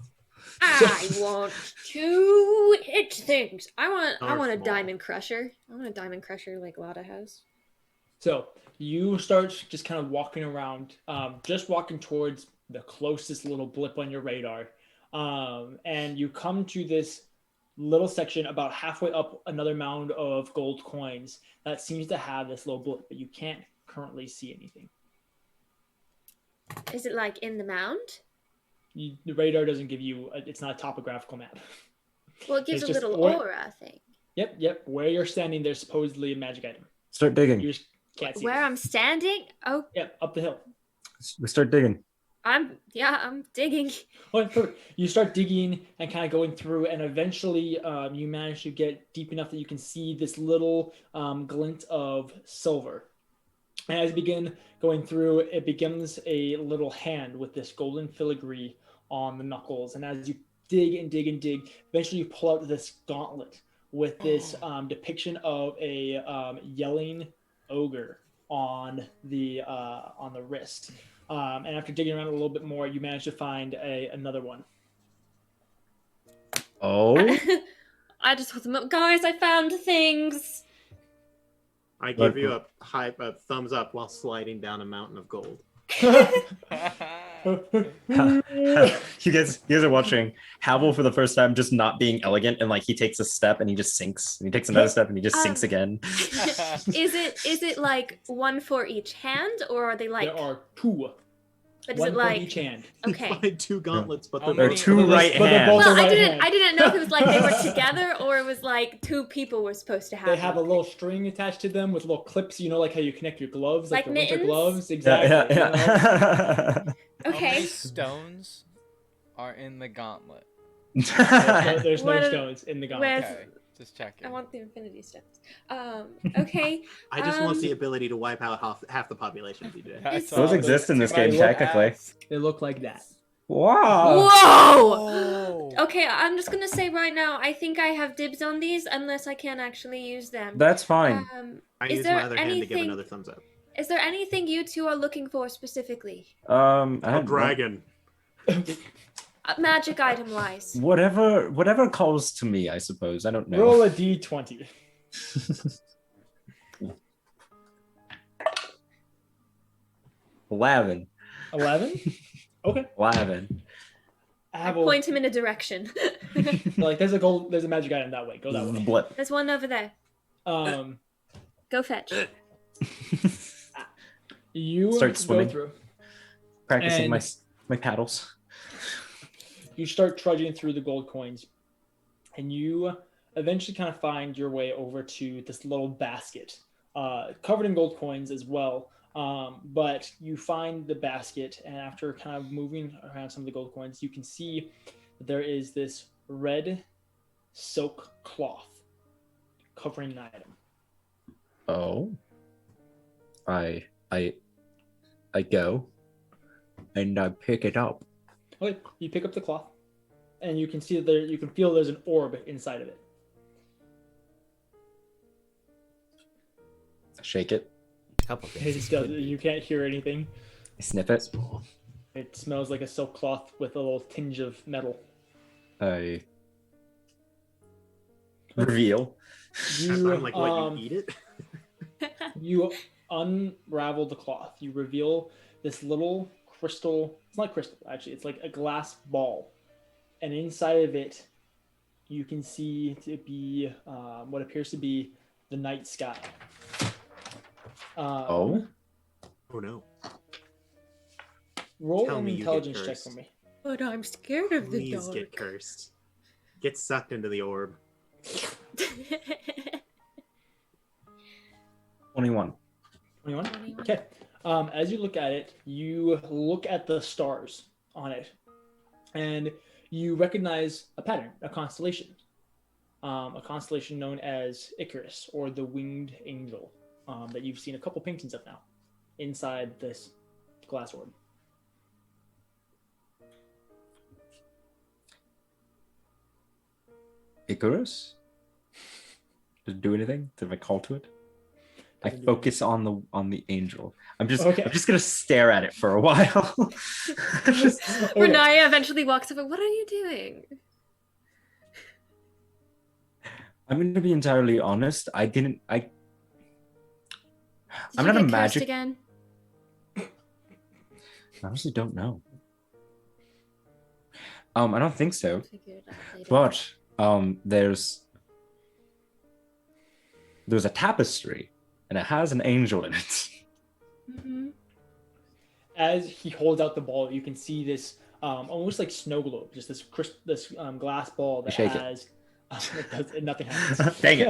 I want to hit things. I want a diamond crusher. I want a diamond crusher like Lada has. So you start just kind of walking around, just walking towards the closest little blip on your radar. And you come to this little section about halfway up another mound of gold coins that seems to have this little blip, but you can't currently see anything. Is it like in the mound? The radar doesn't give you, it's not a topographical map. Well, it gives a little aura thing. Yep. Where you're standing, there's supposedly a magic item. Start digging. You just can't see Where it. I'm standing? Oh. Yep, up the hill. We start digging. I'm digging. Oh, perfect. You start digging and kind of going through, and eventually you manage to get deep enough that you can see this little glint of silver. And as you begin going through, it begins a little hand with this golden filigree on the knuckles. And as you dig and dig and dig, eventually you pull out this gauntlet with this depiction of a yelling ogre on the wrist. And after digging around a little bit more, you manage to find another one. Oh. I just hold them up. Guys, I found things. I give you a thumbs up while sliding down a mountain of gold. you guys are watching Havel for the first time, just not being elegant, and like he takes a step and he just sinks, and he takes another step and he just sinks again. Is it like one for each hand, or are they like? There are two. But is one it like for each hand? Okay. You find two gauntlets, but they're two right hands. Well, I didn't know if it was like they were together or it was like two people were supposed to have. They have a little string attached to them with little clips. You know, like how you connect your gloves, like the winter mittens? gloves. Exactly. Yeah. How Okay. many stones are in the gauntlet? There's no What are- stones in the gauntlet. where's- Okay, just checking. I want the infinity stones. Okay. I just want the ability to wipe out half the population if you do. That's Those all. exist in this They game, look technically. They look like that. Wow. Whoa! Okay, I'm just gonna say right now, I think I have dibs on these unless I can actually use them. That's fine. I Is use there my other hand to give anything- another thumbs up. Is there anything you two are looking for specifically? A dragon. Magic item wise. Whatever calls to me, I suppose. I don't know. Roll a d20. 11. 11? Okay. 11. I point him in a direction. Like there's a magic item that way. Go that way. Blip. There's one over there. Go fetch. You Start swimming. go through. Practicing And- my paddles. You start trudging through the gold coins, and you eventually kind of find your way over to this little basket, covered in gold coins as well. But you find the basket, and after kind of moving around some of the gold coins, you can see that there is this red silk cloth covering an item. Oh. I go and I pick it up. Okay, you pick up the cloth, and you can see that you can feel there's an orb inside of it. I shake it. You can't hear anything. I sniff it. It smells like a silk cloth with a little tinge of metal. I reveal. You, like, what, you eat it? You unravel the cloth. You reveal this little crystal. It's not crystal, actually. It's like a glass ball. And inside of it, you can see to be what appears to be the night sky. Oh no. Roll Tell an me you get intelligence check cursed. for me. But I'm scared of the Please dark. get cursed. Get sucked into the orb. 21. 21? Okay. As you look at it, you look at the stars on it, and you recognize a pattern, a constellation known as Icarus, or the Winged Angel, that you've seen a couple paintings of now inside this glass orb. Icarus? Did it do anything? Did I call to it? I focus on the angel. I'm just gonna stare at it for a while. Renaya eventually walks over. What are you doing? I'm gonna be entirely honest. I'm not a magic again. I honestly don't know. I don't think so. But there's a tapestry, and it has an angel in it. Mm-hmm. As he holds out the ball, you can see this almost like snow globe, just this glass ball that has. Nothing happens. Dang it!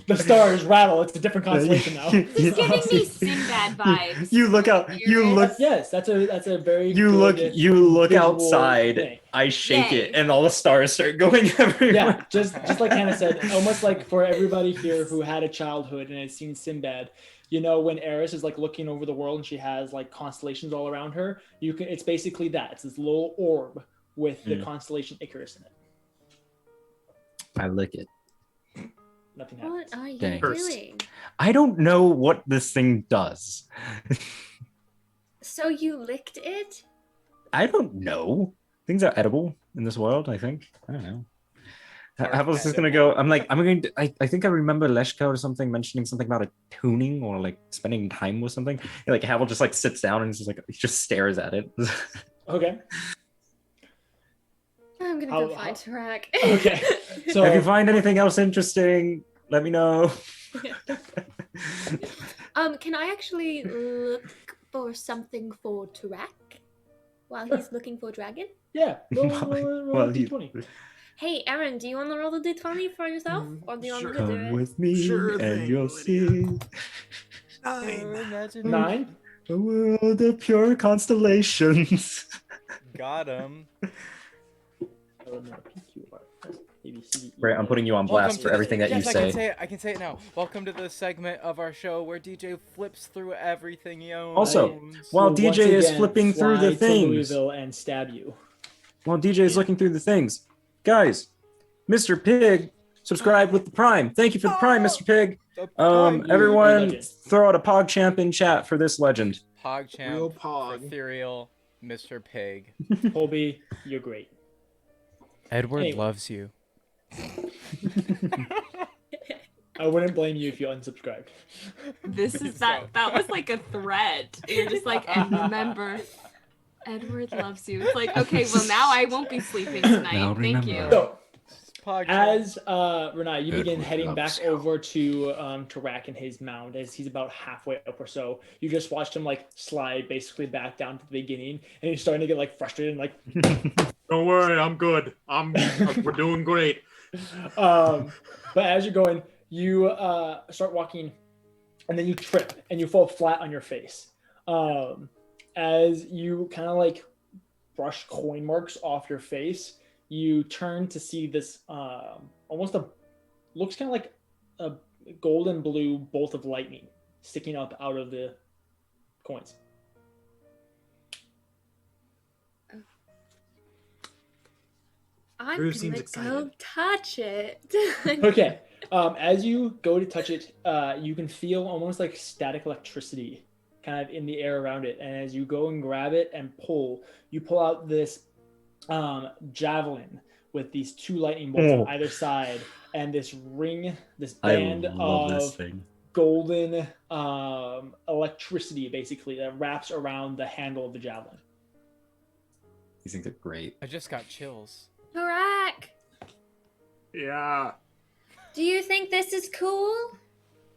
The stars rattle. It's a different constellation now. He's giving me Sinbad vibes. You look out. You look. Yes, that's a very. You look outside. Thing. I shake it, and all the stars start going everywhere. Yeah, just like Hannah said, almost like for everybody here who had a childhood and has seen Sinbad. You know, when Eris is like looking over the world and she has like constellations all around her, it's basically that. It's this little orb with the constellation Icarus in it. I lick it. Nothing happens. What are you doing? I don't know what this thing does. So you licked it? I don't know. Things are edible in this world, I think. I don't know. Havel's just gonna go. I think I remember Leshka or something mentioning something about a tuning or like spending time with something. And, like Havel just like sits down and he just stares at it. Okay. I'm gonna go find Tarak. Okay. So if you find anything else interesting, let me know. Can I actually look for something for Tarak while he's looking for dragon? Yeah. Roll D20. Hey, Aaron, do you want to roll the D20 for yourself, or do you want me to do it? Come with me, and you'll see. 9. A world of pure constellations. Got him. Right, I'm putting you on blast for everything that you say. I can say it now. Welcome to the segment of our show where DJ flips through everything he owns. Also, while DJ is flipping through the things, and stab you. While DJ is looking through the things, guys, Mr. Pig subscribed with the Prime. Thank you for the Prime, Mr. Pig. Everyone, throw out a PogChamp in chat for this legend. PogChamp, real Pog, ethereal, Mr. Pig. Colby, you're great. Edward loves you. I wouldn't blame you if you unsubscribed. That was like a threat. You're just like, and remember, Edward loves you. It's like, okay, well now I won't be sleeping tonight. Thank you. So, as Renai, you begin heading back over to Tarak and his mound as he's about halfway up or so. You just watched him like slide basically back down to the beginning, and he's starting to get like frustrated and like. Don't worry, I'm good. We're doing great. But as you're going, you start walking, and then you trip and you fall flat on your face. As you kind of like brush coin marks off your face, you turn to see this looks kind of like a golden blue bolt of lightning sticking up out of the coins. I'm gonna go touch it. Okay. As you go to touch it, you can feel almost like static electricity kind of in the air around it. And as you go and grab it and you pull out this javelin with these 2 lightning bolts on either side and this band of golden electricity basically that wraps around the handle of the javelin. These things are great. I just got chills. Tarak! Yeah. Do you think this is cool?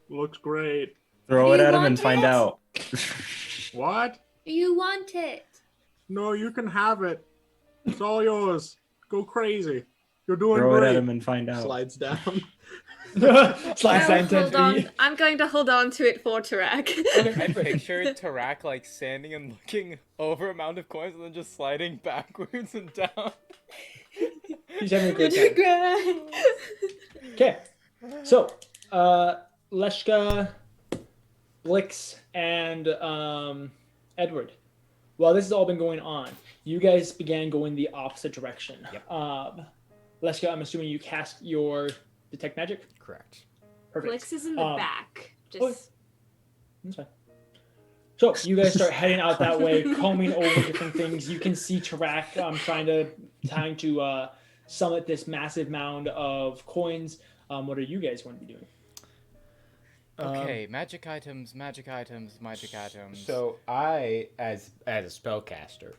Looks great. Throw it at him and find out. What? Do you want it? No, you can have it. It's all yours. Go crazy. You're doing great. Throw it at him and find out. Slides down. I'm going to hold on to it for Tarak. I pictured Tarak like standing and looking over a mound of coins and then just sliding backwards and down. He's having a great time. Okay, so Leshka, Blix, and Edward. While this has all been going on, you guys began going the opposite direction. Yep. Leshka, I'm assuming you cast your detect magic. Correct. Perfect. Blix is in the back. Just. That's fine. So you guys start heading out that way, combing over different things. You can see Tarak trying to summit this massive mound of coins. What are you guys going to be doing? Okay, magic items. So I, as a spellcaster,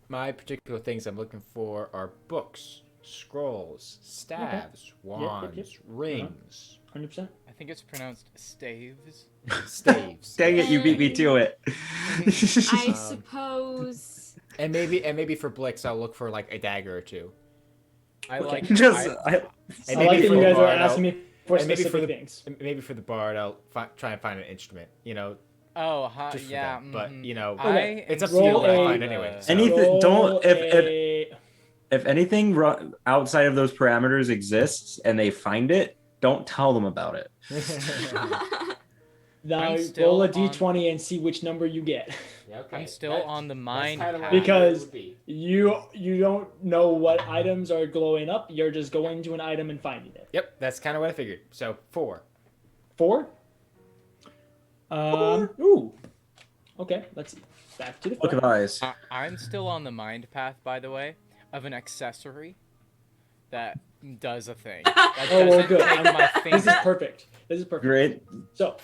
my particular things I'm looking for are books, scrolls, staves, wands, rings. 100%. I think it's pronounced staves. Staves. Dang it, you beat me to it. I suppose. And maybe for Blix, I'll look for like a dagger or two. I like. I like that you guys are asking me for specific things. Maybe for the bard, I'll try and find an instrument. You know. Oh, yeah. But you know, okay. It's up to you what I find anyway. So. Anything. Don't if anything outside of those parameters exists and they find it, don't tell them about it. Now roll a d20 and see which number you get. Yeah, okay. I'm still on the mind path. Because you don't know what items are glowing up. You're just going to an item and finding it. Yep, that's kind of what I figured. So 4. 4? Ooh. Okay, let's see. Back to the Look at eyes. I'm still on the mind path, by the way, of an accessory that does a thing. That well, good. my This is perfect. Great. So,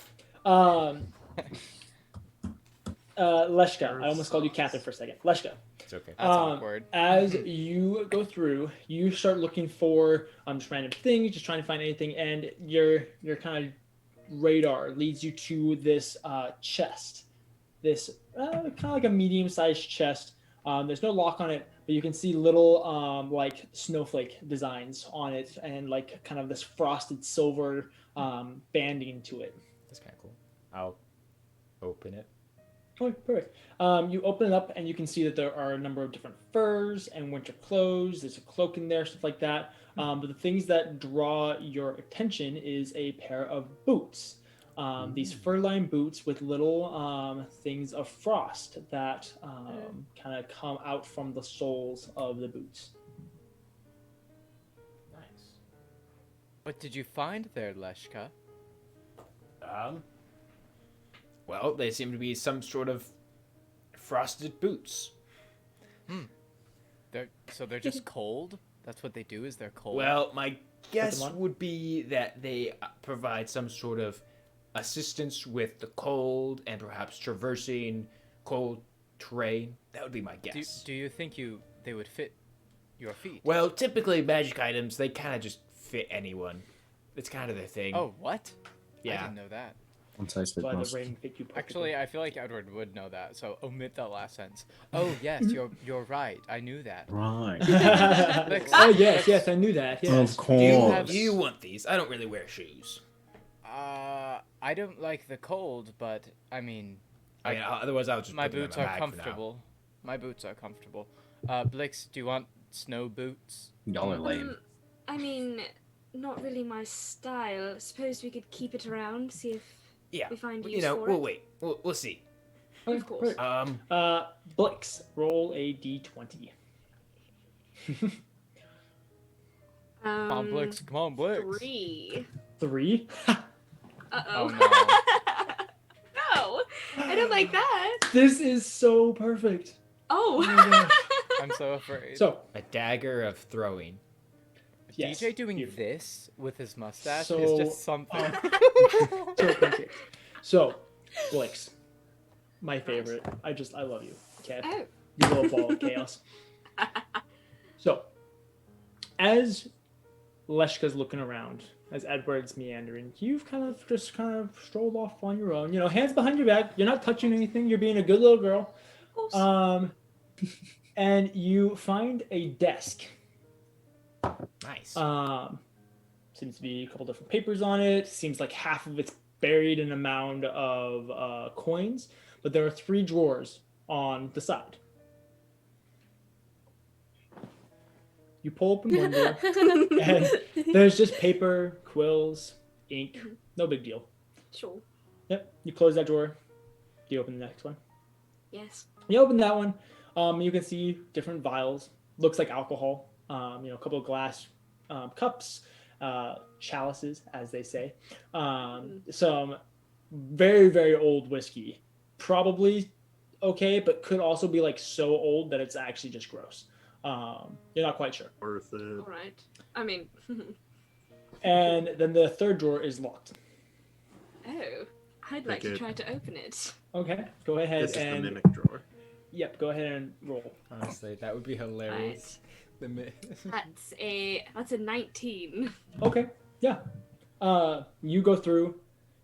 Leshka. I almost called you Catherine for a second. Leshka. It's okay. That's awkward. As you go through, you start looking for just random things, just trying to find anything, and your kind of radar leads you to this chest. This kind of like a medium-sized chest. There's no lock on it, but you can see little like snowflake designs on it, and like kind of this frosted silver banding to it. That's kind of cool. I'll open it. Oh, perfect. You open it up and you can see that there are a number of different furs and winter clothes. There's a cloak in there, stuff like that. But the things that draw your attention is a pair of boots. These fur-lined boots with little things of frost that kind of come out from the soles of the boots. Nice. What did you find there, Leshka? Well, they seem to be some sort of frosted boots. They're just cold? That's what they do, is they're cold? Well, my guess would be that they provide some sort of assistance with the cold and perhaps traversing cold terrain. That would be my guess. Do you think they would fit your feet? Well, typically magic items, they kind of just fit anyone. It's kind of their thing. Oh, what? Yeah. I didn't know that. One size fits most. Actually, I feel like Edward would know that, so omit that last sentence. Oh, yes, you're right. I knew that. Right. Oh, yes, I knew that. Yes. Of course. Do you want these? I don't really wear shoes. I don't like the cold, but I mean, otherwise I would just. My boots are comfortable. My boots are comfortable. Blix, do you want snow boots? Y'all are lame. I mean, not really my style. Suppose we could keep it around, see if we find use for we'll it. wait. We'll see. Of course. Blix, roll a d20. Come on, Blix. Come on, Blix. 3. 3? Uh-oh. Oh, No, I don't like that. This is so perfect. Oh. my gosh. I'm so afraid. So, a dagger of throwing. Yes. DJ doing this with his mustache So- is just something. So perfect. So, Blix, my favorite. I love you. Okay. Oh. You little ball of chaos. So, as Leshka's looking around, as Edward's meandering, you've kind of strolled off on your own. You know, hands behind your back. You're not touching anything. You're being a good little girl. Of course. And you find a desk. Nice. Seems to be a couple different papers on it. Seems like half of it's buried in a mound of coins, but there are 3 drawers on the side. You pull open one door, and there's just paper, quills, ink. No big deal. Sure. Yep. You close that drawer. You open the next one. Yes. You open that one. You can see different vials. Looks like alcohol. A couple of glass cups, chalices, as they say. Some very, very old whiskey. Probably okay, but could also be like so old that it's actually just gross. You're not quite sure. Worth it. All right. I mean. And then the third drawer is locked. Oh, I'd like to try to open it. Okay, go ahead this and. This is the mimic drawer. Yep, go ahead and roll. Honestly, that would be hilarious. Right. That's a 19. Okay, yeah. You go through,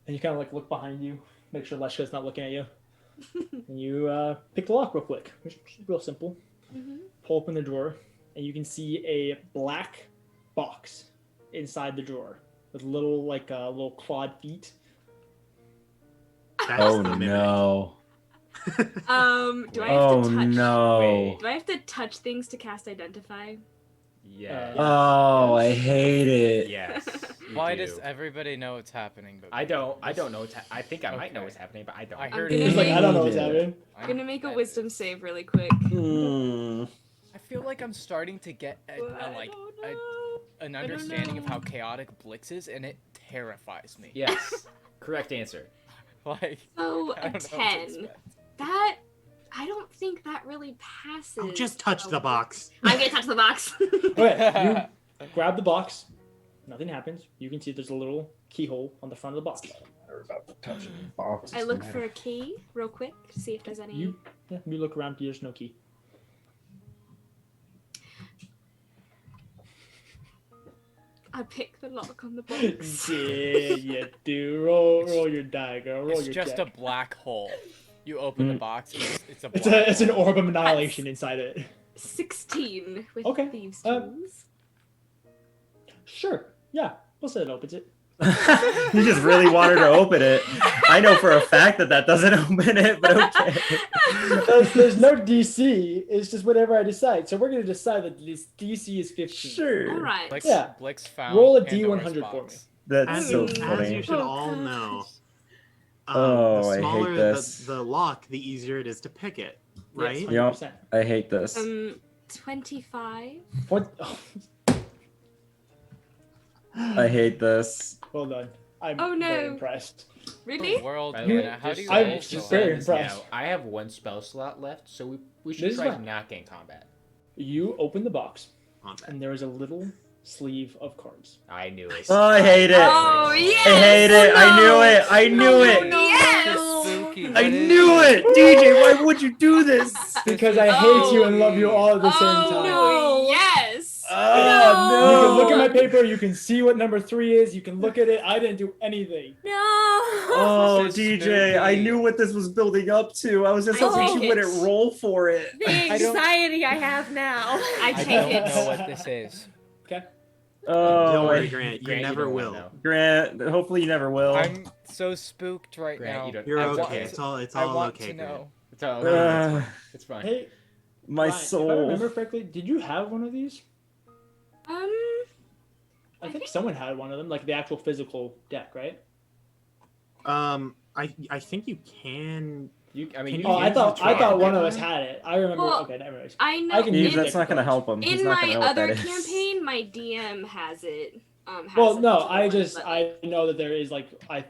and you kind of like look behind you, make sure Leshka's not looking at you. And you pick the lock real quick. It's real simple. Pull open the drawer, and you can see a black box inside the drawer with little little clawed feet. Oh no. Do I have to touch? No. Do I have to touch things to cast Identify? Yeah. Oh, I hate it. Yes. Why does everybody know what's happening? But I don't know what's I think I might know what's happening, but I don't. I heard It's like, I don't know what's happening. I'm gonna make a wisdom save really quick. I feel like I'm starting to get an understanding of how chaotic Blix is, and it terrifies me. Yes. Correct answer. Like, so a 10. That I don't think that really passes. Oh, just touch the box. I'm gonna touch the box. Okay, you grab the box. Nothing happens. You can see there's a little keyhole on the front of the box. I look for a key real quick to see if there's any. You look around. There's no key. I pick the lock on the box. Yeah, you do. Roll your die, girl. Roll it's your just check. a black hole. You open the box. It's a. It's an orb of annihilation inside it. 16 with thieves' Uh, tools. Sure. Yeah, we'll say it opens it. You just really want her to open it. I know for a fact that doesn't open it, but okay. There's no DC. It's just whatever I decide. So we're gonna decide that this DC is 15. Sure. All right. Blix found roll a Pandora's D100 for me. box. That's so As funny. you should all know, Oh, the I hate smaller this. the lock, the easier it is to pick it, right? Yes, 100%. Yep. I hate this. 25. What? Oh. I hate this. Well done. I'm Oh, no. very impressed. Really? World, By the way, how do you I'm roll just so very high? impressed. Now, I have one spell slot left, so we should This is try fine. not getting combat. You open the box, Combat. and there is a little sleeve of cards. I knew it. Oh, I hate it. Oh, yes! I hate it. No! I knew it. I knew it. Yes! Spooky, I what is knew it. DJ, why would you do this? Because I hate you and love you all at the same time. No! Yes! You can Oh, look at no. my paper. You can see what number 3 is. You can look at it. I didn't do anything. No. Oh, This is DJ, I spooky. knew what this was building up to. I was just I hoping take she wouldn't it. roll for it. The anxiety I have now. I I take don't it. know what this is. Okay. Oh, Don't worry, I- Grant. You Grant, never don't wanna will. know. Grant, hopefully you never will. I'm so spooked right Grant, now. you don't- You're I okay. want- It's I all want okay, to Grant. know. It's all Uh, it's fine. Hey, my Ryan, If I soul. remember correctly, did you have one of these? I I think think- someone had one of them, like the actual physical deck, right? I think you can. I mean, Can you Oh, can I thought try. one of us had it. I remember. Well, okay, never mind. I know. I can Eve, use that's it. not going to help him. He's In not my gonna know what other that is. campaign, my DM has it. Has Well, it no, for I one, just but, I know that there is like I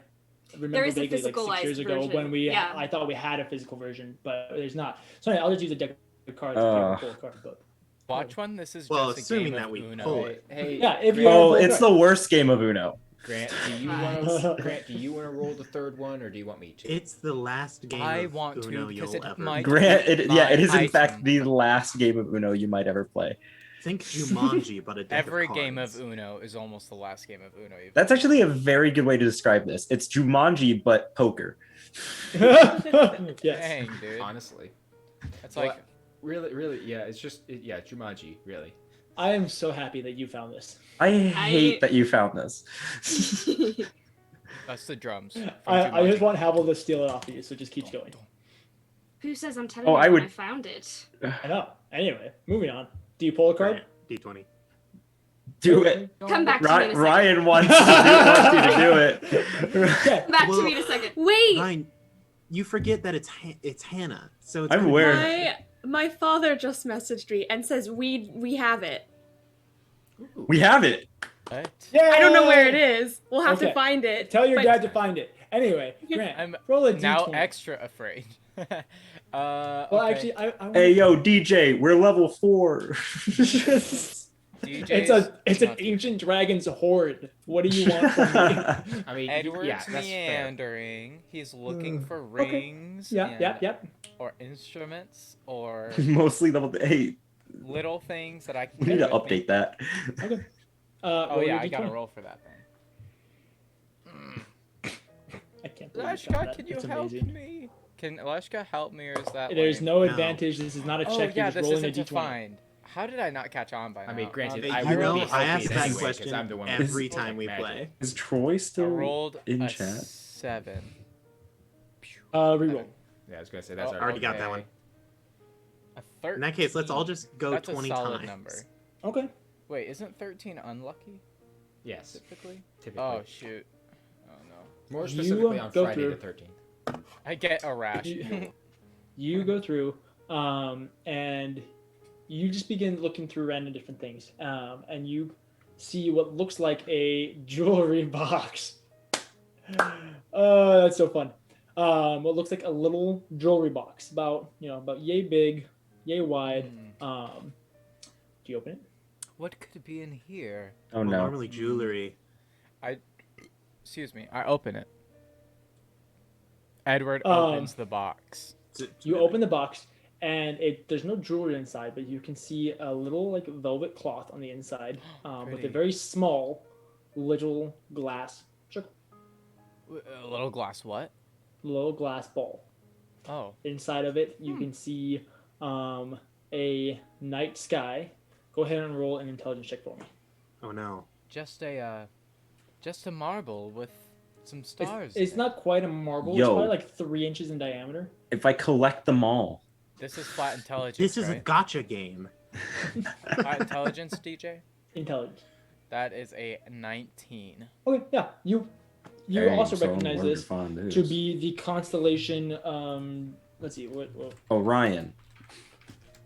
remember There is a vaguely like 6 years physicalized ago version, when we yeah. I thought we had a physical version, but there's not. So anyway, I'll just use a deck of cards if you Uh. want to pull a card book. Watch one. This is Well, just a assuming game that of we Uno. pull it. Hey, Yeah, if you Oh, want to it's pull a the worst game of Uno. Grant, do you want to? Grant, do you want to roll the third one, or do you want me to? It's the last game I of want to Uno because you'll it ever might- play. Grant, it is in item. fact the last game of Uno you might ever play. Think Jumanji, but a deck Every of game of cards. Uno is almost the last game of Uno. You've That's actually a very good way to describe this. It's Jumanji, but poker. yes. Dang, dude. Honestly, It's Well, like really, yeah. It's just, yeah, Jumanji, really. I am so happy that you found this. I hate that you found this. that's the drums. I just want Havel to steal it off of you, so it just keeps going. Who says I'm telling Oh, you I when would- I found it? I know. Anyway, moving on. Do you pull a card? D20. Do it. Come back to me in a second. Ryan wants you to do it. Okay. Come back Well, to me in a second. Wait. Ryan, you forget that it's Hannah. So it's I'm gonna be- aware. My father just messaged me and says we have it. We have it. What? Yeah. I don't know where it is. We'll have to Okay. find it. Tell your but- dad to find it. Anyway, Grant, I'm roll a d20. now extra afraid. Well, okay. actually, I Hey, yo, DJ, we're level 4. It's an ancient dragon's hoard. What do you want from me? I mean, Edward's yeah, that's fair. meandering. He's looking for rings. Yep. Or instruments or Mostly level 8. little things that I can. We need get to with me. update that. Okay. Oh yeah, I gotta roll for that then. I can't believe you Leshka, found that. can you It's help amazing. me? Can Leshka help me, or is that? There's lame? no advantage. This is not a check. Oh You're yeah, just this rolling a isn't d20. to find. How did I not catch on by now? I mean, granted, Um, I You will know, be I ask helping that anyway, 'cause question I'm the one with every the time we magic. play. Is Troy I still rolled in a chat? 7. Reroll. Yeah, I was gonna say that's Oh, our Already got that okay. one. A 13. In that case, let's all just go That's 20 a solid times. number. Okay. Wait, isn't 13 unlucky Yes, typically? typically. Oh shoot. Oh no. More You, specifically on go Friday through. the 13th. I get a rash. You go through, and you just begin looking through random different things, and you see what looks like a jewelry box. Oh, that's so fun. What looks like a little jewelry box, about yay big, yay wide. Do you open it? What could be in here? Oh Well, no. normally jewelry. Excuse me. I open it. Edward Um, opens the box. You open the box, and there's no jewelry inside, but you can see a little like velvet cloth on the inside, with a Pretty. very small little glass A little glass what? little glass ball. Oh. Inside of it, you can see a night sky. Go ahead and roll an intelligence check for me. Oh no. Just a marble with some stars. It's not quite a marble. It's Yo. probably like 3 inches in diameter. If I collect them all. This is flat intelligence. This is a right? gotcha game. Flat intelligence, DJ. Intelligence. That is a 19. Okay, yeah. You Hey, also so recognize where'd you this find this? to be the constellation. Let's see. What Orion.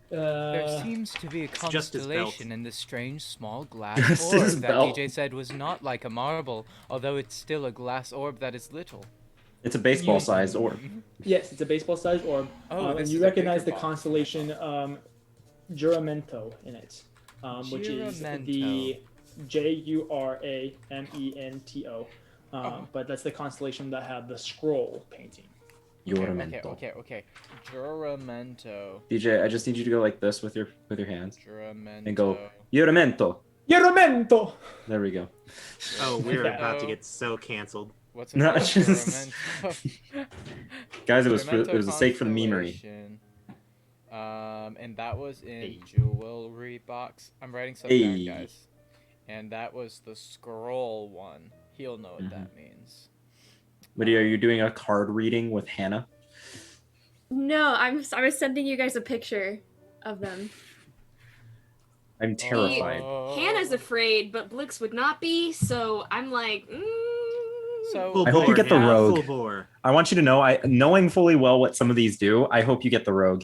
There seems to be a just his belt. constellation in this strange small glass Just orb his that belt. DJ said was not like a marble, although it's still a glass orb that is little. It's a baseball-sized orb. Yes, it's a baseball-sized orb. Oh, And this you is a recognize bigger the box. constellation Juramento in it, which is the Juramento. But that's the constellation that had the scroll painting. Juramento. Okay. Juramento. DJ, I just need you to go like this with your hands. Juramento. And go, Juramento. Juramento! There we go. Oh, we're Yeah. about to get so canceled. What's it No, called? just- Juramento. Guys, it was Juramento a sake for the memery. constellation. And that was in jewelry box. I'm writing something down, Hey. guys. And that was the scroll one. He'll know what Mm-hmm. that means. Lydia, are you doing a card reading with Hannah? No, I was sending you guys a picture of them. I'm terrified. Hannah's afraid, but Blix would not be, so I'm like, So I hope you get the Hannah, rogue. full bore. I want you to know, knowing fully well what some of these do, I hope you get the rogue.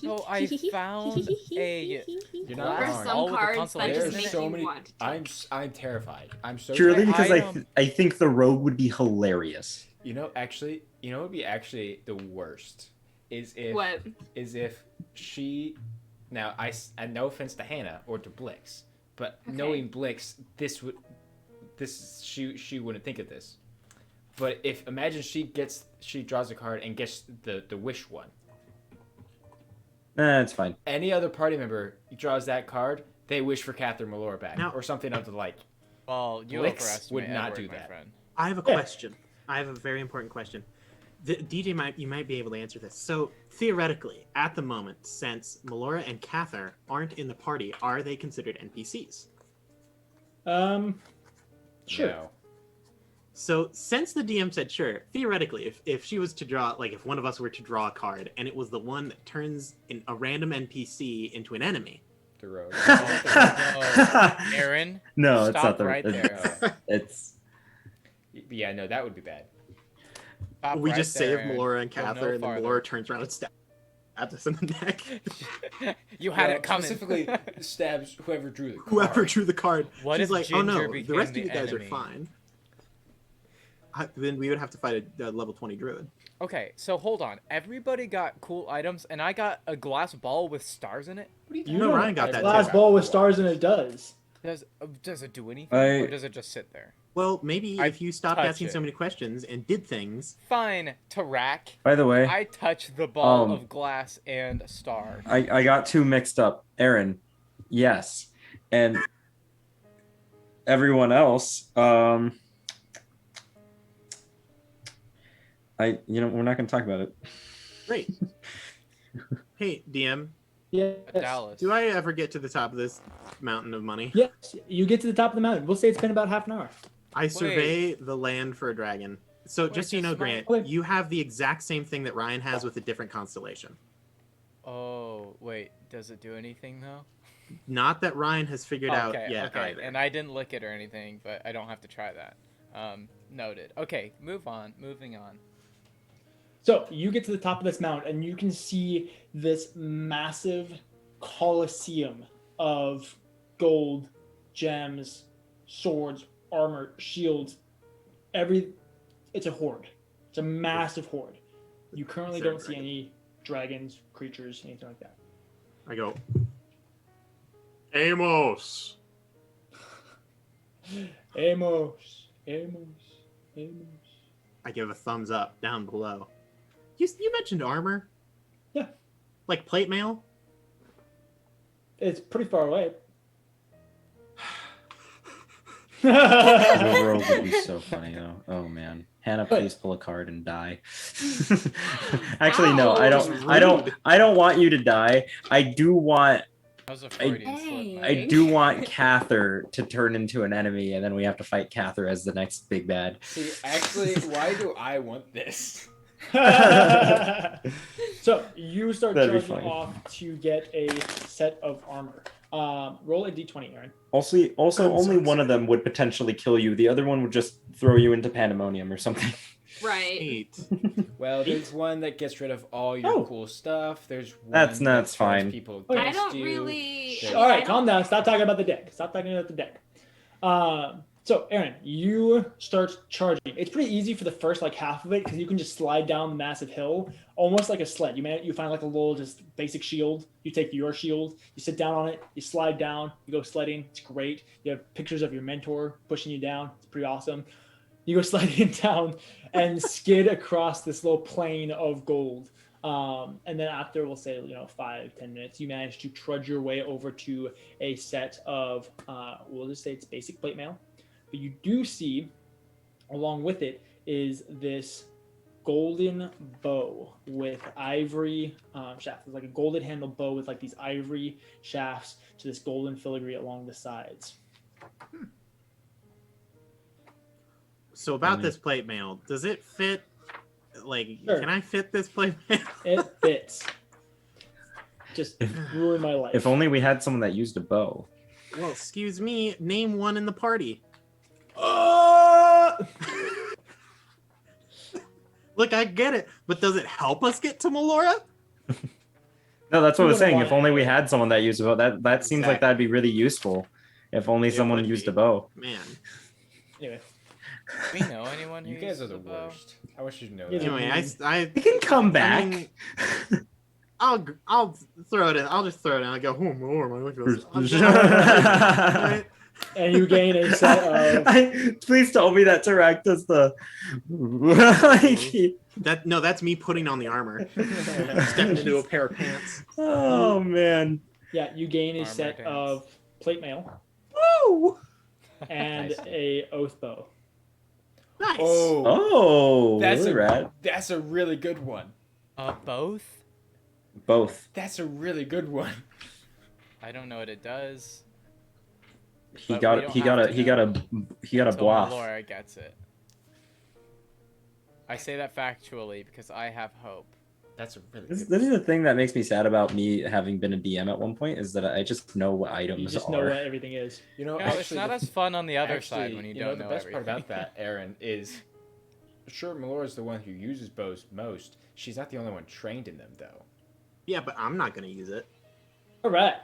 So I found a You're There not are wrong. some all with the cards that constellations just in make it. so you many. want to I'm terrified. I'm so Purely terrified. because I think the rogue would be hilarious. You know what would be actually the worst is What? if she. Now and no offense to Hannah or to Blix, but Okay. knowing Blix, she wouldn't think of this. But imagine she draws a card and gets the wish one. It's fine. Any other party member draws that card, they wish for Catherine Malora back Now- or something of the like. Well, you Blix overestimate would not Edward, do my that. friend. I have a question. I have a very important question. DJ you might be able to answer this. So theoretically, at the moment, since Melora and Cather aren't in the party, are they considered NPCs? Sure. No. So since the DM said sure, theoretically, if she was to draw, like if one of us were to draw a card and it was the one that turns a random NPC into an enemy, The road. Aaron, No, it's stop not the right there. It's Yeah, no, that would be bad. Stop we right just there, save Aaron. Melora and Go no Cather, and then farther. Melora turns around and stabs. Stabs us in the neck. You had it coming. Specifically, stabs whoever drew the card. Whoever drew the card. What She's if like, oh no, Ginger the became rest of the you guys enemy? are fine. Then we would have to fight a level 20 druid. Okay, so hold on. Everybody got cool items, and I got a glass ball with stars in it. You know Ryan got that glass too. ball with stars in it does. Does it do anything, or does it just sit there? Well, maybe if you stopped asking so many questions and did things. Fine, Tarak. By the way, I touched the ball of glass and star. I got two mixed up. Aaron, yes, and everyone else. We're not going to talk about it. Great. Hey, DM. Yeah. Dallas. Do I ever get to the top of this mountain of money? Yes, you get to the top of the mountain. We'll say it's been about half an hour. I survey the land for a dragon. So just so you know, Grant, you have the exact same thing that Ryan has with a different constellation. Oh, wait. Does it do anything, though? Not that Ryan has figured out yet. Okay, either. and I didn't lick it or anything, but I don't have to try that. Noted. Okay, moving on. So you get to the top of this mountain and you can see this massive coliseum of gold, gems, swords, armor, shields. It's a hoard. It's a massive hoard. You currently don't see any dragons, creatures, anything like that. I go, Amos. Amos. I give a thumbs up down below. You mentioned armor? Yeah. Like plate mail? It's pretty far away. The world would be so funny though. Oh man. Hannah, please pull a card and die. Actually, no, I don't want you to die. I do want I do want Cather to turn into an enemy, and then we have to fight Cather as the next big bad. See, actually, why do I want this? So you start charging off to get a set of armor. Roll a d20, Aaron. Also, only one of them would potentially kill you. The other one would just throw you into pandemonium or something. Right. Well, there's one that gets rid of all your cool stuff. There's one that's fine. People I don't really. All right, calm down. Stop talking about the deck. So, Aaron, you start charging. It's pretty easy for the first half of it because you can just slide down the massive hill, almost like a sled. You find like a little just basic shield. You take your shield, you sit down on it, you slide down, you go sledding. It's great. You have pictures of your mentor pushing you down. It's pretty awesome. You go sliding down and skid across this little plain of gold. And then after, we'll say, 5-10 minutes, you manage to trudge your way over to a set of, we'll just say it's basic plate mail. But you do see, along with it, is this golden bow with ivory shafts. It's like a golden handled bow with these ivory shafts to this golden filigree along the sides. So about this plate mail, does it fit? Sure. Can I fit this plate mail? It fits. Just ruined my life. If only we had someone that used a bow. Well, excuse me, name one in the party. Look, I get it, but does it help us get to Melora? No, that's what I was saying. If only we had someone that used a bow, that seems like that'd be really useful. If only someone used a bow. Man. Anyway. Do we know anyone who You guys are the bow? worst. I wish you'd know that. Anyway, I We can come back. I'll throw it in. I'll just throw it in. I go, look at this. And you gain a set of. Please tell me that Tarak does the. That's me putting on the armor. Stepping into a pair of pants. Oh man. Yeah, you gain a set of plate mail. Woo! And a oath bow. Nice. Oh, that's really rad. That's a really good one. Both? Both. That's a really good one. I don't know what it does. He got a bluff. Laura gets it. I say that factually because I have hope. That's a really This is the thing that makes me sad about me having been a DM at one point is that I just know what items You just are. know what everything is. Actually, it's not as fun on the other side when you don't know the best everything. part about that, Aaron, is sure Melora's the one who uses bows most. She's not the only one trained in them, though. Yeah, but I'm not gonna use it. All right.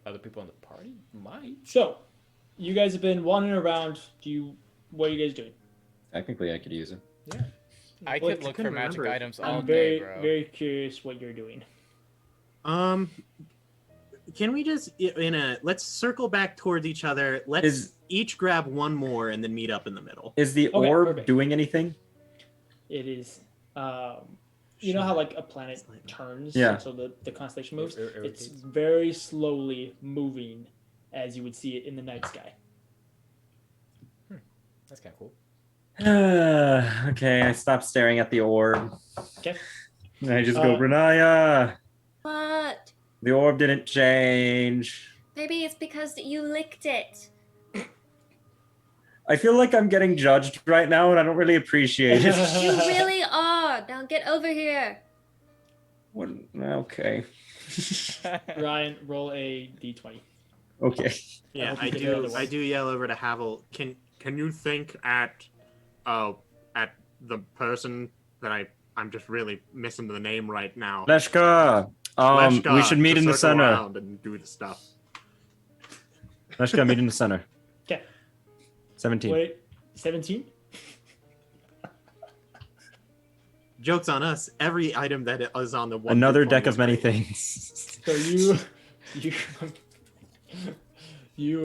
Other people in the party might. So, you guys have been wandering around. What are you guys doing? Technically, I could use it. Yeah. I could look for magic items all I'm day, bro. very curious what you're doing. Can we just let's circle back towards each other. Let's each grab one more and then meet up in the middle. Is the orb doing anything? It is. You know how like a planet turns, so the constellation moves. It's very slowly moving, as you would see it in the night sky. That's kind of cool. Okay, I stopped staring at the orb. Okay. And I just go, Renaya. What? The orb didn't change. Maybe it's because you licked it. I feel like I'm getting judged right now, and I don't really appreciate it. You really are. Now get over here. Okay. Ryan, roll a d20. Okay. Yeah, I do yell over to Havel. Can you think at the person that I'm just really missing the name right now. Leshka. We should meet in the center. Around and do the stuff. Leshka, meet in the center. Okay. 17. Wait, 17? Joke's on us. Every item that is on the one. Another deck of many things. So you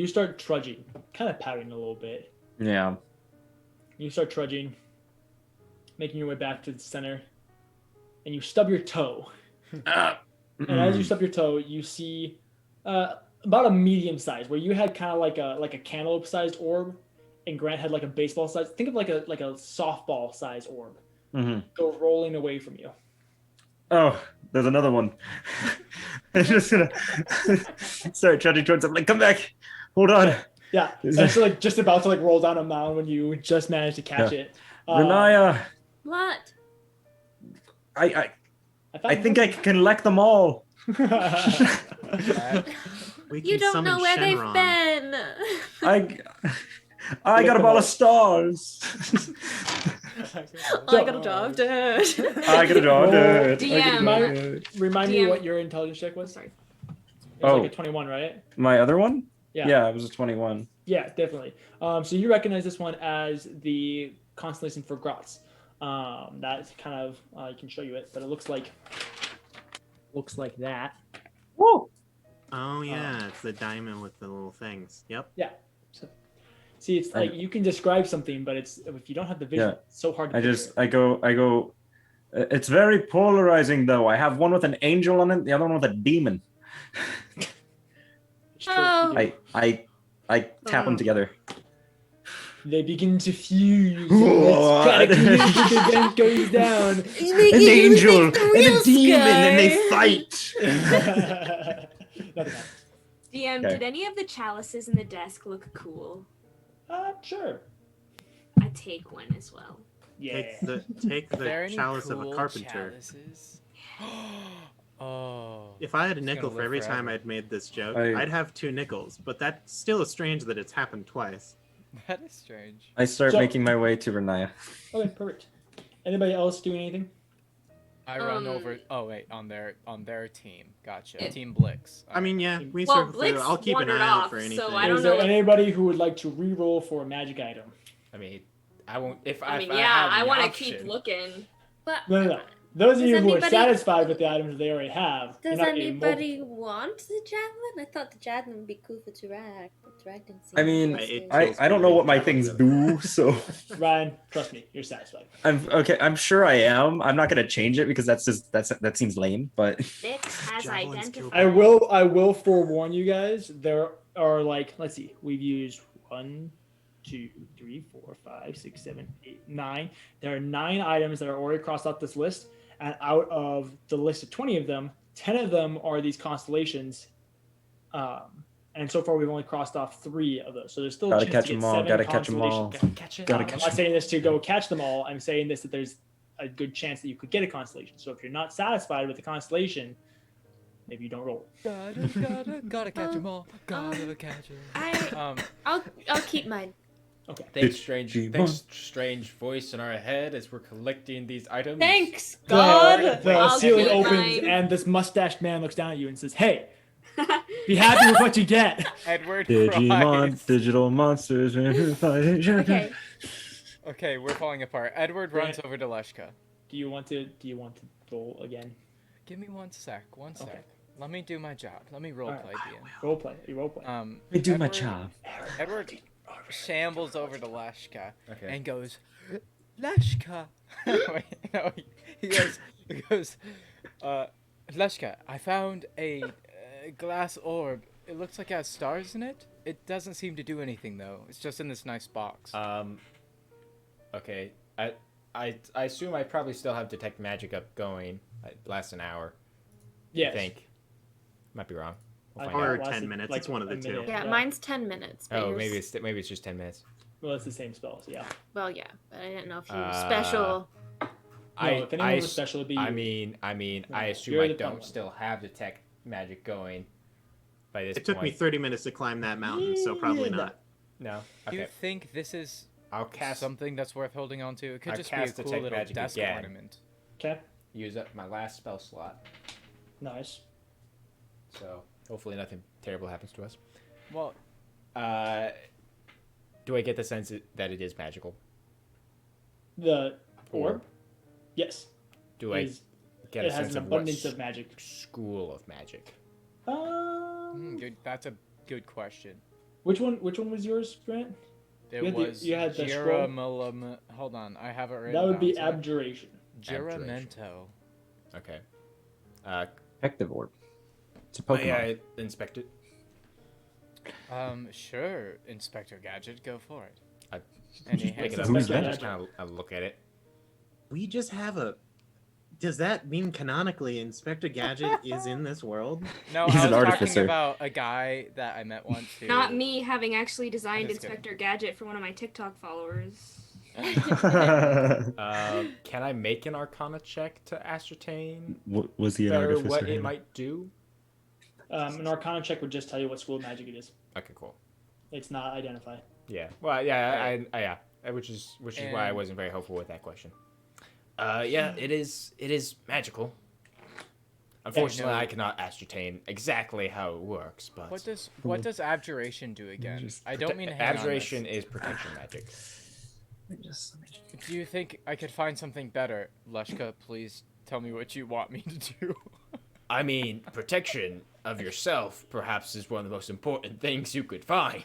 start trudging, kind of pouting a little bit. Yeah. You start trudging, making your way back to the center, and you stub your toe. And as you stub your toe, you see about a medium size, where you had kind of like a cantaloupe-sized orb, and Grant had like a baseball size. Think of like a softball-sized orb. Go rolling away from you. Oh, there's another one. I'm just gonna start trudging towards him. Like, come back. Hold on. Yeah, it's like just about to like roll down a mound when you just managed to catch it. Renaya. What? I think I can collect them all. You don't know where they've been. I got a ball of stars. I got a job, dude. I got a job, dude. DM. Remind me what your intelligence check was. Sorry. It was like a 21, right? My other one? Yeah, it was a 21. Yeah, definitely. So you recognize this one as the constellation for Gratz. That's kind of I can show you it, but it looks like that. Woo! Oh yeah, it's the diamond with the little things. Yep. Yeah. So, see, it's like you can describe something, but it's if you don't have the vision, it's so hard to. I go. It's very polarizing, though. I have one with an angel on it, the other one with a demon. I tap them together. They begin to fuse. This cataclysmic event goes down. An angel and a demon, and they fight. DM, did any of the chalices in the desk look cool? Sure. I take one as well. Yeah. Take the chalice of a carpenter. Oh. If I had a nickel for every time I'd made this joke, I'd have 2 nickels. But that still is strange that it's happened twice. That is strange. I start making my way to Renaya. Okay, perfect. Anybody else doing anything? I run over. Oh wait, on their team. Gotcha. Team Blix. I mean, yeah, we well, circle through. I'll keep an eye out for anything. So I Is there anybody who would like to re-roll for a magic item? I mean, I won't. I want to keep looking. But No. Those of you who are satisfied with the items they already have. Does anybody want the javelin? I thought the javelin would be cool for Tarak, but Tarak didn't seem. I mean, I don't know what my things do, so. Ryan, trust me, you're satisfied. I'm sure I am. I'm not gonna change it because that seems lame, but. Blix has identified. I will forewarn you guys. There are let's see, we've used 1, 2, 3, 4, 5, 6, 7, 8, 9. There are 9 items that are already crossed off this list. And out of the list of 20 of them, 10 of them are these constellations. And so far, we've only crossed off 3 of those. So there's still Gotta catch them all. Gotta catch them all. I'm not saying this to go catch them all. I'm saying this that there's a good chance that you could get a constellation. So if you're not satisfied with the constellation, maybe you don't roll. Gotta catch them all. Gotta catch them. I'll keep mine. Okay. Thanks, strange voice in our head as we're collecting these items. Thanks, God. The ceiling opens and this mustached man looks down at you and says, "Hey, be happy with what you get." Edward Digimon, cries. digital monsters. Okay. Okay, we're falling apart. Edward runs over to Leshka. Do you want to roll again? Give me 1 sec. 1 sec. Let me do my job. Let me roleplay, DM. Roleplay. You roleplay. Let me do my job. Edward shambles over to Leshka and goes, Leshka. Wait, no, he goes, Leshka, I found a glass orb. It looks like it has stars in it. It doesn't seem to do anything though. It's just in this nice box. Okay. I assume I probably still have detect magic up going. It lasts an hour. Yes. I think. Might be wrong. We'll find Or out. 10 minutes. It's one of the two. Yeah, mine's 10 minutes. but Oh, yours- maybe it's just 10 minutes. Well, it's the same spell, so yeah. Well, yeah, but I didn't know if you were special. If anyone was special, it'd be you. I mean, I assume You're I the fun don't one. still have detect magic going by this It took me point. 30 minutes to climb that mountain, so probably not. No. Do you Okay. think this is I'll cast something that's worth holding on to? It could I'll just be a cast cool Detect little Magic desk again. ornament. Okay. Use up my last spell slot. Nice. So hopefully nothing terrible happens to us. Well, do I get the sense that it is magical? The orb? Yes. Do I get it a has sense an of what abundance of magic. school of magic? That's a good question. Which one was yours, Grant? It you had the scroll. Hold on, I have it written That would be down, so- abjuration. Juramento. Okay. Effective orb. It's a Oh, Pokemon. yeah, I inspect it. Sure, Inspector Gadget, go for it. I And he pick hands it it up. Who's and that? just kind of look at it. We just have a. Does that mean canonically Inspector Gadget is in this world? No, He's I an was artificer. talking about a guy that I met once who... Not me having actually designed Just kidding. Inspector Gadget for one of my TikTok followers. Can I make an Arcana check to ascertain Was he an better artificer? what it might do? An Arcana check would just tell you what school of magic it is. Okay, cool. It's not identify. Yeah. Well, yeah, I which is why I And- wasn't very hopeful with that question. Yeah, it is magical. Unfortunately, no. I cannot ascertain exactly how it works, but What does abjuration do again? I don't mean to hang on abjuration this. is protection magic. Do you think I could find something better? Leshka, please tell me what you want me to do. I mean, protection of yourself perhaps is one of the most important things you could find.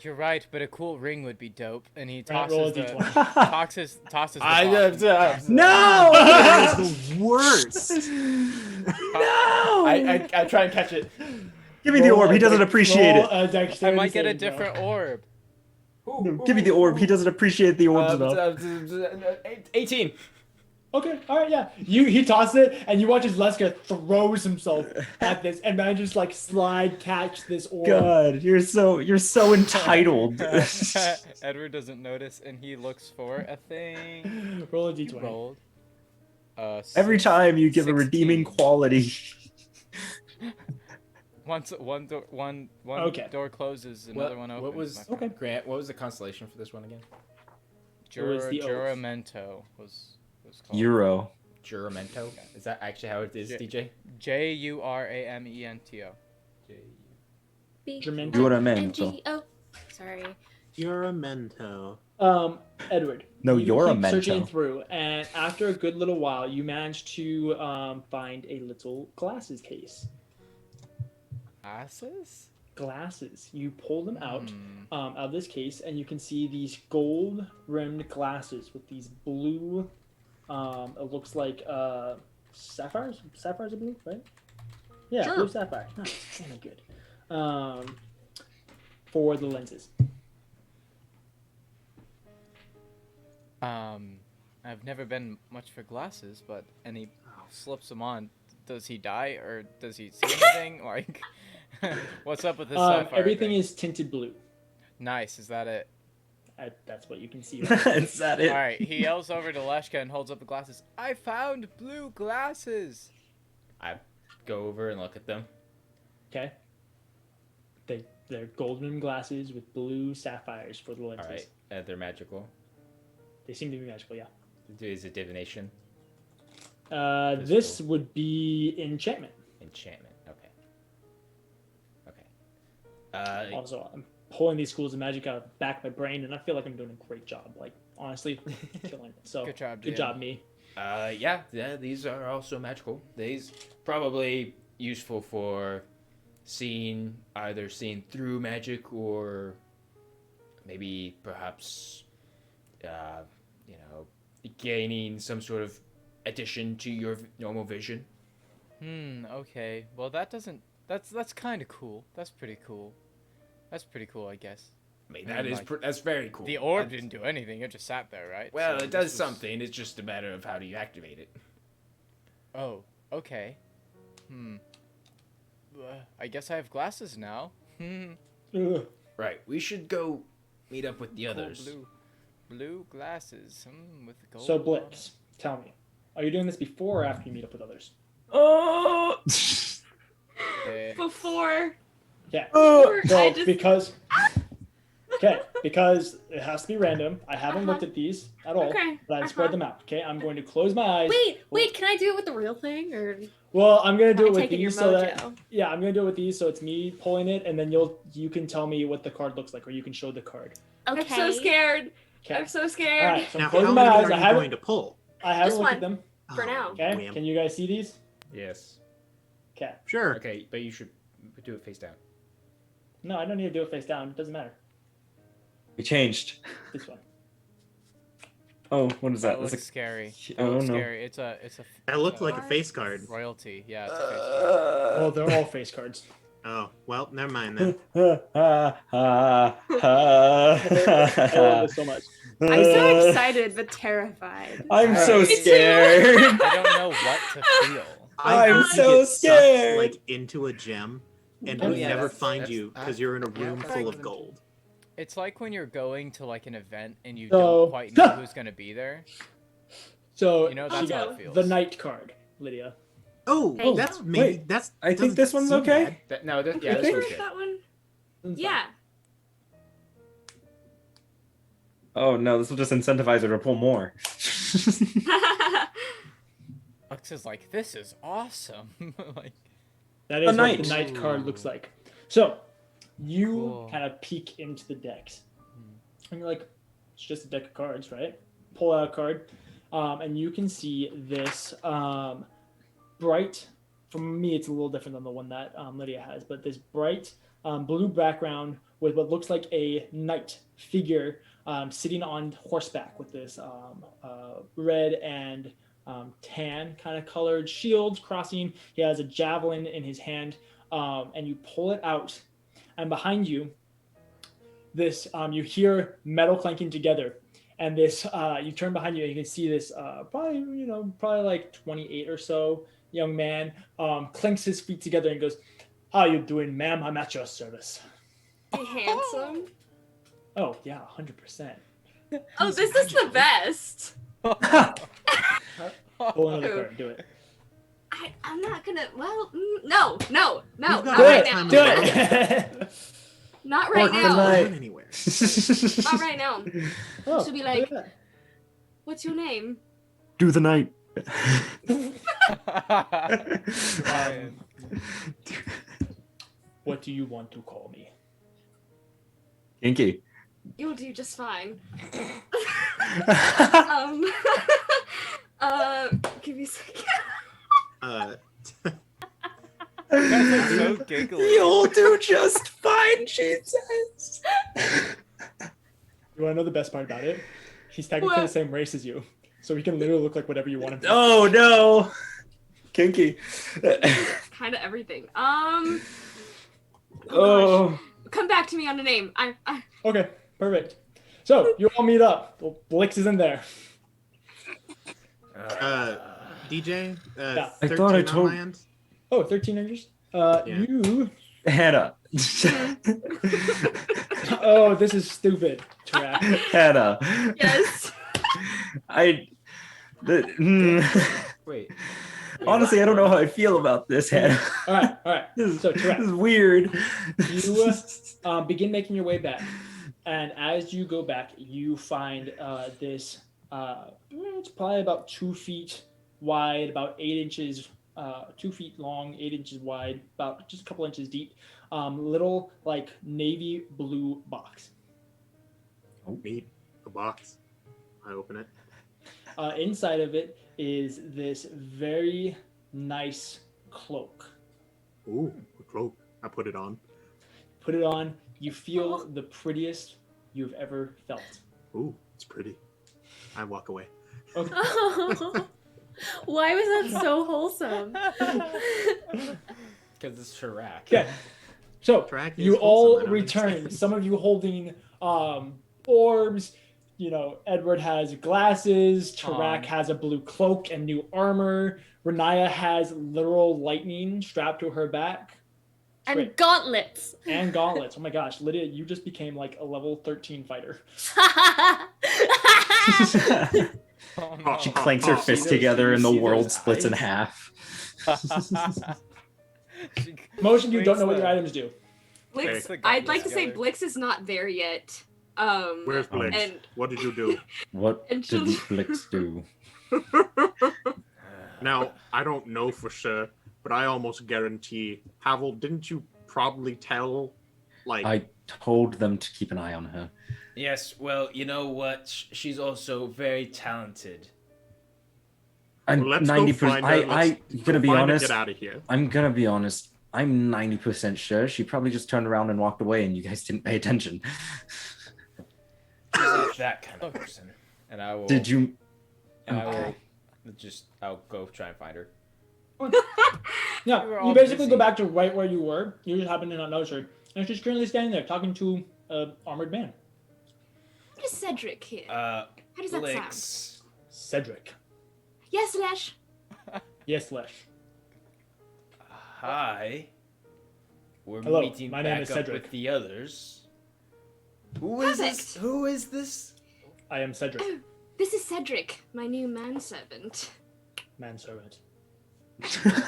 You're right, but a cool ring would be dope. And he Right, roll a tosses the D20. tosses the box. No! That is the worst. I try and catch it. Give me the orb. He doesn't appreciate it. I might get a different orb. No, give me the orb. He doesn't appreciate the orbs enough. 18. Okay, all right, yeah. He tosses it, and you watch as Leska throws himself at this, and manages to like slide catch this orb. God, you're so entitled. Edward doesn't notice, and he looks for a thing. Roll a D20. Rolled. Every time you give 16. a redeeming quality. Once one Okay. door closes, another one opens. What was my friend. Grant? What was the constellation for this one again? was the oath. Juramento was called. Euro. Juramento. Is that actually how it is, DJ? Juramento. Juramento. Juramento. Sorry. Juramento. Edward. No, you you're a keep searching mento. through, and after a good little while, you manage to find a little glasses case. Glasses. You pull them out of this case, and you can see these gold-rimmed glasses with these blue. It looks like sapphires. Sapphires are blue, right? Yeah, Sure. blue sapphire. Nice. Oh, good. For the lenses. I've never been much for glasses, but and he slips them on. Does he die or does he see anything? Like, what's up with this sapphire? Everything thing? is tinted blue. Nice. Is that it? That's what you can see. Is that it? All right. He yells over to Leshka and holds up the glasses. I found blue glasses. I go over and look at them. Okay. They They're gold rimmed glasses with blue sapphires for the lenses. All right, they're magical. They seem to be magical, yeah. Is it divination? This would be enchantment. Enchantment. Okay. Also, I'm pulling these schools of magic out of the back of my brain, and I feel like I'm doing a great job. Like, honestly, killing it. So good job, me. Yeah, these are also magical. These probably useful for either seeing through magic or maybe perhaps, gaining some sort of addition to your normal vision. Okay. Well, that's kind of cool. That's pretty cool. I guess. I mean, that's very cool. The orb didn't do anything. It just sat there, right? Well, so it does something. It's just a matter of how do you activate it. Oh, okay. I guess I have glasses now. Right. We should go meet up with the others. Blue glasses with gold. So Blix, tell me, are you doing this before or after you meet up with others? Oh. Before. Yeah. So because it has to be random. I haven't looked at these at all, but I spread them out. Okay, I'm going to close my eyes. Wait, can I do it with the real thing or? Well, I'm gonna do it with these so that I'm gonna do it with these so it's me pulling it, and then you can tell me what the card looks like, or you can show the card. Okay. I'm so scared. Okay. I'm so scared. All right, so now, I'm closing how my many eyes. are you going to pull? I haven't looked one. at them For now. Okay, Wham. can you guys see these? Yes. Okay. Sure. Okay, but you should do it face down. No, I don't need to do it face down. It doesn't matter. We changed. This one. Oh, what is that? That looks scary. Oh, no. Scary. It's a. That looked like a face card. Royalty. Yeah. It's a face card. Oh, they're all face cards. Oh, well, never mind then. I love this so much. I'm so excited but terrified. I'm so scared. I don't know what to feel. I'm so scared. Like into a gem, and Oh, we yeah, never that's- find that's- you because you're in a room full of gold. It's like when you're going to like an event and you So- don't quite know who's gonna be there. So You know, that's how it feels. the knight card, Lydia. Oh, that's maybe wait. that's. I think doesn't this one's seem okay. bad. No, this think- one's good. That one. That's Yeah. Oh no, this will just incentivize her to pull more. Lux is like, this is awesome. Like, That is what knight. the knight card looks like. So you Cool. kind of peek into the decks, and you're like, it's just a deck of cards, right? Pull out a card, and you can see this bright. For me, it's a little different than the one that Lydia has, but this bright blue background with what looks like a knight figure sitting on horseback with this red and tan kind of colored shields crossing. He has a javelin in his hand, and you pull it out, and behind you, this you hear metal clanking together, and this you turn behind you and you can see this probably like 28 or so young man clinks his feet together and goes, "How you doing, ma'am? I'm at your service." Be handsome. Oh yeah, 100%. Oh, this is the best. Pull another card. Do it. I'm not gonna. Well, no, not got right time now. to Do it. Not right Or now. not anywhere. Not right now. Oh, Should be like, look at what's your name? Do the night. Ryan. What do you want to call me? Kinky. You'll do just fine. Give me a second. That's so giggly. You'll do just fine, she says. You want to know the best part about it? He's technically What? the same race as you, so he can literally look like whatever you want him to. Oh no. Kinky. Kind of everything. Oh. Come back to me on the name. Okay, perfect. So you all meet up. Well, Blix is in there. DJ. Yeah. I thought I 13 on told- my end? Oh, 13 inches. You. Hannah. Oh, this is stupid. Track. Hannah. Yes. Wait. Honestly, I don't know how I feel about this, Hannah. All right. So, this is weird. You begin making your way back, and as you go back, you find this. It's probably about 2 feet wide, about 8 inches, 2 feet long, 8 inches wide, about just a couple inches deep. Little like navy blue box. Oh, neat. The box. I open it. Inside of it is this very nice cloak. Ooh, a cloak. I put it on. Put it on. You feel the prettiest you've ever felt. Ooh, it's pretty. I walk away. Okay. Oh, why was that so wholesome? Because it's Chirac. Okay. So Track is you wholesome, all I don't return. understand. Some of you holding orbs. You know, Edward has glasses. Chirac has a blue cloak and new armor. Renaya has literal lightning strapped to her back. And Great. gauntlets. And gauntlets. Oh my gosh, Lydia, you just became like a level 13 fighter. Oh, no. She clanks her fists together and the world splits in half. Most of you don't know what your items do. Blix, Okay. I'd like to say Blix is not there yet. Where's Blix? And What did you do? What And did she'll- Blix do? Now, I don't know for sure, but I almost guarantee, Havel, didn't you probably tell, like... I told them to keep an eye on her. Yes, well, you know what? She's also very talented. I'm Well, let's go 90%. find her. I'm Let's gonna be find her, honest. Get out of here. I'm gonna be honest. I'm 90% sure she probably just turned around and walked away, and you guys didn't pay attention. She's not that kind of person. And I will. Did you? And I Okay. will just. I'll go try and find her. Yeah, We were you all basically busy. go back to right where you were. You just happen to not notice her. And she's currently standing there talking to an armored man. what is Cedric here? Uh, How does that sound? Blix. Cedric. Yes, Lesh. Yes, Lesh. Hi. We're Hello, meeting my name back is up Cedric. with the others. Who is this? Perfect. Who is this? I am Cedric, Oh, this is Cedric, my new manservant. manservant.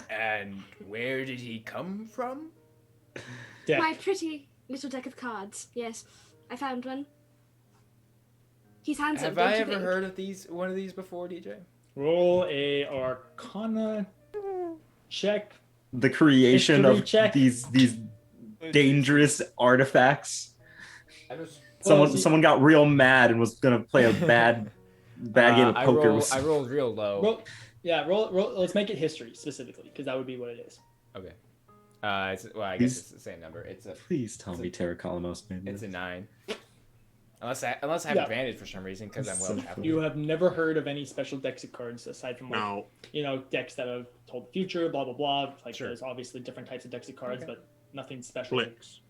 And where did he come from? Deck. My pretty little deck of cards. Yes, I found one. He's handsome, Have don't I you ever think? heard of one of these before, DJ? Roll a Arcana check. The creation History of check. these dangerous artifacts. I just. Someone got real mad and was gonna play a bad game of poker. I rolled real low. Roll. Let's make it history specifically, because that would be what it is. Okay. I guess Please. it's the same number. It's a. Please tell me Terra Kalamos made It's a this. 9. Unless I have Yeah. advantage for some reason because I'm well traveled. You have never heard of any special decks of cards aside from like, No. decks that have told the future, blah blah blah. Like Sure. there's obviously different types of decks of cards, Okay. but nothing special. Blix.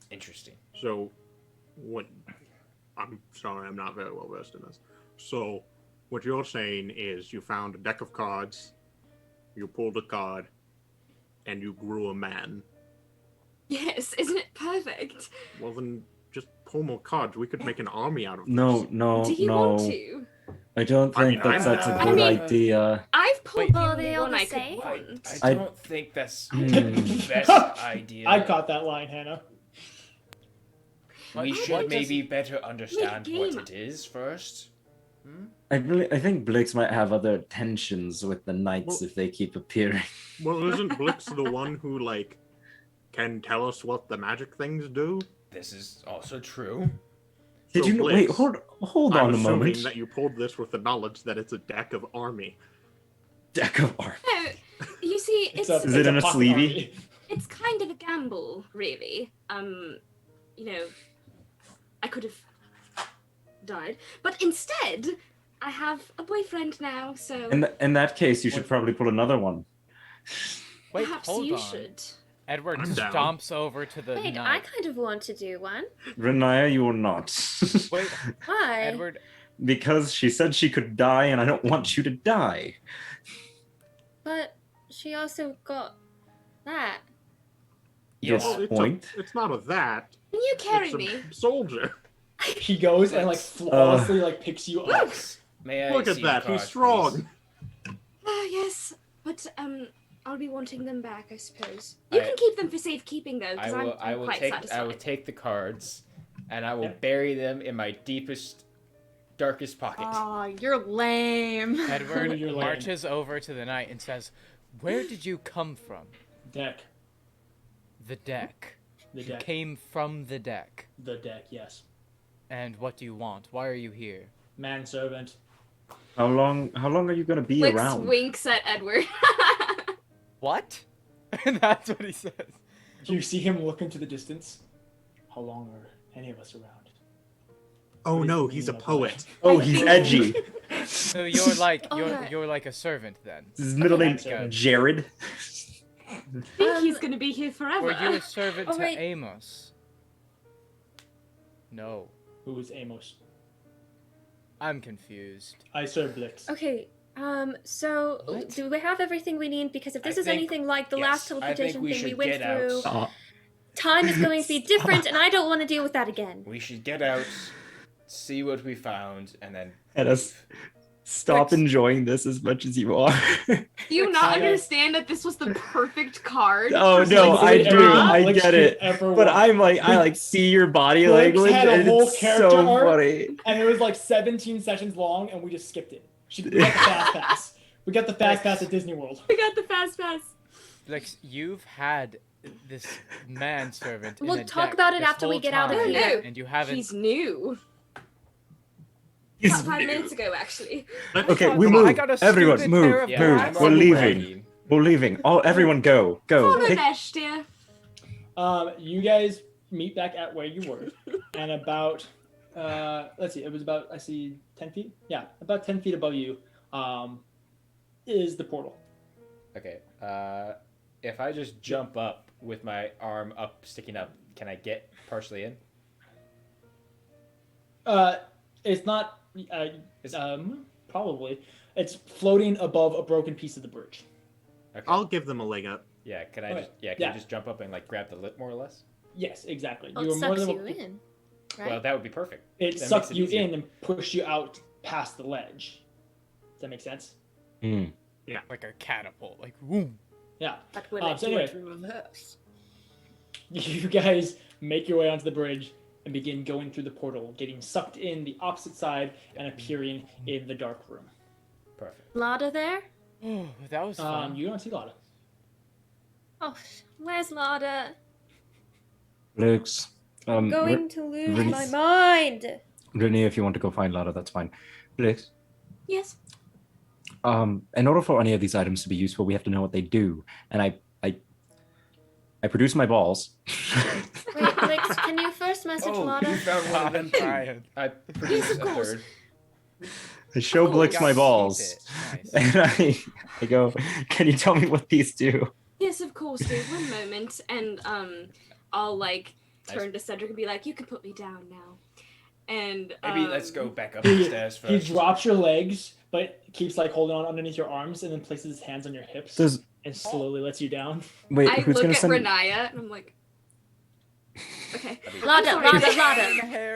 Interesting. So, what? I'm sorry, I'm not very well versed in this. So, what you're saying is you found a deck of cards, you pulled a card, and you grew a man. Yes, isn't it perfect? Well, then just pull more cards. We could make an army out of this. No, Do you want no. to? I don't I think mean, that's a I good mean- idea. I've pulled Wait. the Well, only they all one the I same? could want. I I- don't think that's Hmm. the best idea. I caught that line, Hannah. We Why should don't maybe better understand what game. it is first. I think Blix might have other tensions with the knights Well- if they keep appearing. Well, isn't Blix the one who, like, can tell us what the magic things do? This is also true. Did So, you know? Blix, Wait, hold I'm on a assuming moment. that you pulled this with the knowledge that it's a deck of army. Deck of art. No, you see, it's Is it in a pocket sleevey? army. it's kind of a gamble, really. I could have died, but instead, I have a boyfriend now, so In that case, you should probably pull another one. Wait, perhaps hold you on. should. Edward I'm down. stomps over to the Wait, I knight. kind of want to do one. Renaya, you will not. Wait, Why? Edward. Because she said she could die, and I don't want you to die. But she also got that. Your Yes. Well, point. It's not a that. Can you carry It's a me? soldier. He goes and like flawlessly like picks you up. May I Look at see that. the He's card, strong. please? Ah, yes. But I'll be wanting them back, I suppose. You can keep them for safekeeping, though, because I'm quite satisfied. I will take the cards, and I will bury them in my deepest, darkest pocket. Oh, you're lame. Edward marches over to the knight and says, "Where did you come from?" Deck. The deck. The You deck. came from the deck. The deck, yes. And what do you want? Why are you here? Manservant. How long are you gonna be Blix around? winks at Edward. What? That's what he says. You see him look into the distance. How long are any of us around? Oh no, he's a poet. Oh, he's edgy. So you're like you're like a servant then. His middle name Jared. I think he's gonna be here forever. Were you a servant to wait. Amos? No. Who is Amos? I'm confused. I serve Blix. Okay, so do we have everything we need? Because if this is anything like the last teleportation thing we went through, time is going to be different, and I don't want to deal with that again. We should get out, see what we found, and then... Let us stop enjoying this as much as you are. Do you not understand that this was the perfect card? Oh no, I do. I get it. But I see your body language, had a and whole it's character so arc, funny. and it was like 17 sessions long, and we just skipped it. We got the fast pass. We got the fast pass at Disney World. We got the fast pass. Like you've had this manservant. We'll talk about it after we get out of here. And you haven't. He's new. He's About 5 minutes ago, actually. Okay, we move. Everyone, move. Yeah, We're leaving. We're leaving. Oh, everyone, go. Follow Pick- Nesh, dear. You guys meet back at where you were, and about let's see, it was about 10 feet. Yeah, about 10 feet above you, is the portal. Okay. If I just jump up with my arm sticking up, can I get partially in? It's not. Probably. It's floating above a broken piece of the bridge. Okay. I'll give them a leg up. Yeah. Can I Okay. just? Yeah. Can I just jump up and like grab the lip more or less? Yes, exactly. Oh, it sucks you in, right? Well, that would be perfect. It That sucks makes it you easier. in and push you out past the ledge. Does that make sense? Yeah. Like a catapult. Like whoom. Yeah. But will So anyway, you guys make your way onto the bridge and begin going through the portal, getting sucked in the opposite side and appearing in the dark room. Perfect. Lada there? Oh, that was fun. You don't see Lada. Oh, where's Lada? Blix. I'm going to lose my mind. Renee, if you want to go find Lada, that's fine. Blix. Yes. In order for any of these items to be useful, we have to know what they do. And I produce my balls. Wait, Blix, can you first message Lada? You found one of them too. I produced a third. I show Blix my balls. Nice. And I go, can you tell me what these do? Yes, of course, dear. One moment, and I'll like turn to Cedric and be like, "You can put me down now." And maybe let's go back up the stairs first. He drops your legs, but keeps like holding on underneath your arms, and then places his hands on your hips and slowly lets you down. Wait, I who's look gonna at send? Renaya, and I'm like, "Okay, Lada.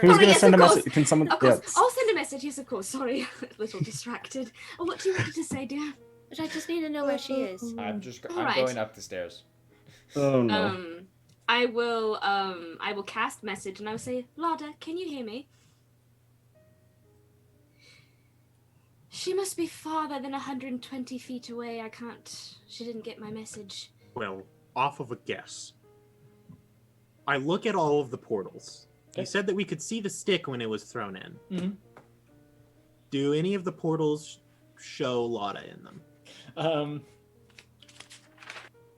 Who's gonna yes, send a of course. message? Can someone? Of course, Yeah. I'll send a message. Yes, of course. Sorry, a little distracted. Oh, what do you want to say, dear? But I just need to know where she is. I'm Alright. going up the stairs. Oh no. I will cast message, and I will say, Lada, can you hear me? She must be farther than 120 feet away. I can't. She didn't get my message. Well, off of a guess. I look at all of the portals. You said that we could see the stick when it was thrown in. Mm-hmm. Do any of the portals show Lada in them?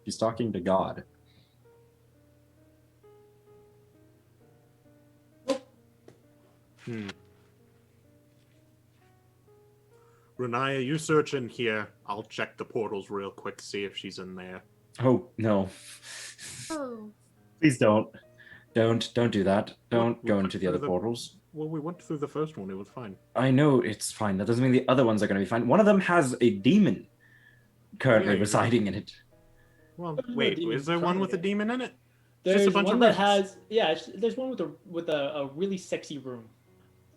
He's talking to God. Renaya, you search in here. I'll check the portals real quick, see if she's in there. Oh no. Oh. Please don't. Don't do that. Don't go into the other portals. Well, we went through the first one. It was fine. I know it's fine. That doesn't mean the other ones are going to be fine. One of them has a demon currently residing in it. Well, wait, is there one with a demon in it? There's Just a bunch one of that rooms. has, there's one with a really sexy room.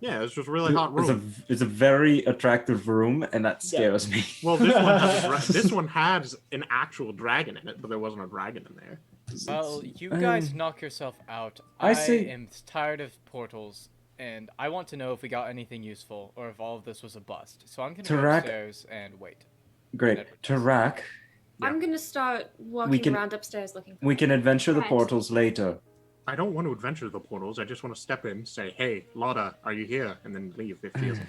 Yeah, it's just a really hot room. It's a very attractive room, and that scares me. Well, this one has an actual dragon in it, but there wasn't a dragon in there. Well, you guys knock yourself out. I am tired of portals, and I want to know if we got anything useful, or if all of this was a bust. So I'm going to go upstairs and wait. Great. Tarak. I'm going to start walking around upstairs looking for We can adventure the portals later. I don't want to adventure the portals. I just want to step in, say, "Hey, Lotta, are you here?" and then leave if she isn't.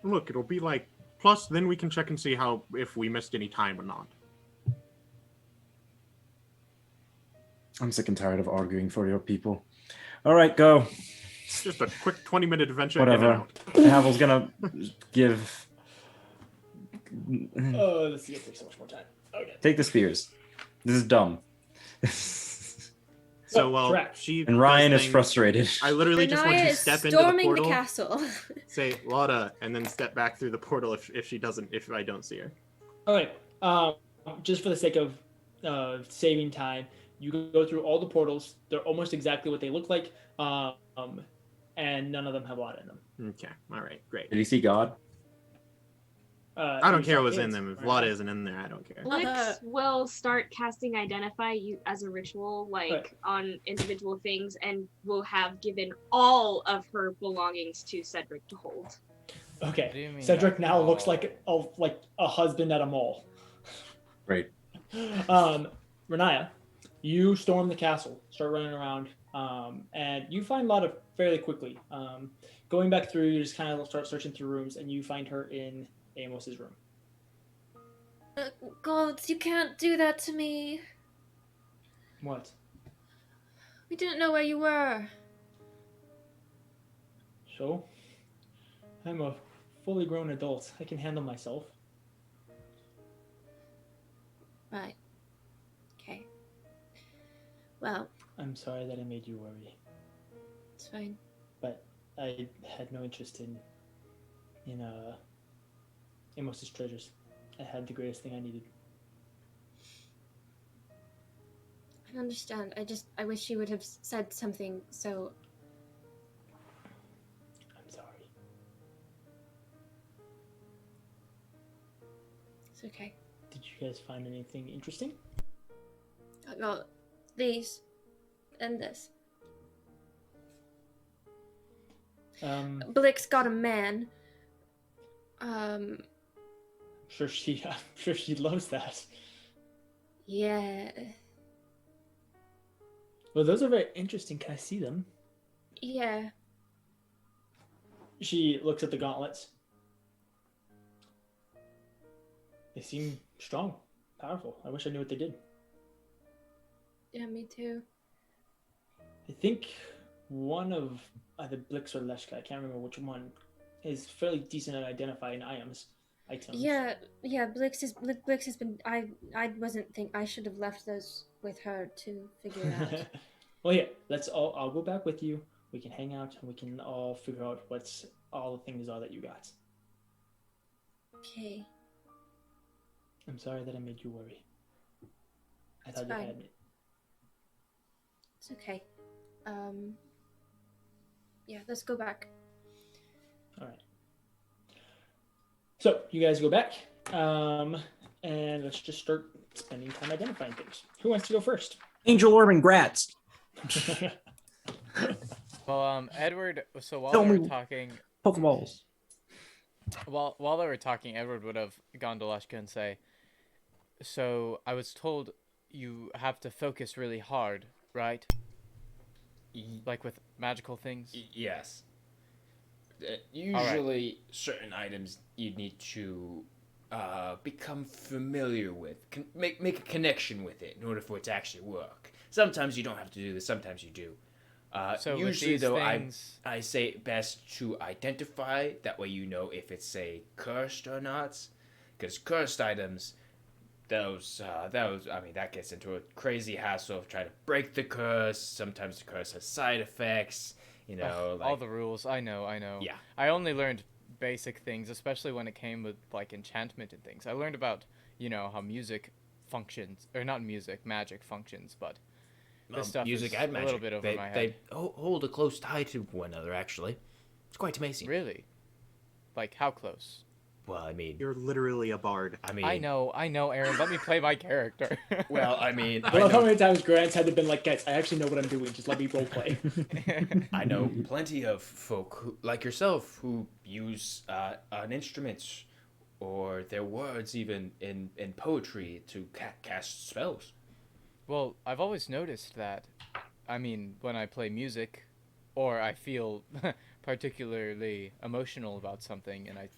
Look, it'll be like plus. Then we can check and see if we missed any time or not. I'm sick and tired of arguing for your people. All right, go. It's just a quick 20-minute adventure. Whatever. Havel's gonna give. Oh, this is gonna take so much more time. Okay. Take the spears. This is dumb. So she and Ryan is frustrated. I literally just want you to step into the portal, the castle. say Lotta, and then step back through the portal if I don't see her. All right. Just for the sake of saving time, you go through all the portals. They're almost exactly what they look like, and none of them have Lotta in them. Okay. All right. Great. Did you see God? I don't care what's in them. If Lotta isn't in there, I don't care. Blix will start casting Identify you as a ritual, on individual things, and will have given all of her belongings to Cedric to hold. Okay. Cedric now looks like a husband at a mall. Great. Renaya, you storm the castle, start running around, and you find Lotta fairly quickly. Going back through, you just kind of start searching through rooms, and you find her in Amos's room. Gods, you can't do that to me. What? We didn't know where you were. So? I'm a fully grown adult. I can handle myself. Right. Okay. Well. I'm sorry that I made you worry. It's fine. But I had no interest in Amos's treasures. I had the greatest thing I needed. I understand. I wish you would have said something so... I'm sorry. It's okay. Did you guys find anything interesting? I got these and this. Blix got a man. I'm sure she loves that. Yeah. Well, those are very interesting. Can I see them? Yeah. She looks at the gauntlets. They seem strong, powerful. I wish I knew what they did. Yeah, me too. I think one of either Blix or Leshka, I can't remember which one, is fairly decent at identifying items. Yeah, Blix has been. I should have left those with her to figure it out. Well, yeah, I'll go back with you. We can hang out and we can all figure out what's all the things are that you got. Okay. I'm sorry that I made you worry. I It's thought fine. you had me. It's okay. Yeah, let's go back. All right. So you guys go back, and let's just start spending time identifying things. Who wants to go first? Angel Orb and Gratz. Well, Edward. So while Tell they were me talking, Pokeballs. While they were talking, Edward would have gone to Leshka and say, "So I was told you have to focus really hard, right? Like with magical things." Yes. Usually, certain items you need to become familiar with, make a connection with it in order for it to actually work. Sometimes you don't have to do this. Sometimes you do. So usually, though, things... I say it best to identify. That way, you know if it's cursed or not. Because cursed items, that gets into a crazy hassle of trying to break the curse. Sometimes the curse has side effects. All the rules. I know. Yeah. I only learned basic things, especially when it came with enchantment and things. I learned about how music functions, or not music, magic functions, but This stuff music is and a magic. little bit over my head. They hold a close tie to one another, actually. It's quite amazing. Really? Like, how close? Well, I mean... You're literally a bard. I mean... I know, Aaron. Let me play my character. Well, I mean... I love how many times Grant's had to been like, guys, I actually know what I'm doing. Just let me roleplay. I know plenty of folk like yourself who use an instrument or their words even in poetry to cast spells. Well, I've always noticed that, I mean, when I play music, or I feel particularly emotional about something, and I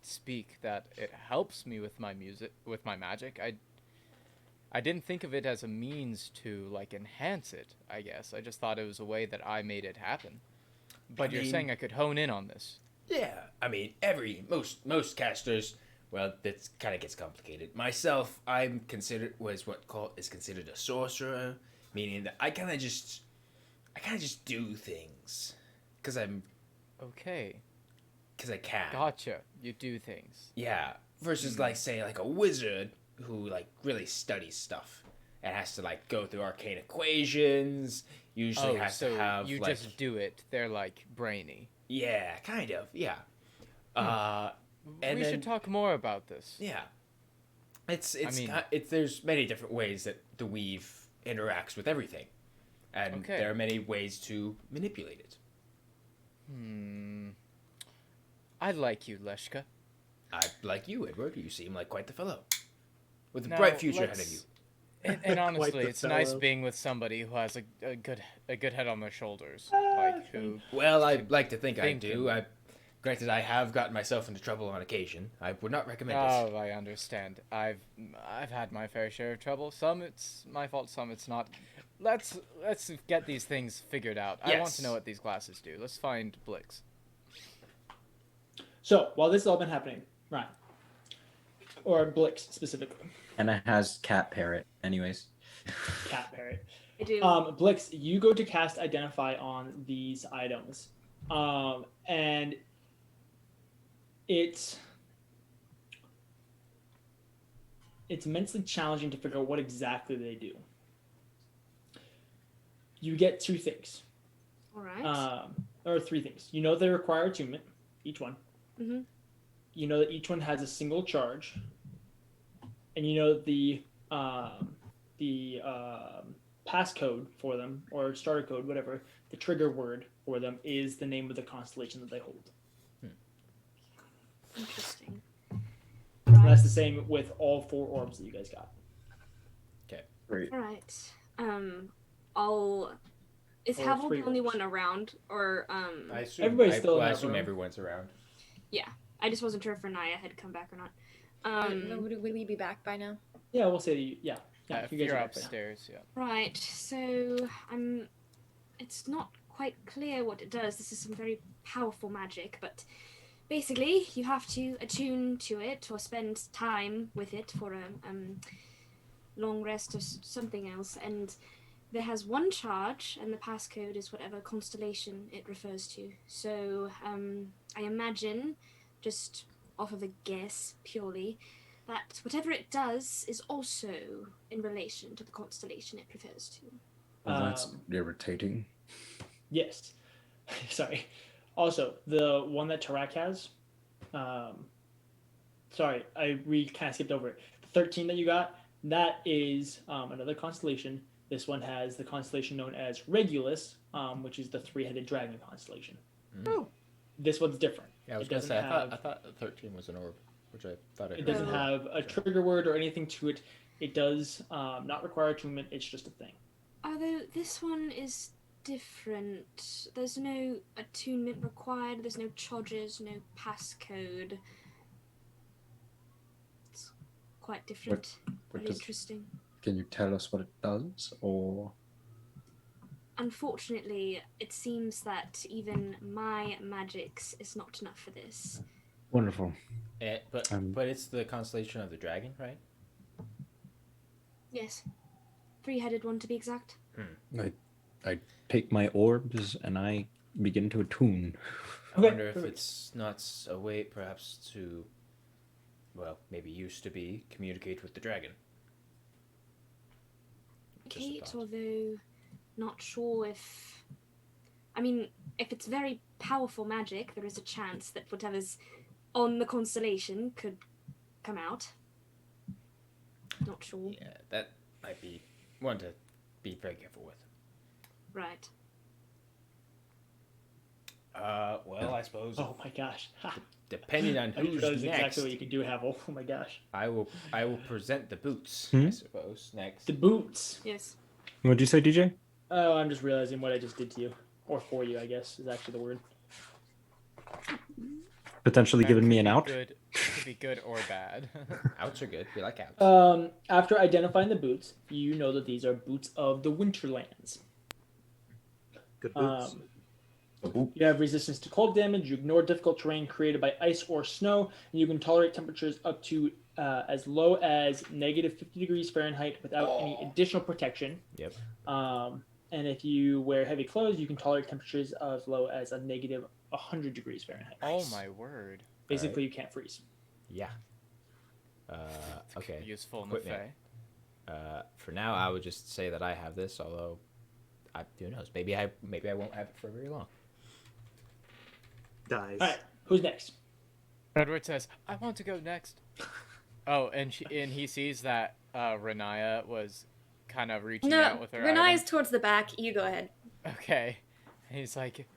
speak, that it helps me with my music, with my magic. I didn't think of it as a means to, like, enhance it, I guess. I just thought it was a way that I made it happen. But you're saying I could hone in on this. Yeah, I mean, most casters, well, that kind of gets complicated. Myself, I'm considered is considered a sorcerer, meaning that I kind of just do things because I'm okay. Because I can. Gotcha. You do things. Yeah. Versus like say like a wizard who like really studies stuff and has to like go through arcane equations. Usually has to have you like, just do it. They're like brainy. Yeah, kind of. Yeah. And we should talk more about this. Yeah. It's there's many different ways that the weave interacts with everything. And there are many ways to manipulate it. I like you, Leshka. I like you, Edward. You seem like quite the fellow. With a bright future ahead of you. And honestly, it's nice being with somebody who has a good head on their shoulders. Well, I like to think I do. Granted, I have gotten myself into trouble on occasion. I would not recommend this. Oh, I understand. I've had my fair share of trouble. Some it's my fault, some it's not. Let's get these things figured out. Yes. I want to know what these classes do. Let's find Blix. So, while this has all been happening, Ryan, or Blix specifically. And it has cat parrot, anyways. Cat parrot. I do. Blix, you go to cast Identify on these items. And it's immensely challenging to figure out what exactly they do. You get 2 things. All right. Or 3 things. You know they require attunement, each one. Mm-hmm. You know that each one has a single charge, and you know that the passcode for them, or starter code, whatever, the trigger word for them is the name of the constellation that they hold. Interesting. And that's the same with all 4 orbs that you guys got. Okay. Great. All right. Is Or Havel 3 the only orbs. one around, or I assume Everybody's still in I that assume room. everyone's around. Yeah, I just wasn't sure if Renaya had come back or not. Would we be back by now? Yeah, we'll say yeah. If you guys you're are back by now. upstairs, yeah. Right. So it's not quite clear what it does. This is some very powerful magic, but basically you have to attune to it or spend time with it for a long rest or something else, and there has 1 charge, and the passcode is whatever constellation it refers to. So I imagine, just off of a guess purely, that whatever it does is also in relation to the constellation it refers to. Well, that's irritating. Yes. Sorry. Also, the one that Tarak has, sorry, I kind of skipped over it. The 13 that you got, that is another constellation. This one has the constellation known as Regulus, which is the 3-headed dragon constellation. Oh. This one's different. Yeah, I was going to say, I thought 13 was an orb, which I thought it doesn't have a trigger word or anything to it. It does not require attunement. It's just a thing. Although this one is different. There's no attunement required. There's no charges, no passcode. It's quite different. Very interesting. Can you tell us what it does, or? Unfortunately, it seems that even my magics is not enough for this. Wonderful. But it's the constellation of the dragon, right? Yes. 3-headed one to be exact. I take my orbs and I begin to attune. I wonder if it's not a way, perhaps, to, well, maybe used to be, communicate with the dragon. Kate, although not sure if... I mean, if it's very powerful magic, there is a chance that whatever's on the constellation could come out. Not sure. Yeah, that might be one to be very careful with. Right. Well, I suppose. Oh my gosh. Ha. Depending on I didn't who's realize next, exactly what you can do, Havel. Oh my gosh. I will present the boots. Hmm? I suppose next. The boots. Yes. What'd you say, DJ? Oh, I'm just realizing what I just did to you. Or for you, I guess, is actually the word. Potentially giving me an out? Good. It could be good or bad. Outs are good. We like outs. After identifying the boots, you know that these are boots of the Winterlands. Good boots. You have resistance to cold damage, you ignore difficult terrain created by ice or snow, and you can tolerate temperatures up to as low as negative 50 degrees Fahrenheit without any additional protection. Yep. And if you wear heavy clothes, you can tolerate temperatures as low as a negative 100 degrees Fahrenheit. Oh my word. Basically, you can't freeze. Yeah. Okay. Useful in the Equipment. For now, I would just say that I have this, although, who knows? Maybe I won't have it for very long. Dies. All right, who's next? Edward says, "I want to go next." Oh, and he sees that Renaya was kind of reaching out with her. Renaya's item. towards the back. You go ahead. Okay. And he's like,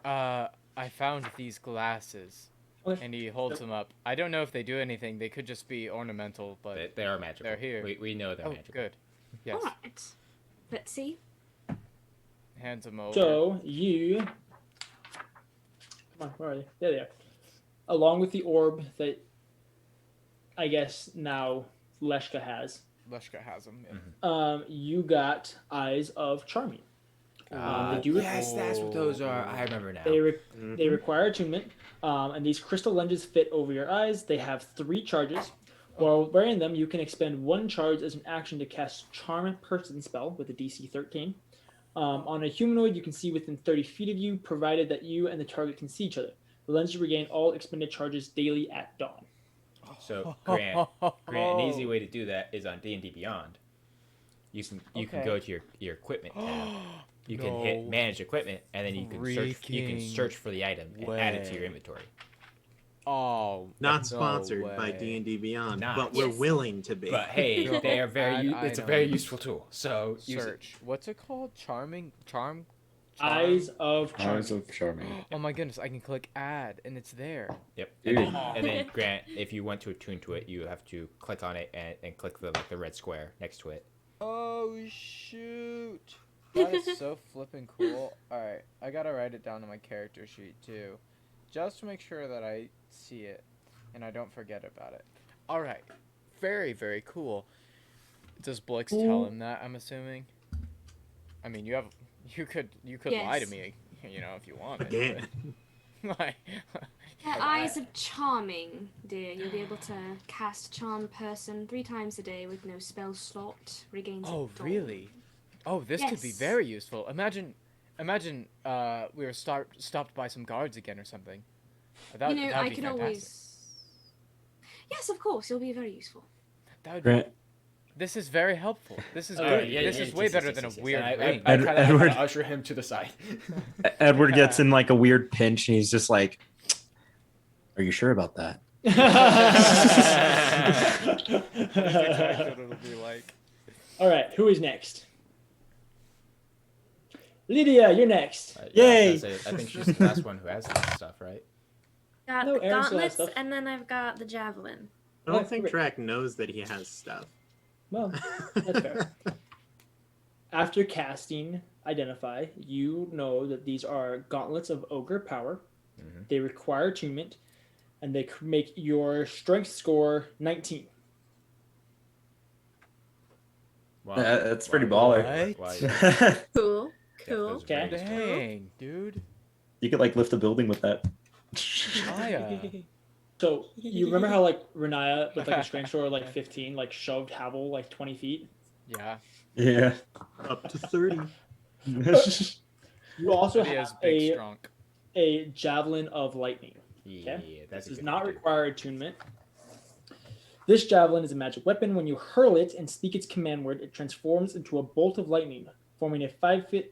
I found these glasses. Okay. And he holds them up. I don't know if they do anything. They could just be ornamental, but they are magical. They're here. We know they're magical. Good. Yes. All right. Let's see. Hands them over. So you... Come on, where are they? There they are. Along with the orb that I guess now Leshka has. Leshka has them, yeah. You got Eyes of Charming. Yes, that's what those are. I remember now. They require attunement, and these crystal lenses fit over your eyes. They have 3 charges. While wearing them, you can expend 1 charge as an action to cast Charm Person spell with a DC 13. On a humanoid, you can see within 30 feet of you, provided that you and the target can see each other. The lenses regain all expended charges daily at dawn. So, Grant, an easy way to do that is on D&D Beyond. You can go to your equipment tab. You can hit manage equipment, and then you can search for the item and add it to your inventory. Oh, not sponsored by D&D Beyond, but we're willing to be. But hey, they are it's a very useful tool. So search. What's it called? Charm. Eyes of Charming. Eyes of Charming. Oh my goodness! I can click add, and it's there. Yep. And then Grant, if you want to attune to it, you have to click on it and click the red square next to it. Oh shoot! That is so flippin' cool. All right, I gotta write it down on my character sheet too, just to make sure that I see it and I don't forget about it. All right, very very cool. Does Blix tell him that? I'm assuming. I mean, you could lie to me, if you want. Again. Eyes of Charming, dear. You'll be able to cast Charm Person 3 times a day with no spell slot. Regains. Oh really? Oh, this could be very useful. Imagine, we were stopped by some guards again or something. I could always. Yes, of course. You'll be very useful. That would be... This is very helpful. This is good. This is way better than a weird ring. I Edward usher him to the side. Edward gets in like a weird pinch, and he's just like, "Are you sure about that?" That's exactly what it'll be like. All right, who is next? Lydia, you're next. Yay! I think she's the last one who has that stuff, right? Got the gauntlets, and then I've got the javelin. I don't think Track knows that he has stuff. Well, that's fair. After casting Identify, you know that these are gauntlets of ogre power. Mm-hmm. They require attunement, and they make your strength score 19. Wow. That's pretty baller. Cool. Okay. Dang, dude. You could lift a building with that. So you remember how Renaya with a strength score of 15 shoved Havel 20 feet? Yeah. Yeah. Up to 30. You also have a javelin of lightning. Yeah, this does not require attunement. This javelin is a magic weapon. When you hurl it and speak its command word, it transforms into a bolt of lightning. forming a 5-foot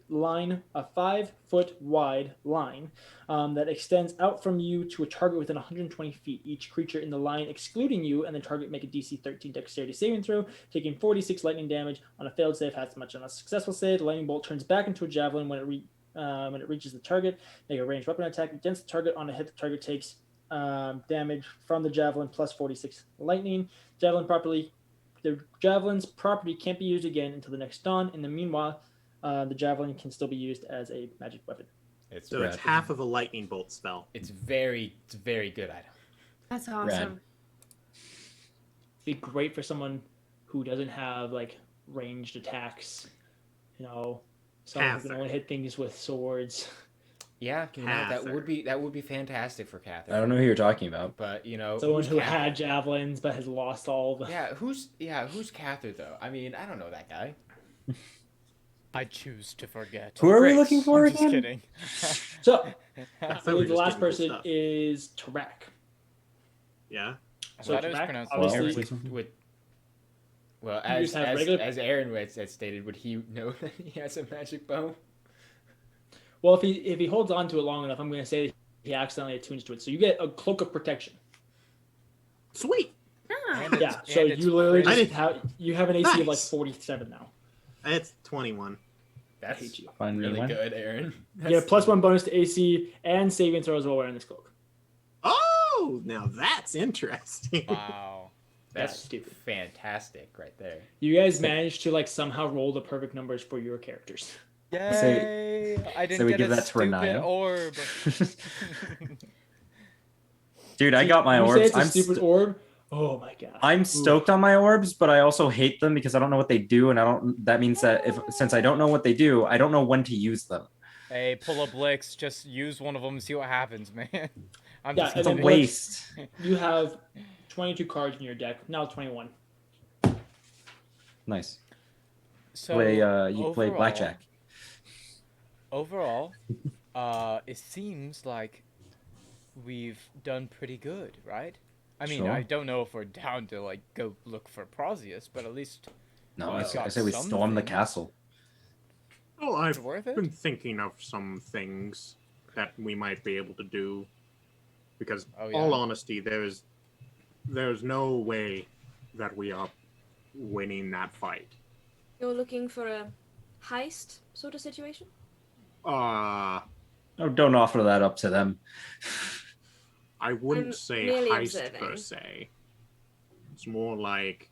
wide line that extends out from you to a target within 120 feet. Each creature in the line, excluding you and the target, make a DC 13 dexterity saving throw, taking 46 lightning damage. On a failed save, has much on a successful save. The lightning bolt turns back into a javelin when it reaches the target. Make a ranged weapon attack against the target. On a hit, the target takes damage from the javelin plus 46 lightning. The javelin's property can't be used again until the next dawn. In the meanwhile, the javelin can still be used as a magic weapon. It's half of a lightning bolt spell. It's very good item. That's awesome. Rad. Be great for someone who doesn't have like ranged attacks. Someone who can only hit things with swords. Yeah, that would be fantastic for Cather. I don't know who you're talking about, but someone who had javelins but has lost all of them. Who's Cather though? I mean, I don't know that guy. I choose to forget. Who are we looking for I'm again? Just kidding. So, I believe the last person is Tarak. Yeah. So Tarak, well, as Aaron had stated, would he know that he has a magic bow? Well, if he holds on to it long enough, I'm going to say he accidentally attunes to it. So you get a cloak of protection. Sweet. Yeah. So you literally you have an AC of like 47 now. It's 21. That's I hate you. Really good, Aaron. You get a +1 bonus to AC and saving throws while wearing this cloak. Oh, now that's interesting. Wow. That's stupid. Fantastic right there. You guys managed to like somehow roll the perfect numbers for your characters. Yay! I didn't get a stupid orb. Dude, I got my orbs. I'm stupid orb. Oh my god. I'm stoked on my orbs, but I also hate them because I don't know what they do, and that means that since I don't know what they do, I don't know when to use them. Hey, pull a Blix, just use one of them, see what happens, man. It's a waste. You have 22 cards in your deck. Now 21. Nice. So you play blackjack. Overall, it seems like we've done pretty good, right? I mean, I don't know if we're down to like go look for Prozius, but at least I say we storm the castle. Oh, I've been thinking of some things that we might be able to do. Because, all honesty, there's no way that we are winning that fight. You're looking for a heist sort of situation? Oh, don't offer that up to them. I wouldn't say heist per se. It's more like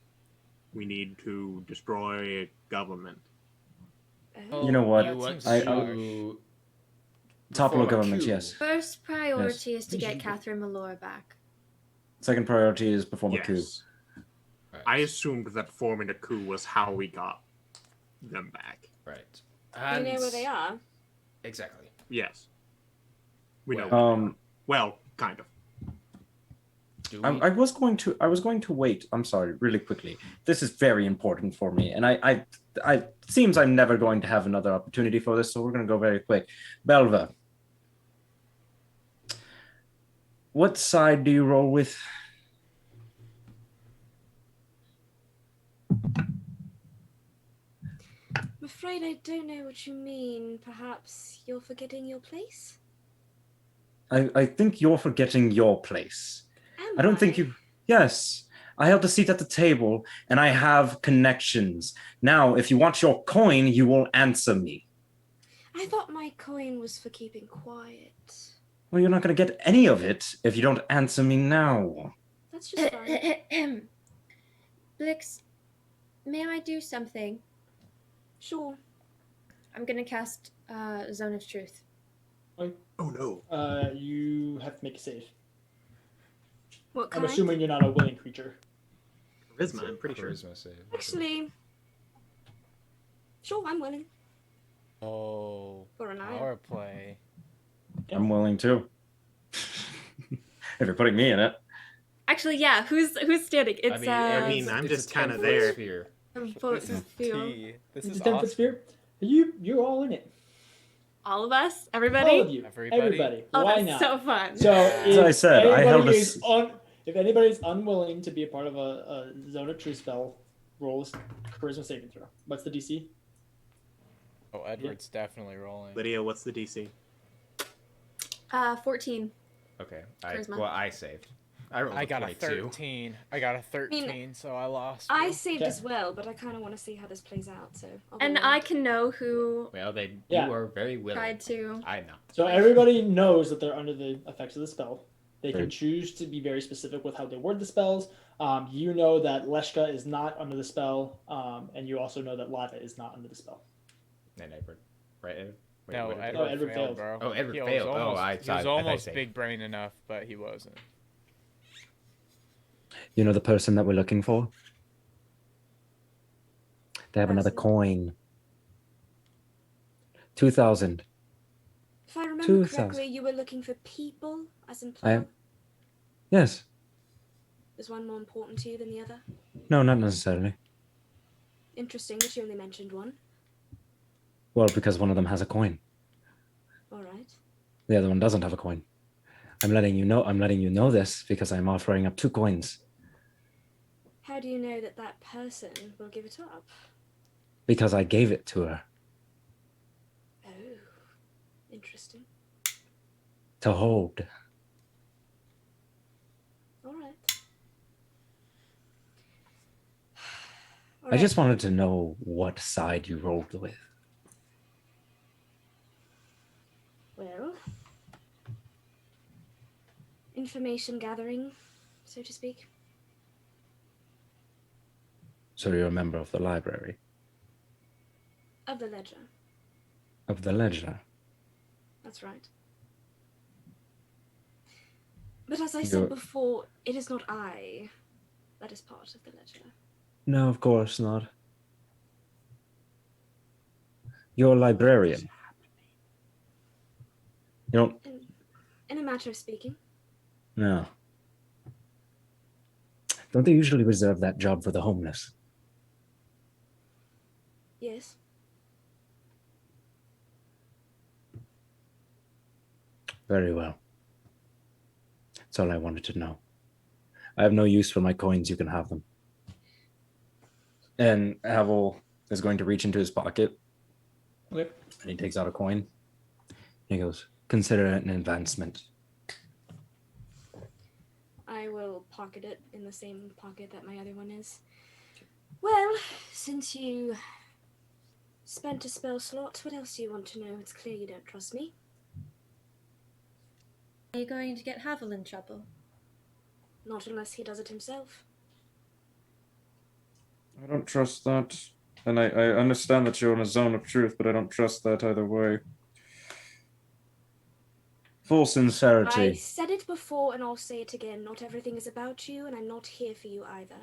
we need to destroy a government. You know what? Topple government, yes. First priority is to get Catherine Malora back. Second priority is perform a coup. Right. I assumed that forming a coup was how we got them back. Right. You know where they are? Exactly. Yes. We know. Well, kind of. I was going to wait. I'm sorry, really quickly. This is very important for me, and I seems I'm never going to have another opportunity for this, so we're going to go very quick. Belva, what side do you roll with? I'm afraid I don't know what you mean. Perhaps you're forgetting your place? I think you're forgetting your place. I don't think you... Yes. I held a seat at the table, and I have connections. Now, if you want your coin, you will answer me. I thought my coin was for keeping quiet. Well, you're not going to get any of it if you don't answer me now. That's just fine. Blix, may I do something? Sure. I'm going to cast Zone of Truth. Oh, no. You have to make a save. What kind? I'm assuming you're not a willing creature. Charisma, I'm pretty sure. Charisma save. Actually, sure, I'm willing. Oh, for an power play. I'm willing too. If you're putting me in it. Actually, yeah. Who's standing? It's I mean, I'm just kind of there. Sphere. This is tea. This is 10-foot sphere. You're all in it. All of us, everybody. All of you, everybody. Oh, Why that's not? so fun. So, as I said, I held if anybody's unwilling to be a part of a Zone of Truth spell, rolls charisma saving throw. What's the DC? Oh, Edward's definitely rolling. Lydia, what's the DC? 14. Okay. Charisma. I saved. I got 22. a 13. I got a 13, so I lost. I saved as well, but I kind of want to see how this plays out. So. And I can know who. Well, you are very willing. Tried to. I know. So everybody knows that they're under the effects of the spell. They can choose to be very specific with how they word the spells. You know that Leshka is not under the spell, and you also know that Lava is not under the spell. And Edward, right? Edward? Wait, No, Edward Edward failed, bro. Oh, Edward He failed. Was he was almost big brain enough, but he wasn't. You know the person that we're looking for? They have another coin. 2,000. If I remember correctly, you were looking for people, as in plural. Yes. Is one more important to you than the other? No, not necessarily. Interesting that you only mentioned one. Well, because one of them has a coin. All right. The other one doesn't have a coin. I'm letting you know this because I'm offering up 2 coins. How do you know that that person will give it up? Because I gave it to her. Oh, interesting. To hold. All right. I just wanted to know what side you rolled with. Well, information gathering, so to speak. So you're a member of the library? Of the ledger. Of the ledger? That's right. But as I said before, it is not I that is part of the ledger. No, of course not. You're a librarian. You don't... In a matter of speaking. No. Don't they usually reserve that job for the homeless? Yes. Very well. That's all I wanted to know. I have no use for my coins. You can have them. And Havel is going to reach into his pocket. Okay. And he takes out a coin. He goes, consider it an advancement. I will pocket it in the same pocket that my other one is. Well, since you spent a spell slot, what else do you want to know? It's clear you don't trust me. Are you going to get Havel in trouble? Not unless he does it himself. I don't trust that. And I understand that you're in a zone of truth, but I don't trust that either way. Full sincerity. I said it before and I'll say it again. Not everything is about you, and I'm not here for you either.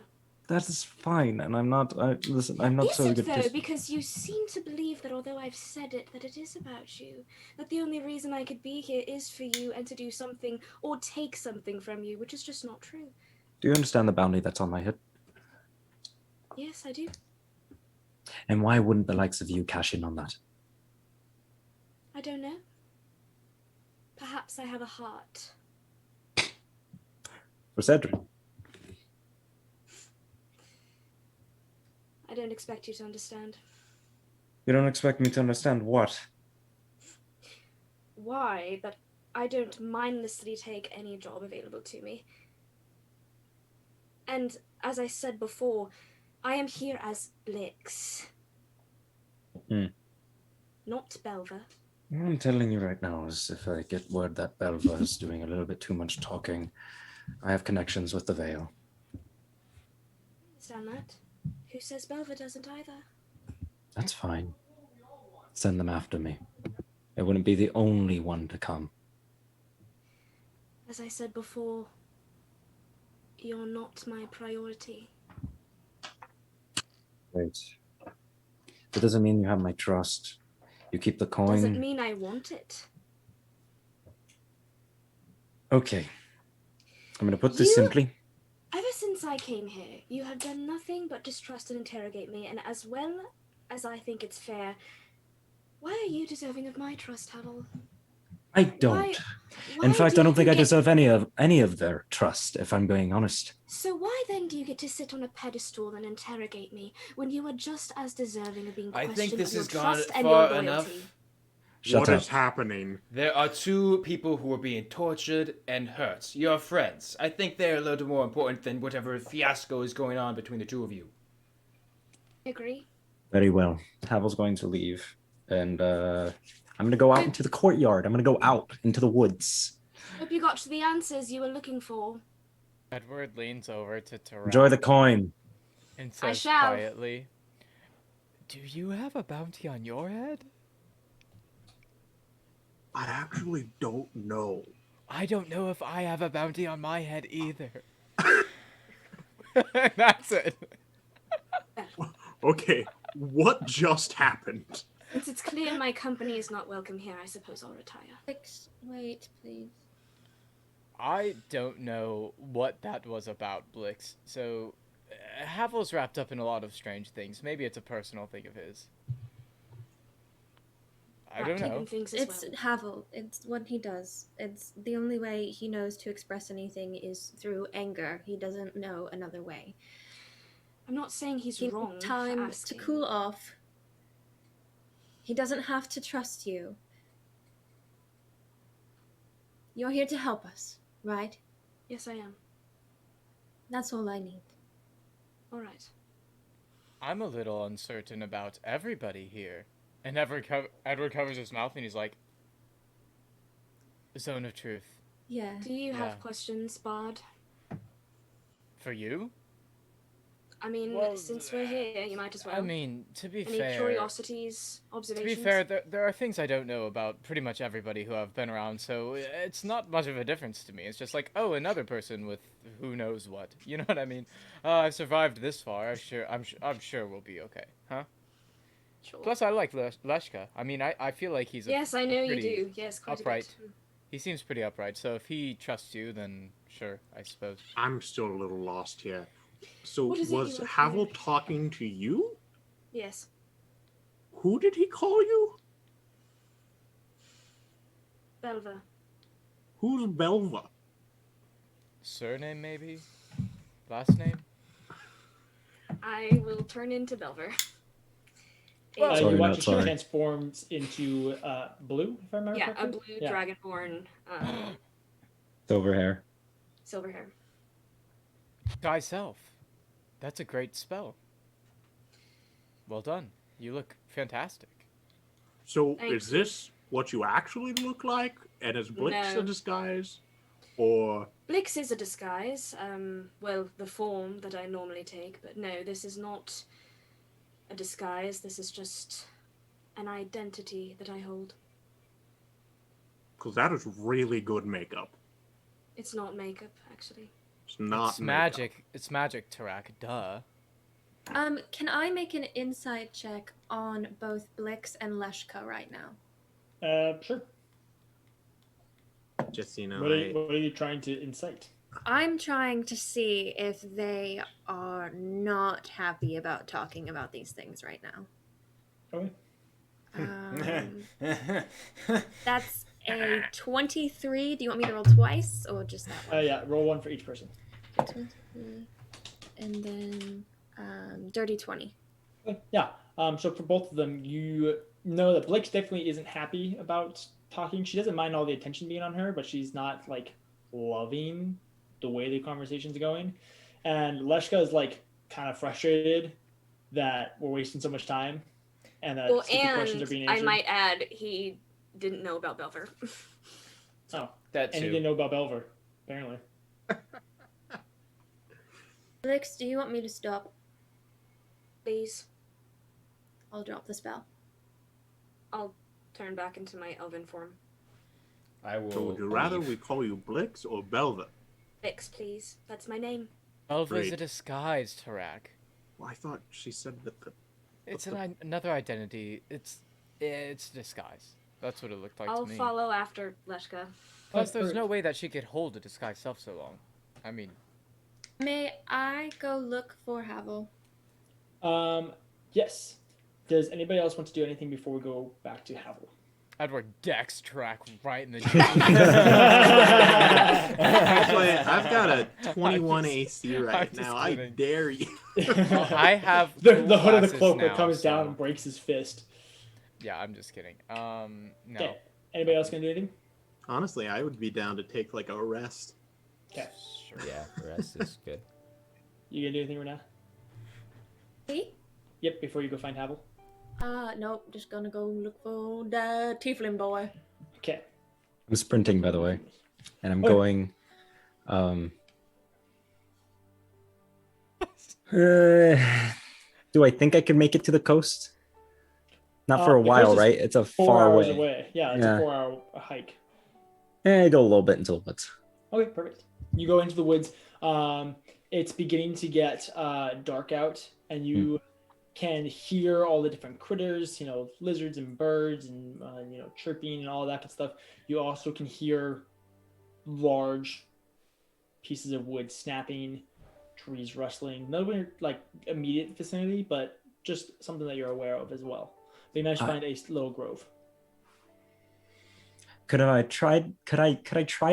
That is fine, and I'm not. Listen, I'm not so good. Is it though? Because you seem to believe that although I've said it, that it is about you. That the only reason I could be here is for you and to do something or take something from you, which is just not true. Do you understand the bounty that's on my head? Yes, I do. And why wouldn't the likes of you cash in on that? I don't know. Perhaps I have a heart. For Cedric. I don't expect you to understand. You don't expect me to understand what? Why? That I don't mindlessly take any job available to me. And as I said before, I am here as Blix. Not Belva. What I'm telling you right now is if I get word that Belva is doing a little bit too much talking, I have connections with the Veil. Understand that? Who says Belva doesn't either? That's fine. Send them after me. It wouldn't be the only one to come. As I said before, you're not my priority. Great. That doesn't mean you have my trust. You keep the coin. Doesn't mean I want it. Okay. I'm going to put this simply. Ever since I came here, you have done nothing but distrust and interrogate me, and as well as I think it's fair, why are you deserving of my trust, Havel? I don't. In fact, I don't think I deserve any of their trust, if I'm being honest. So why then do you get to sit on a pedestal and interrogate me when you are just as deserving of being questioned I think this of your has gone trust and your far loyalty? enough. What is happening? There are two people who are being tortured and hurt. Your friends. I think they're a little more important than whatever fiasco is going on between the two of you. I agree. Very well. Havel's going to leave, and I'm going to go out into the courtyard. I'm going to go out into the woods. Hope you got the answers you were looking for. Edward leans over to Tarak. Enjoy the coin. And I says shall. quietly, "Do you have a bounty on your head?" I actually don't know. I don't know if I have a bounty on my head either. That's it. Okay, what just happened? Since it's clear my company is not welcome here, I suppose I'll retire. Wait, please. I don't know what that was about, Blix. So, Havel's wrapped up in a lot of strange things. Maybe it's a personal thing of his. I don't know. It's Havel. It's what he does. It's the only way he knows to express anything is through anger. He doesn't know another way. I'm not saying he's He wrong needs time for to asking. cool off. He doesn't have to trust you. You're here to help us, right? Yes, I am. That's all I need. All right. I'm a little uncertain about everybody here. And Edward covers his mouth and he's like, "Zone of truth." Yeah. Do you have questions, Bard? For you? I mean, since we're here, you might as well. I mean, to be Any fair... curiosities, To observations? be fair, there are things I don't know about pretty much everybody who I've been around, so it's not much of a difference to me. It's just like, oh, another person with who knows what. You know what I mean? I've survived this far. I'm sure we'll be okay, huh? Sure. Plus, I like Leshka. I mean, I feel like he's Yes, I know you pretty do. Yes, quite upright. a bit. He seems pretty upright, so if he trusts you, then sure, I suppose. I'm still a little lost here. So What is it was you were Havel hearing? talking to you? Yes. Who did he call you? Belva. Who's Belva? Surname, maybe? Last name? I will turn into Belver. You watch her transforms into blue, if I remember Yeah, correctly. a blue dragonborn, Silver hair. silver hair. Sky Self. That's a great spell. Well done. You look fantastic. So Thank is this what you actually look like? And is Blix No. a disguise? Or Blix is a disguise, well, the form that I normally take, but no, this is not a disguise, this is just an identity that I hold. because that is really good makeup. It's not makeup, actually. It's not It's makeup. magic. It's magic, Tarak. Duh. Can I make an insight check on both Blix and Leshka right now? Sure. Just so you know, What are you trying to incite? I'm trying to see if they are not happy about talking about these things right now. Okay. That's a 23. Do you want me to roll twice or just that one? Yeah, roll one for each person. 23. And then dirty 20. Yeah. So for both of them, you know that Blix definitely isn't happy about talking. She doesn't mind all the attention being on her, but she's not like loving the way the conversation's going. And Leshka is like kind of frustrated that we're wasting so much time and that stupid questions are being answered. I might add, he didn't know about Belver. Oh, that and he didn't know about Belver, apparently. Blix, do you want me to stop? Please. I'll drop the spell. I'll turn back into my elven form. I will. So would you rather we call you Blix or Belva? Blix, please. That's my name. Belva's a Great. disguise, Tarak. Well, I thought she said that It's another identity. It's a disguise. That's what it looked like I'll to me. follow after Leshka. Plus, there's no way that she could hold a disguised self so long. I mean... May I go look for Havel? Yes. Does anybody else want to do anything before we go back to Havel? Edward Dex track right in the. Actually, I've got a 21 AC right now. I dare you. Well, I have the hood of the cloak now, that comes so... down and breaks his fist. Yeah, I'm just kidding. No. Okay. Anybody else gonna do anything? Honestly, I would be down to take like a rest. Okay. Sure. Yeah, rest is good. You gonna do anything right now? Me? Yep. Before you go find Havel. Nope. Just gonna go look for the tiefling boy. Okay. I'm sprinting, by the way, and I'm going. Do I think I can make it to the coast? Not for a while, right? It's a 4 far hours away. away. Yeah, it's a 4-hour hike. I go a little bit into the woods. Okay, perfect. You go into the woods. It's beginning to get dark out, and you can hear all the different critters, lizards and birds and, chirping and all that good stuff. You also can hear large pieces of wood snapping, trees rustling. Nowhere like immediate vicinity, but just something that you're aware of as well. But you managed to find a little grove. Could I try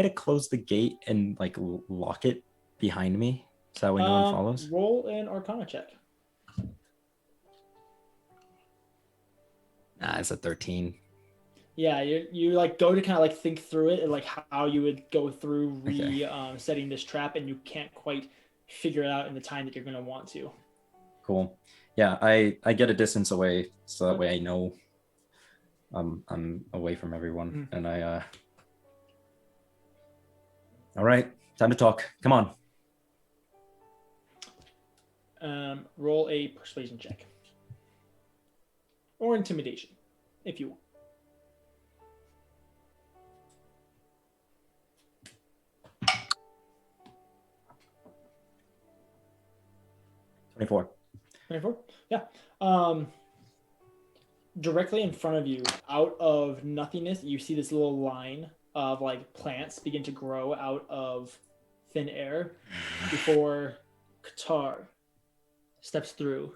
to close the gate and like lock it behind me so that way no one follows? Roll an Arcana check. Nah, it's a 13. Yeah, you like go to kind of like think through it and like how you would go through setting this trap, and you can't quite figure it out in the time that you're going to want to. Cool. Yeah, I get a distance away so that way I know I'm away from everyone, and I all right, time to talk. Come on. Roll a persuasion check or intimidation if you want. 24. 24? Yeah. Directly in front of you, out of nothingness, you see this little line of like plants begin to grow out of thin air before Qatar steps through,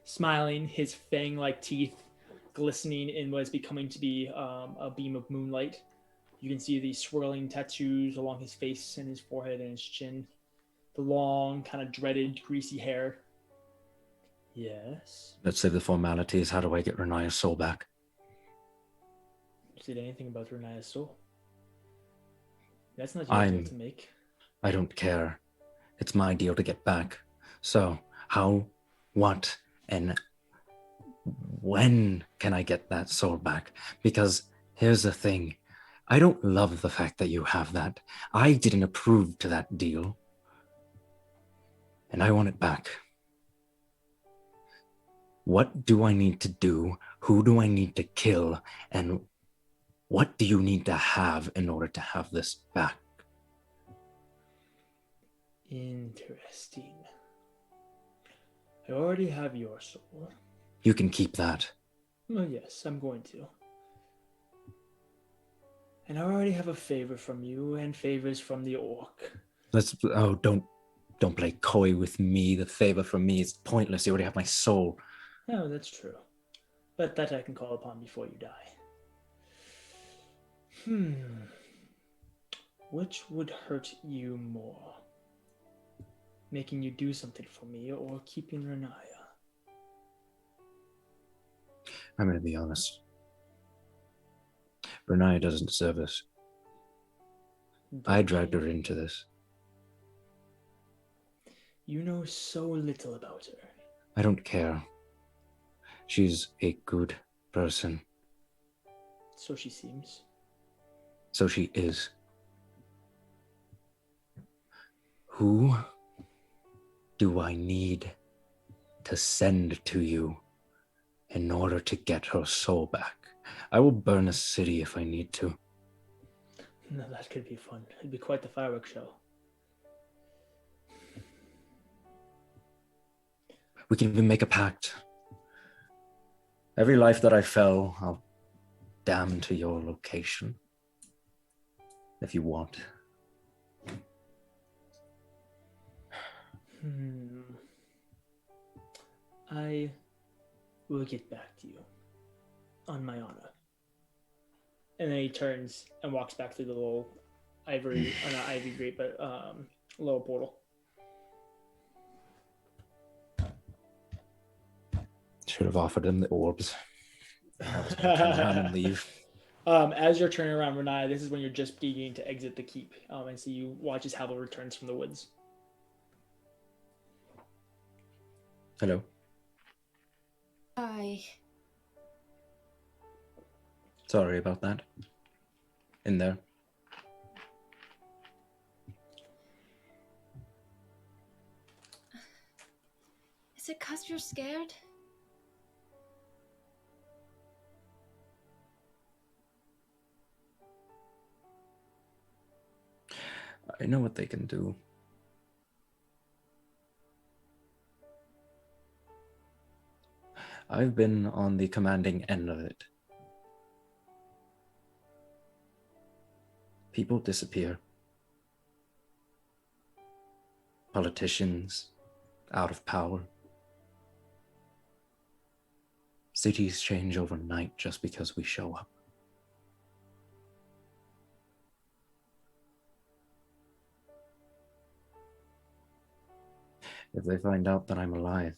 smiling, his fang-like teeth glistening in what is becoming to be a beam of moonlight. You can see these swirling tattoos along his face and his forehead and his chin. The long, kind of dreaded, greasy hair. Yes? Let's save the formalities. How do I get Renaya's soul back? Said anything about Renaya's soul? That's not your deal to make. I don't care. It's my deal to get back. So, how, what, and when can I get that soul back? Because here's the thing. I don't love the fact that you have that. I didn't approve to that deal. And I want it back. What do I need to do? Who do I need to kill? And what do you need to have in order to have this back? Interesting. I already have your soul. You can keep that. Oh, yes, I'm going to. And I already have a favor from you and favors from the orc. Don't play coy with me. The favor from me is pointless. You already have my soul. No, that's true. But that I can call upon before you die. Which would hurt you more? Making you do something for me or keeping Renaya? I'm going to be honest. Renaya doesn't deserve this. I dragged her into this. You know so little about her. I don't care. She's a good person. So she seems. So she is. Who do I need to send to you in order to get her soul back? I will burn a city if I need to. No, that could be fun. It'd be quite the fireworks show. We can even make a pact. Every life that I fell, I'll damn to your location. If you want. I will get back to you. On my honor. and then he turns and walks back through the little ivory, or not ivy grate, but little portal. Should have offered him the orbs. I was gonna turn around and leave. As you're turning around, Renaya, this is when you're just beginning to exit the keep, and so you watch as Havel returns from the woods. Hello. Hi. Sorry about that. In there. Is it 'cause you're scared? I know what they can do. I've been on the commanding end of it. People disappear. Politicians out of power. Cities change overnight just because we show up. If they find out that I'm alive,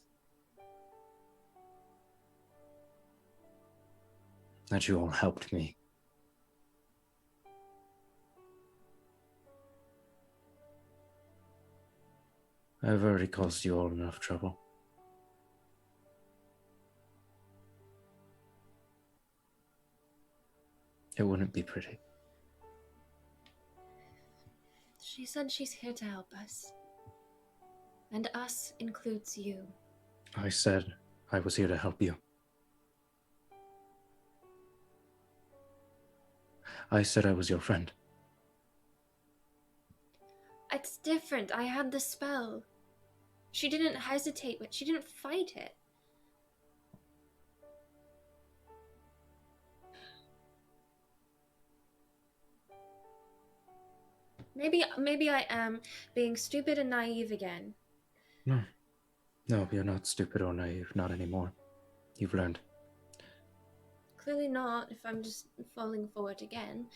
that you all helped me, I've already caused you all enough trouble. It wouldn't be pretty. She said she's here to help us. And us includes you. I said I was here to help you. I said I was your friend. It's different. I had the spell. She didn't hesitate, but she didn't fight it. Maybe I am being stupid and naive again. No, you're not stupid or naive. Not anymore. You've learned. Clearly not, if I'm just falling for it again.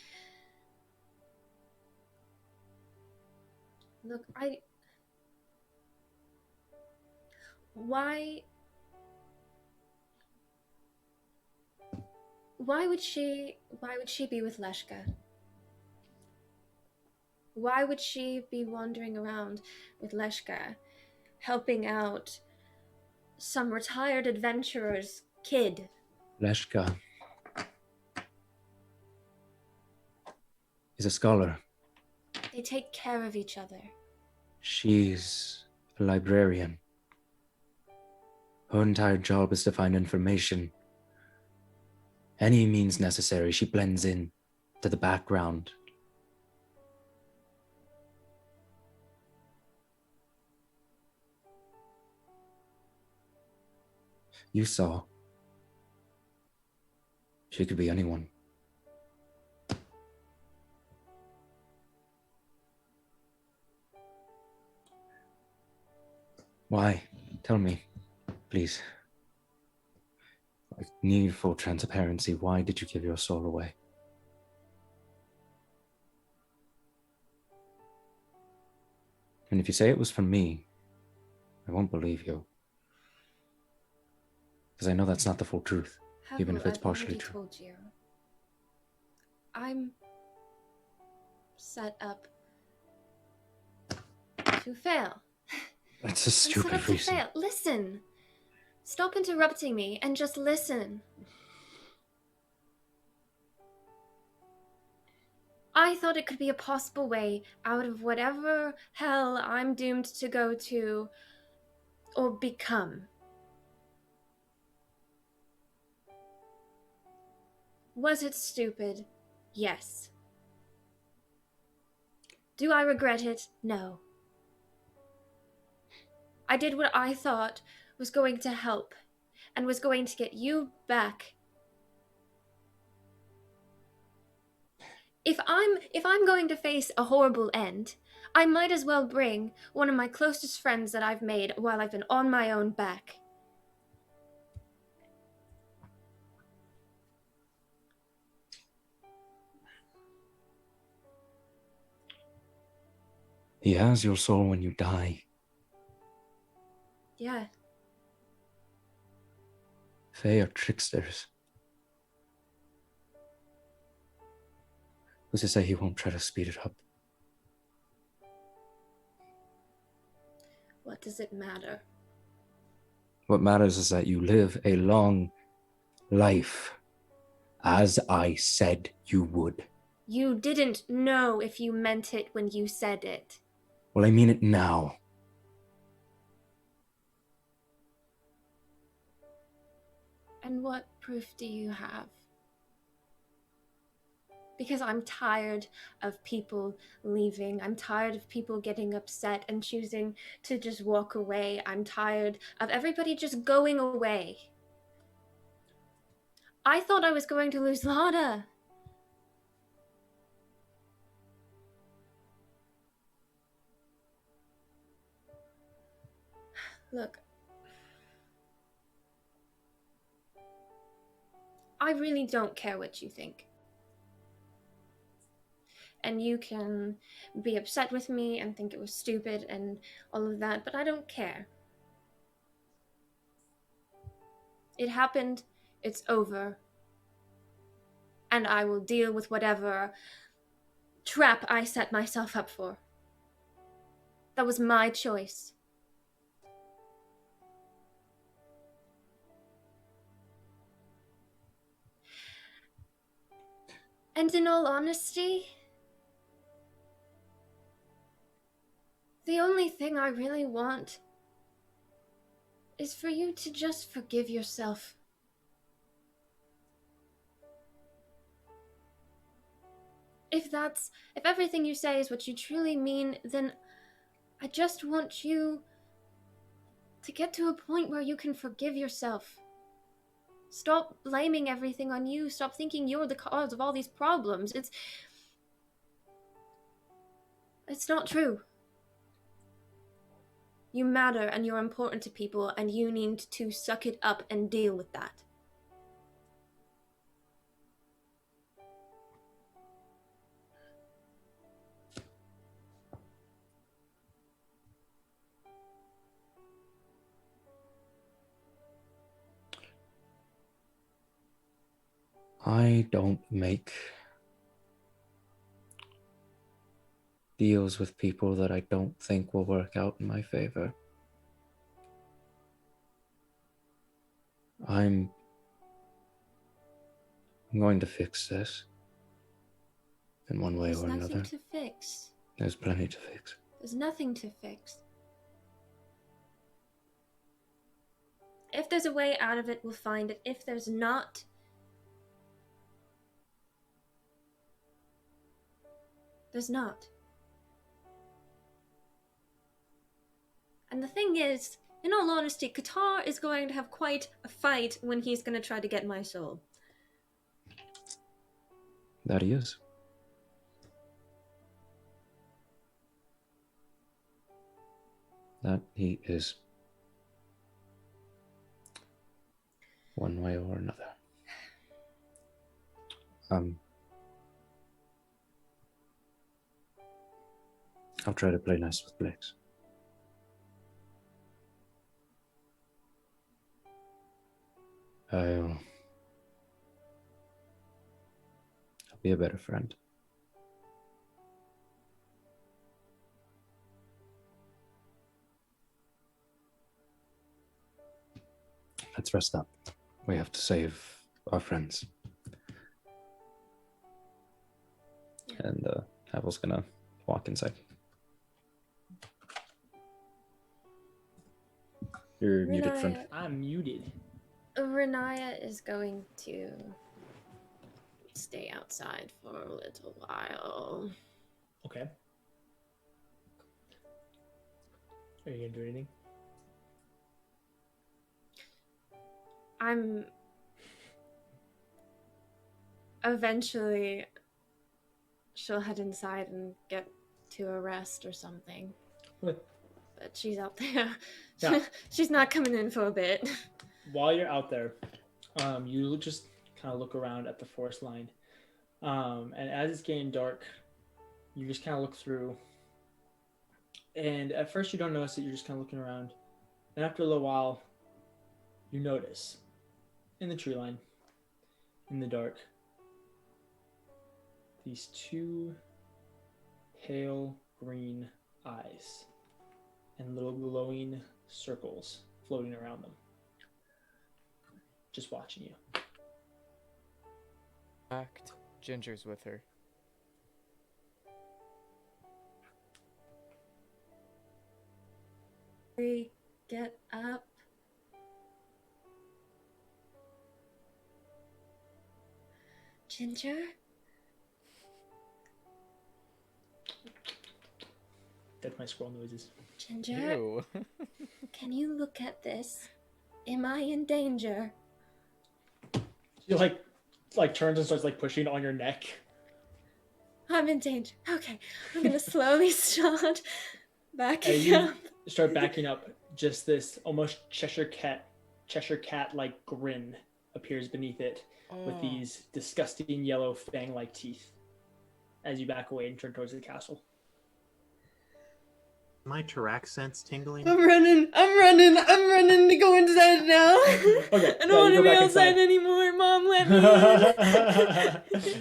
Look, Why would she be with Leshka? Why would she be wandering around with Leshka, helping out some retired adventurer's kid? Leshka is a scholar. They take care of each other. She's a librarian. Her entire job is to find information. Any means necessary, she blends in to the background. You saw. She could be anyone. Why? Tell me, please. I need full transparency. Why did you give your soul away? And if you say it was for me, I won't believe you. Because I know that's not the full truth, even if it's partially true. Told you. I'm set up to fail. That's a stupid reason. Fail. Listen. Stop interrupting me and just listen. I thought it could be a possible way out of whatever hell I'm doomed to go to or become. Was it stupid? Yes. Do I regret it? No. I did what I thought was going to help and was going to get you back. If I'm going to face a horrible end, I might as well bring one of my closest friends that I've made while I've been on my own back. He has your soul when you die. Yeah. Fae are tricksters. Who's to say he won't try to speed it up? What does it matter? What matters is that you live a long life, as I said you would. You didn't know if you meant it when you said it. Well, I mean it now. And what proof do you have? Because I'm tired of people leaving. I'm tired of people getting upset and choosing to just walk away. I'm tired of everybody just going away. I thought I was going to lose Lana. Look, I really don't care what you think. And you can be upset with me and think it was stupid and all of that, but I don't care. It happened, it's over. And I will deal with whatever trap I set myself up for. That was my choice. And in all honesty, the only thing I really want is for you to just forgive yourself. If everything you say is what you truly mean, then I just want you to get to a point where you can forgive yourself. Stop blaming everything on you. Stop thinking you're the cause of all these problems. It's not true. You matter and you're important to people, and you need to suck it up and deal with that. I don't make deals with people that I don't think will work out in my favor. I'm going to fix this in one way or another. There's nothing to fix. There's plenty to fix. There's nothing to fix. If there's a way out of it, we'll find it. If there's not, there's not. And the thing is, in all honesty, Qatar is going to have quite a fight when he's going to try to get my soul. That he is. That he is. One way or another. I'll try to play nice with Blix. I'll be a better friend. Let's rest up. We have to save our friends. And Havel's gonna walk inside. You're muted, friend. I'm muted. Renaya is going to stay outside for a little while. Okay. Are you gonna do anything? Eventually, she'll head inside and get to a rest or something. What? But she's out there. Yeah. She's not coming in for a bit. While you're out there, you just kind of look around at the forest line. And as it's getting dark, you just kind of look through And at first you don't notice it, you're just kind of looking around. And after a little while, you notice in the tree line, in the dark, these two pale green eyes and little glowing circles floating around them. Just watching you. Fact, Ginger's with her. Get up. Ginger? That's my squirrel noises. Ginger? Ew. Can you look at this? Am I in danger? She like turns and starts like pushing on your neck. I'm in danger. Okay, I'm gonna slowly start backing And you up. start backing up. Just this almost Cheshire cat like grin appears beneath it with these disgusting yellow fang-like teeth as you back away and turn towards the castle. My Tarak sense tingling. I'm running to go inside now. Okay, I don't want to be outside anymore. Mom, let me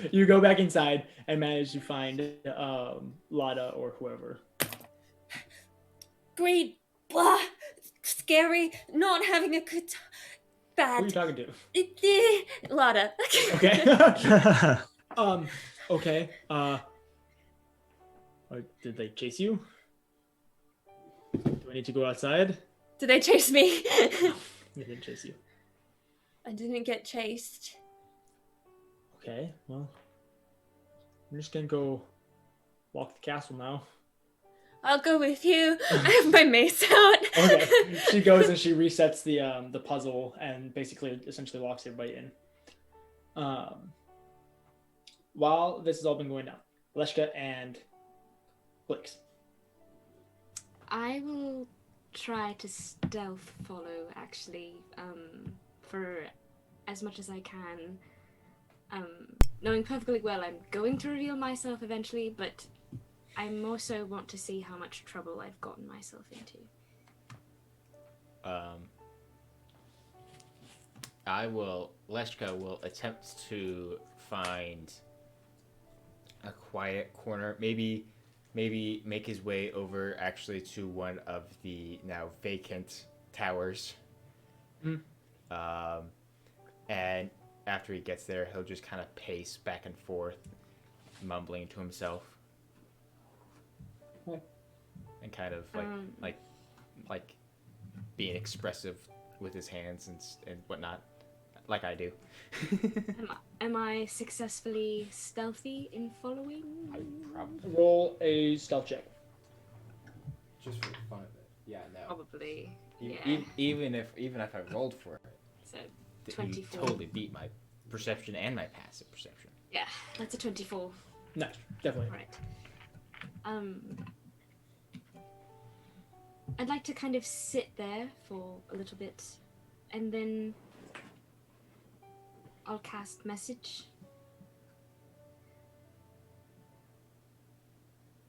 in. You go back inside and manage to find Lada or whoever. Great, blah, scary, not having a good time. Bad. Who are you talking to? Lada. Okay. Okay. Did they chase you? Do I need to go outside? Did they chase me? They didn't chase you. I didn't get chased. Okay, well, I'm just gonna go walk the castle now. I'll go with you. I have my mace out. Okay. She goes and she resets the puzzle and basically essentially locks everybody in. While this has all been going down, Leshka and Blix. I will try to stealth follow, actually, for as much as I can. Knowing perfectly well I'm going to reveal myself eventually, but I more so want to see how much trouble I've gotten myself into. Leshka will attempt to find a quiet corner, maybe make his way over actually to one of the now vacant towers. And after he gets there, he'll just kind of pace back and forth, mumbling to himself. And kind of like being expressive with his hands and whatnot, like I do. Am I successfully stealthy in following? Roll a stealth check. Just for the fun of it. Yeah, no. Probably. Even if I rolled for it, so you 24. totally beat my perception and my passive perception. Yeah, that's a 24. Nice, definitely. Right. I'd like to kind of sit there for a little bit, and then I'll cast message.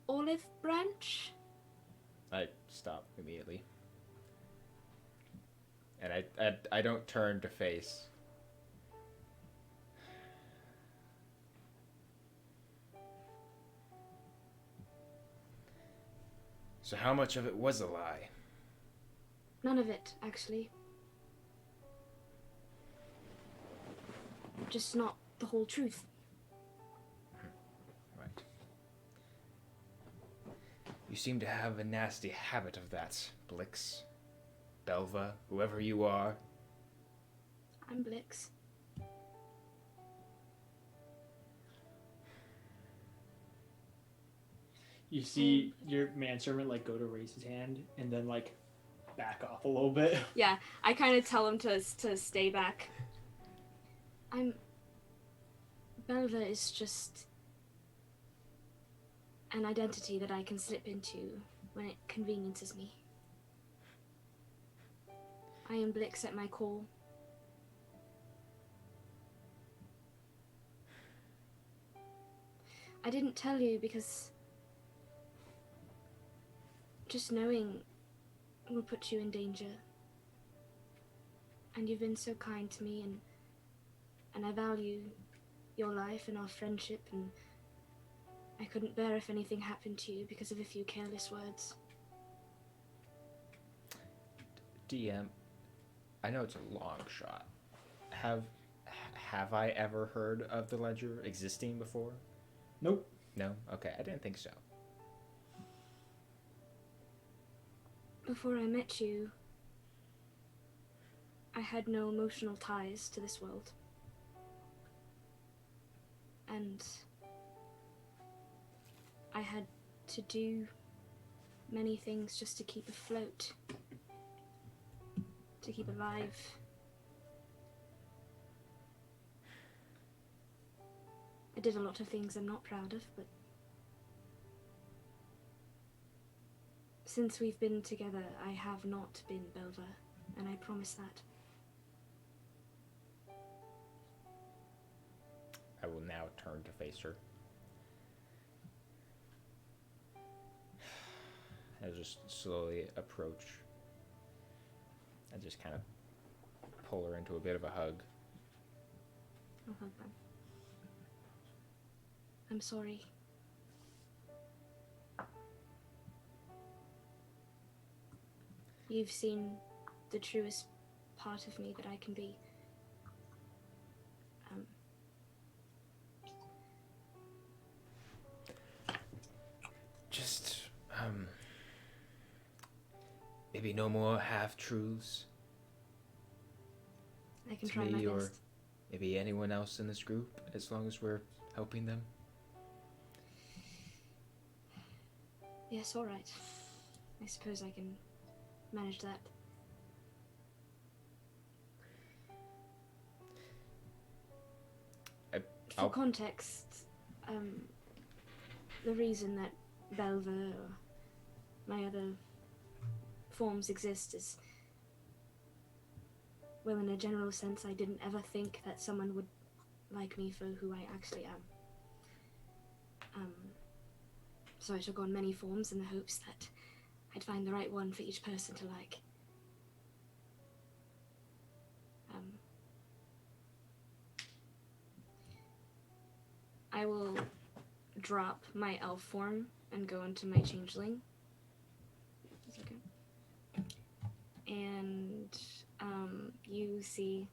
Olive branch? I stop immediately. And I don't turn to face. So how much of it was a lie? None of it, actually. Just not the whole truth. Right. You seem to have a nasty habit of that, Blix. Belva, whoever you are. I'm Blix. You see your manservant like go to raise his hand and then like back off a little bit. Yeah, I kind of tell him to stay back. Belva is just an identity that I can slip into when it conveniences me. I am Blix at my core. I didn't tell you because just knowing will put you in danger. And you've been so kind to me, and I value your life and our friendship, and I couldn't bear if anything happened to you because of a few careless words. DM, I know it's a long shot. Have I ever heard of the ledger existing before? Nope. No? Okay, I didn't think so. Before I met you, I had no emotional ties to this world. And I had to do many things just to keep afloat, to keep alive. I did a lot of things I'm not proud of, but since we've been together, I have not been Belva, and I promise that. I will now turn to face her. I just slowly approach and just kind of pull her into a bit of a hug. I'll hug them. I'm sorry. You've seen the truest part of me that I can be. Just, maybe no more half-truths. I can try my best. Or maybe anyone else in this group, as long as we're helping them. Yes, all right. I suppose I can manage that. For context, the reason that Belva or my other forms exist is, well, in a general sense, I didn't ever think that someone would like me for who I actually am. So I took on many forms in the hopes that I'd find the right one for each person to like. I will drop my elf form and go into my changeling. That's okay. And you see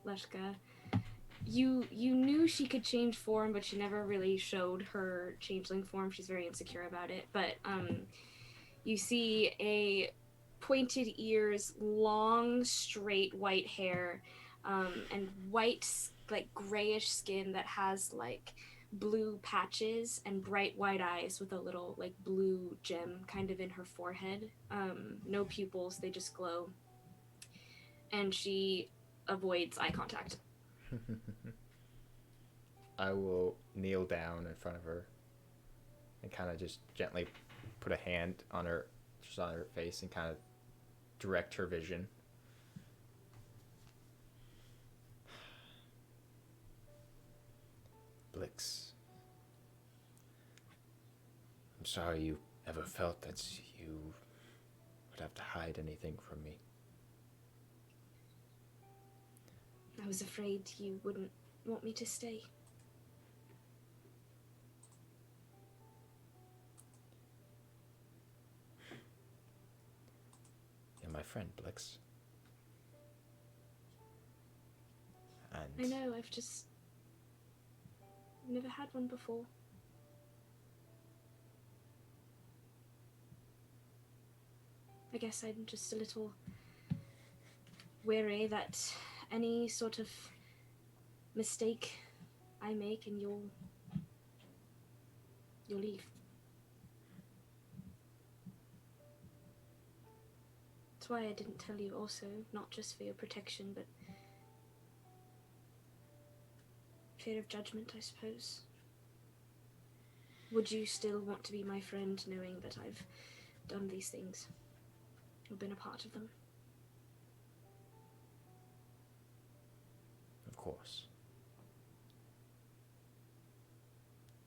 Leshka. You knew she could change form, but she never really showed her changeling form. She's very insecure about it. But you see a pointed ears, long, straight white hair, and white, like grayish skin that has like blue patches and bright white eyes with a little like blue gem kind of in her forehead. No pupils, they just glow. And she avoids eye contact. I will kneel down in front of her and kind of just gently put a hand on her, just on her face, and kind of direct her vision. Blix, I'm sorry you ever felt that you would have to hide anything from me. I was afraid you wouldn't want me to stay. You're my friend, Blix. And I know, I've never had one before. I guess I'm just a little wary that any sort of mistake I make and you'll leave. That's why I didn't tell you also, not just for your protection, but fear of judgment, I suppose. Would you still want to be my friend knowing that I've done these things? Or been a part of them? of course.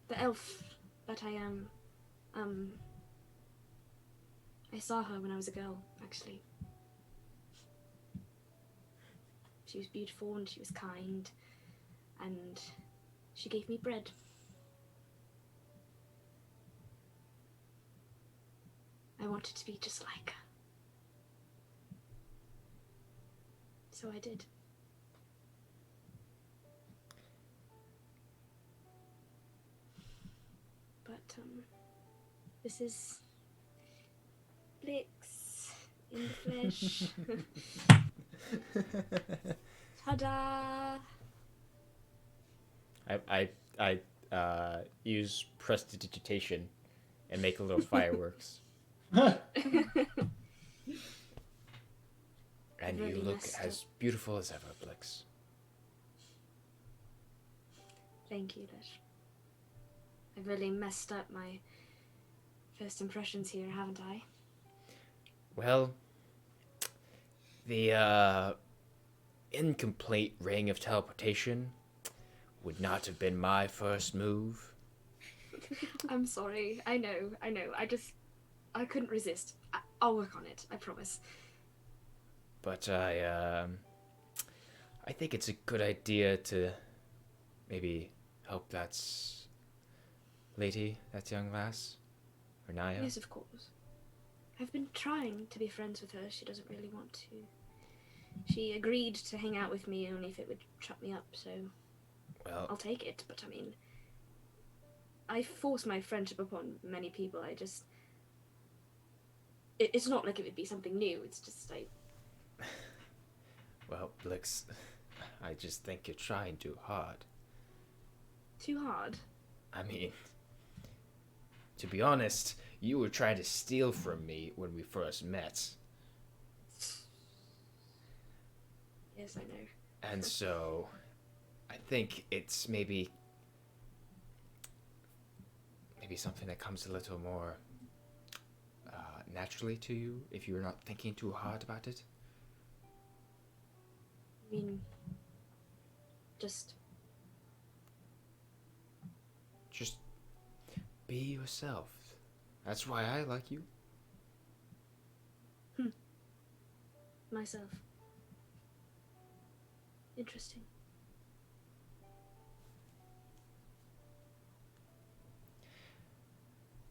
The elf that I am, I saw her when I was a girl, actually. She was beautiful and she was kind, and she gave me bread. I wanted to be just like her. So I did. But, this is Blix in the flesh. Ta-da! I use prestidigitation and make a little fireworks. And you look as beautiful as ever, Blix. Thank you, Lish. I've really messed up my first impressions here, haven't I? Well, the incomplete ring of teleportation would not have been my first move. I'm sorry. I know. I couldn't resist. I'll work on it, I promise. But I think it's a good idea to maybe help that lady, that young lass, or Naya. Yes, of course. I've been trying to be friends with her. She doesn't really want to. She agreed to hang out with me only if it would shut me up, so well, I'll take it. But I mean, I force my friendship upon many people. It's not like it would be something new. It's just Well, Blix, I just think you're trying too hard. Too hard? I mean, to be honest, you were trying to steal from me when we first met. Yes, I know. And so, I think it's maybe something that comes a little more naturally to you if you're not thinking too hard about it. I mean, just be yourself. That's why I like you. Myself. Interesting.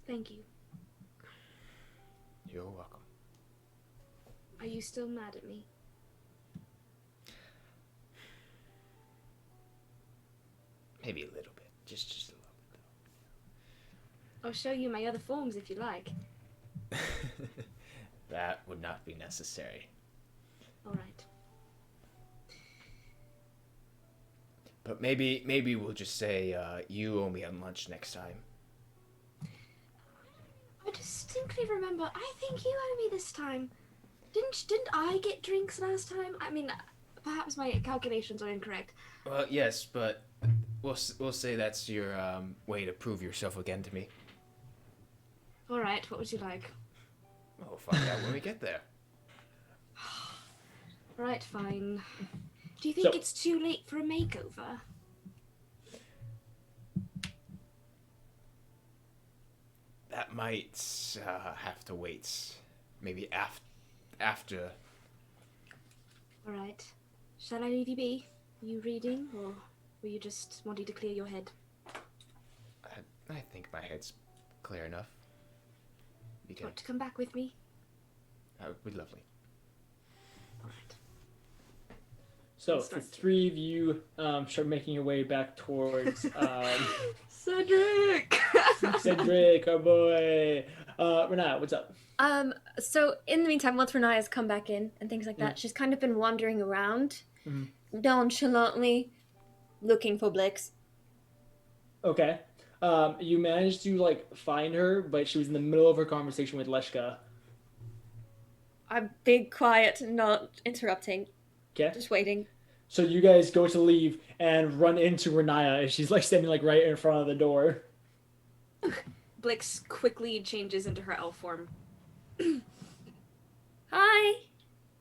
Thank you. You're welcome. Are you still mad at me? Maybe a little bit. Just a little bit. I'll show you my other forms if you like. That would not be necessary. All right. But maybe we'll just say you owe me a lunch next time. I distinctly remember. I think you owe me this time. Didn't I get drinks last time? I mean, perhaps my calculations are incorrect. Well, yes, but we'll say that's your way to prove yourself again to me. All right. What would you like? We'll find out when we get there. Right. Fine. Do you think it's too late for a makeover? That might have to wait. Maybe after. All right. Shall I leave you be? Are you reading, or were you just wanting to clear your head? I think my head's clear enough. You can. Want to come back with me? That would be lovely. All right. So the three of you start making your way back towards Cedric. Cedric, our boy. Renata, what's up? So in the meantime, once Renaya has come back in and things like that, she's kind of been wandering around nonchalantly looking for Blix. Okay. You managed to find her, but she was in the middle of her conversation with Leshka. I'm being quiet, not interrupting. Okay. Just waiting. So you guys go to leave and run into Renaya, and she's standing right in front of the door. Blix quickly changes into her elf form. Hi.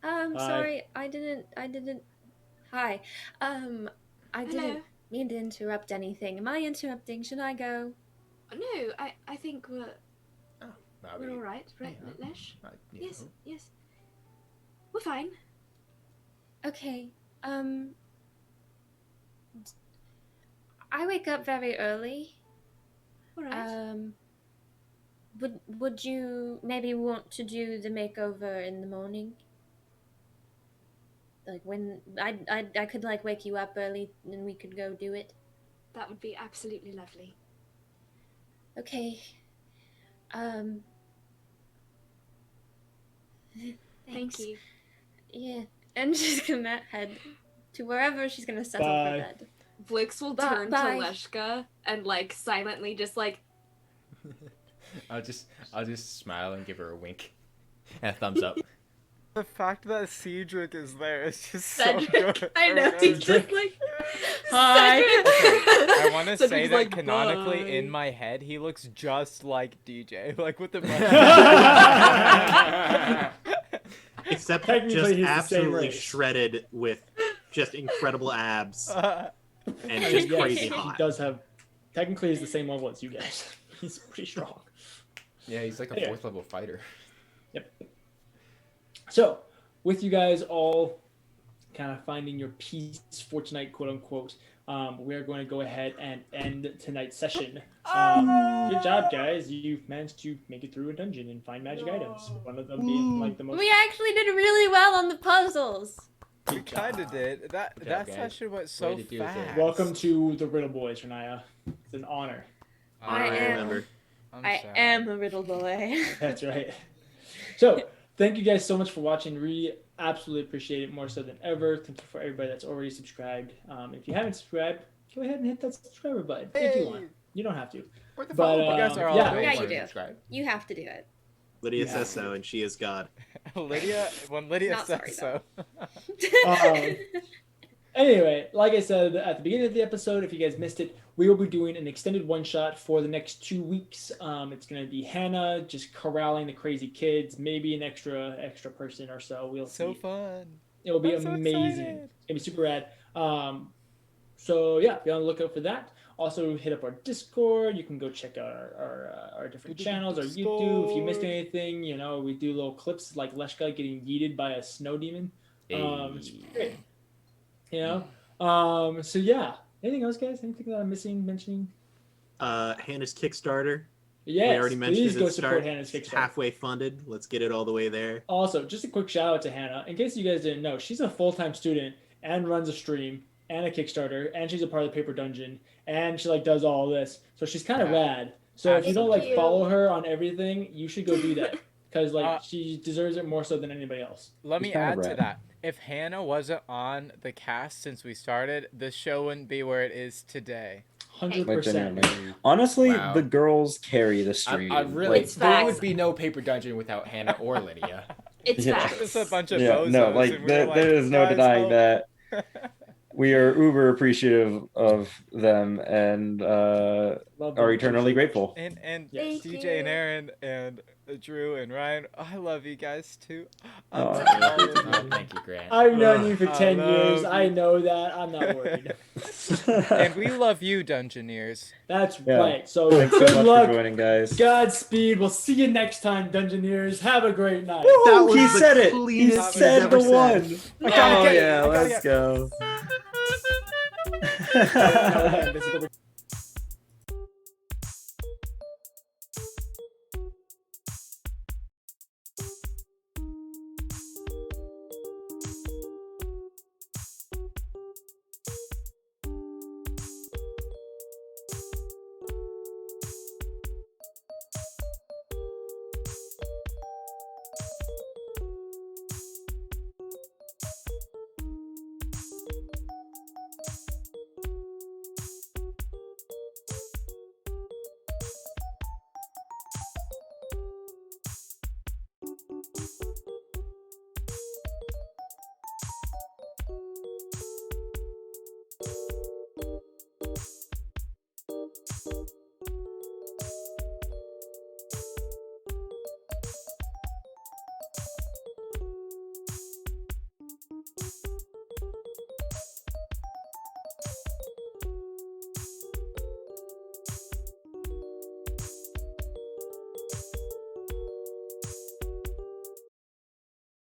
Hi. Sorry, I didn't. Hi. I didn't mean to interrupt anything. Am I interrupting? Should I go? No, I think we're. We're all right, right, Lesh? Yes, know. yes. We're fine. Okay. I wake up very early. All right. Would you maybe want to do the makeover in the morning? Like when I could like wake you up early and we could go do it. That would be absolutely lovely. Okay. Thank you. Yeah, and she's gonna head to wherever she's gonna settle for bed. Blix will turn to Leshka and like silently just like. I'll just smile and give her a wink and a thumbs up. The fact that Cedric is there is just Cedric, so good. I know, he's just like, hi. I want to say Cedric's that like, canonically bye. in my head, he looks just like DJ, like with the Except Technically, just he's the same absolutely race. shredded with just incredible abs and Yes, just crazy hot. He does have. Technically, he's the same level as you guys. He's pretty strong. Yeah, he's like a 4th level fighter. Yep. So, with you guys all kind of finding your peace for tonight, quote unquote, we're going to go ahead and end tonight's session. Good job, guys. You managed to make it through a dungeon and find magic items. One of them being like the most. We actually did really well on the puzzles. We kind of did. That session went so fast. Welcome to the Riddle Boys, Renaya. It's an honor. I am a riddle boy. That's right. So, thank you guys so much for watching. We absolutely appreciate it more so than ever. Thank you for everybody that's already subscribed. If you haven't subscribed, go ahead and hit that subscriber button if you want. You don't have to. Or the But, follow. You guys are all Yeah, you do. subscribe. You have to do it. Lydia says so, and she is God. Lydia Not sorry, says so. Anyway, like I said at the beginning of the episode, if you guys missed it, we will be doing an extended one-shot for the next 2 weeks. It's going to be Hannah just corralling the crazy kids, maybe an extra person or so. We'll see. So fun. It will be I'm so amazing. excited. It's going to be super rad. So yeah, be on the lookout for that. Also, hit up our Discord. You can go check out our different channels, our YouTube. If you missed anything, you know, we do little clips like Leshka getting yeeted by a snow demon. It's great. You know? So yeah. Anything else, guys? Anything that I'm mentioning? Hannah's Kickstarter. Yes, we already mentioned please go it. support Hannah's Kickstarter. It's halfway funded. Let's get it all the way there. Also, just a quick shout out to Hannah. In case you guys didn't know, she's a full-time student and runs a stream and a Kickstarter, and she's a part of the Paper Dungeon, and she like does all this. So she's kind of rad. So if you don't like follow her on everything, you should go do that because like she deserves it more so than anybody else. Let me add to that. If Hannah wasn't on the cast since we started, this show wouldn't be where it is today. 100%. Honestly, Wow. the girls carry the stream. I really. It's There facts. would be no Paper Dungeon without Hannah or Lydia. It's facts. It's a bunch of Yeah, bozos. no, like and we're there is no "Guys, denying help." that. We are uber appreciative of them and are eternally grateful. And Thank DJ you. and Aaron and Drew and Ryan, I love you guys too. Oh, Thank you, Grant. I've known you for I 10 love years. you. I know that. I'm not worried. And we love you, Dungeoneers. That's Yeah. right. So Thanks so good much luck. for joining, guys. Godspeed. We'll see you next time, Dungeoneers. Have a great night. That was He the said it. He cleanest said he's the ever one. said. Oh yeah, let's go. This is